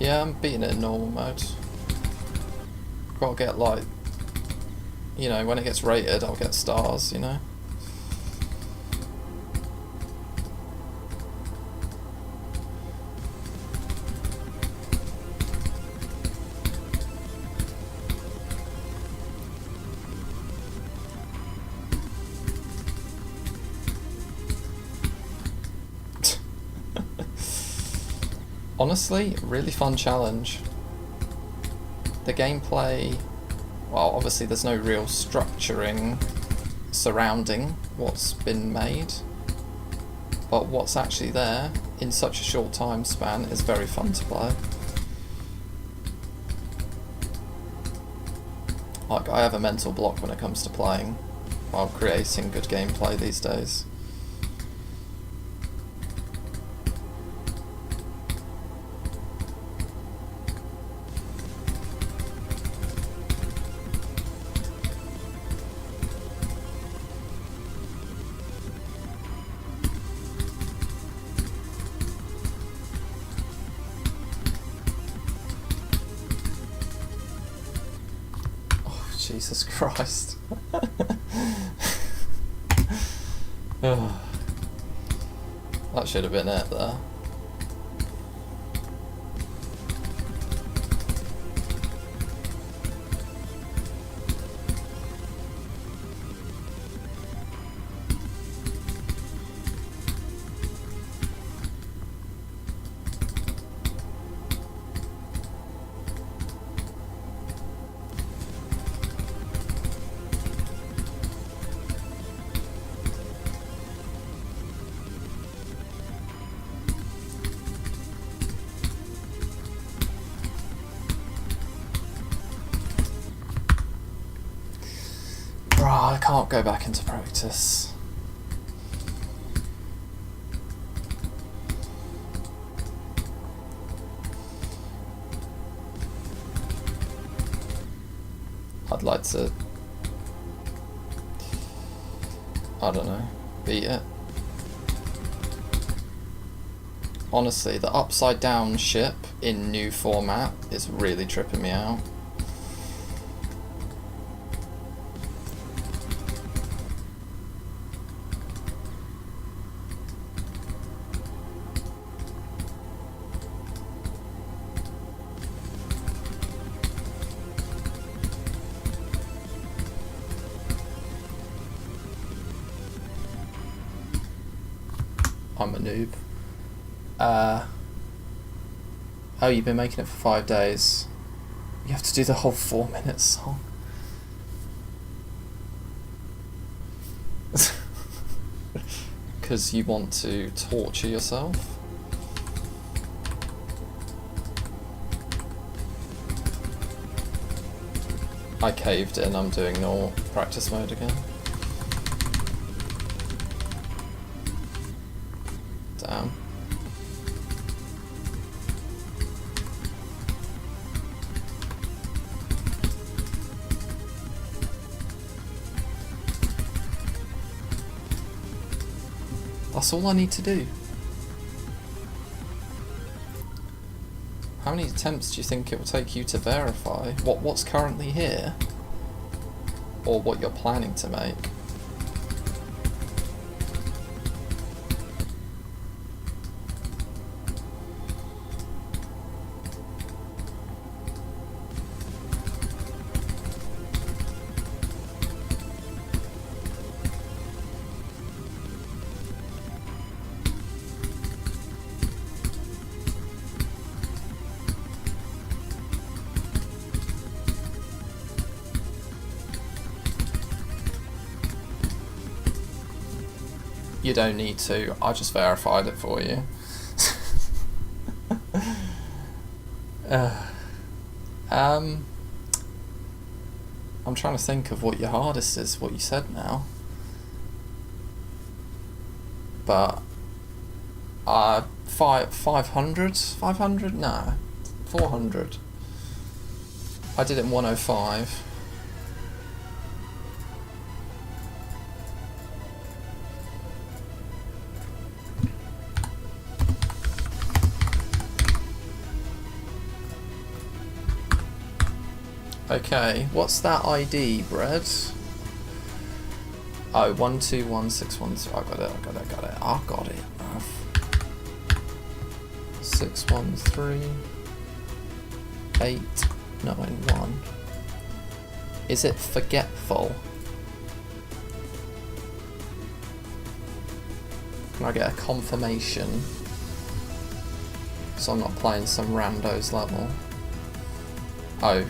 [SPEAKER 1] Yeah, I'm beating it in normal mode. Gotta get like, you know, when it gets rated, I'll get stars, you know? Honestly, really fun challenge. The gameplay, well, obviously there's no real structuring surrounding what's been made, but what's actually there in such a short time span is very fun to play. Like, I have a mental block when it comes to playing while creating good gameplay these days. Jesus Christ. Oh. That should have been it there. I can't go back into practice. I'd like to I don't know. Beat it. Honestly, the upside down ship in new format is really tripping me out. I'm a noob. Oh, you've been making it for 5 days. You have to do the whole 4-minute song. Because you want to torture yourself? I caved in, I'm doing normal practice mode again. Damn. That's all I need to do. How many attempts do you think it will take you to verify what's currently here? Or what you're planning to make? You don't need to, I just verified it for you. I'm trying to think of what your hardest is, what you said now. But 500? 500? No. 400. I did it in 105. Okay, what's that ID, Bread? Oh, 121613. I got it. I got it. 613 891. Is it forgetful? Can I get a confirmation? So I'm not playing some rando's level. Oh.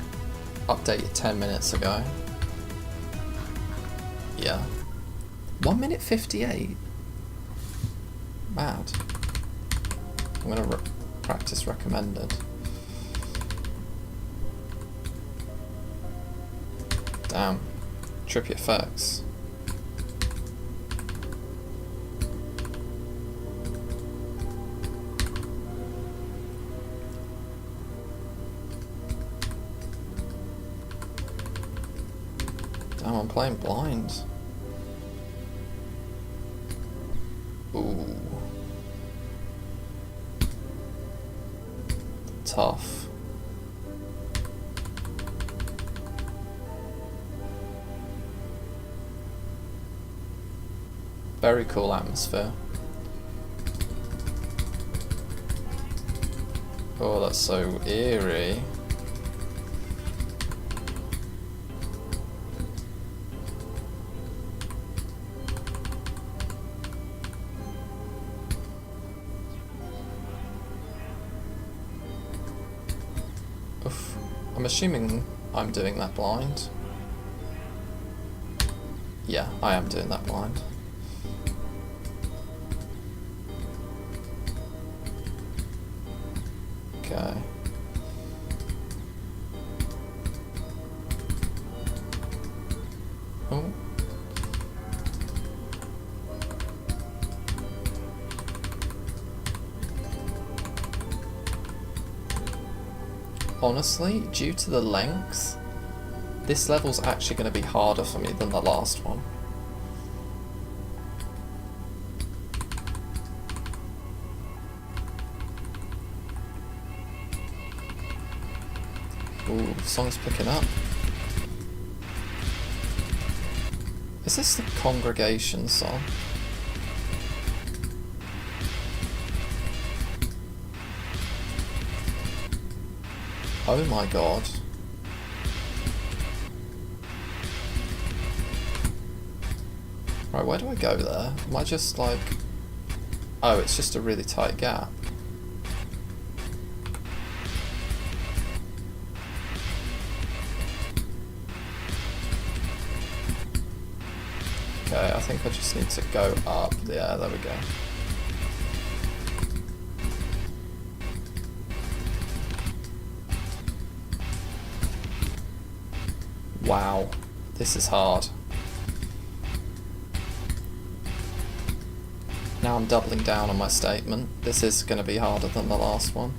[SPEAKER 1] Updated 10 minutes ago. Yeah. 1 minute 58. Mad. I'm gonna practice recommended. Damn. Trippy effects. Damn, I'm playing blind. Ooh. Tough. Very cool atmosphere. Oh, that's so eerie. Oof. I'm assuming I'm doing that blind. Yeah, I am doing that blind. Okay. Oh. Honestly, due to the length, this level's actually going to be harder for me than the last one. Ooh, the song's picking up. Is this the congregation song? Oh my god. Right, where do I go there? Am I just like... Oh, it's just a really tight gap. Okay, I think I just need to go up. Yeah, there we go. Wow, this is hard. Now I'm doubling down on my statement. This is going to be harder than the last one.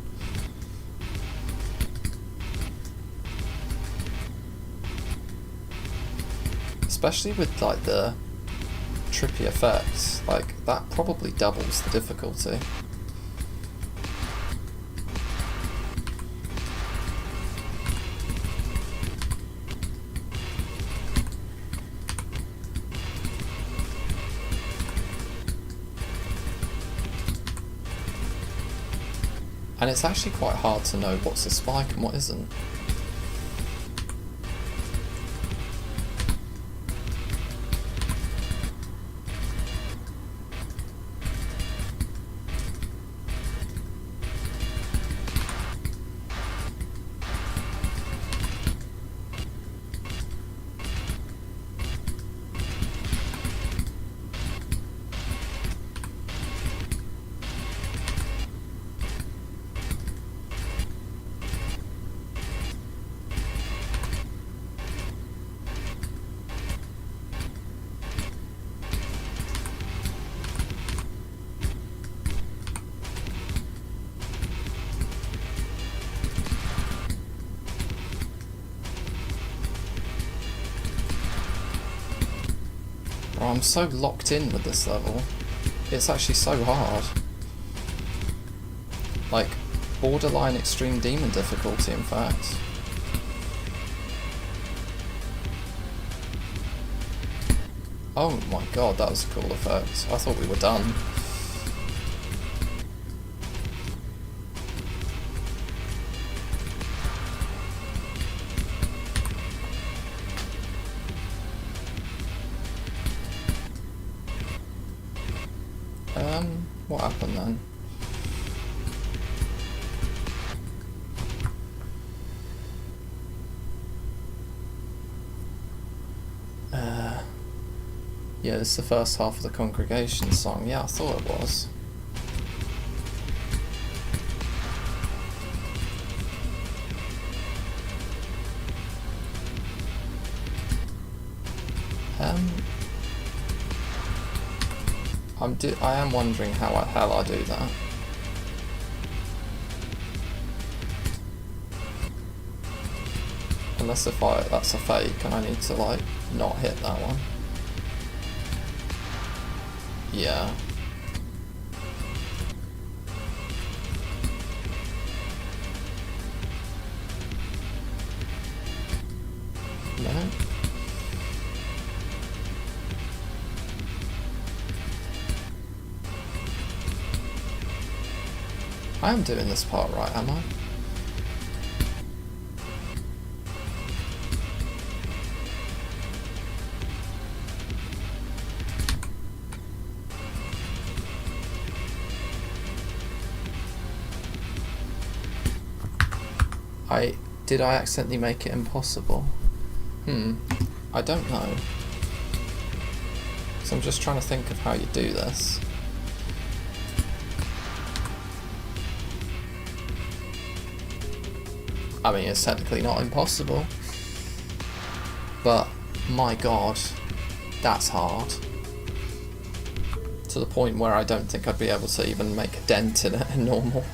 [SPEAKER 1] Especially with like the trippy effects, like that probably doubles the difficulty. And it's actually quite hard to know what's a spike and what isn't. Oh, I'm so locked in with this level. It's actually so hard. Like, borderline extreme demon difficulty, in fact. Oh my god, that was a cool effect. I thought we were done. What happened then? Yeah, this is the first half of the congregation song. Yeah, I thought it was. I am wondering how the hell I do that. Unless that's a fake and I need to like not hit that one. Yeah. No. I am doing this part right, am I? Did I accidentally make it impossible? I don't know. So I'm just trying to think of how you do this. I mean, it's technically not impossible, but my god, that's hard. To the point where I don't think I'd be able to even make a dent in it in normal.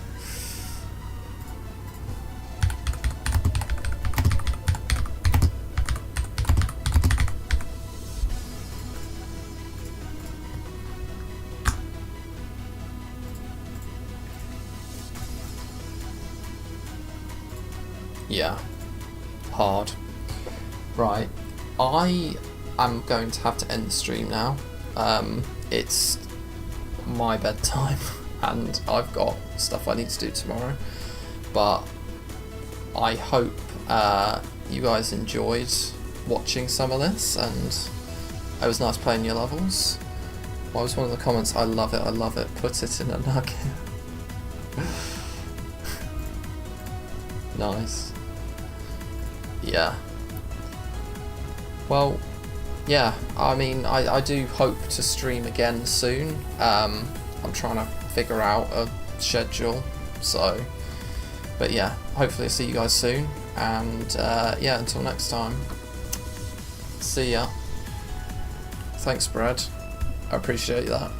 [SPEAKER 1] Yeah. hard. Right, I am going to have to end the stream now. It's my bedtime and I've got stuff I need to do tomorrow. But I hope you guys enjoyed watching some of this, and it was nice playing your levels. What was one of the comments? I love it, put it in a nugget. Nice. Yeah. Well, yeah, I mean, I do hope to stream again soon. I'm trying to figure out a schedule, so, but yeah, hopefully see you guys soon, and yeah, until next time, see ya. Thanks, Brad, I appreciate that.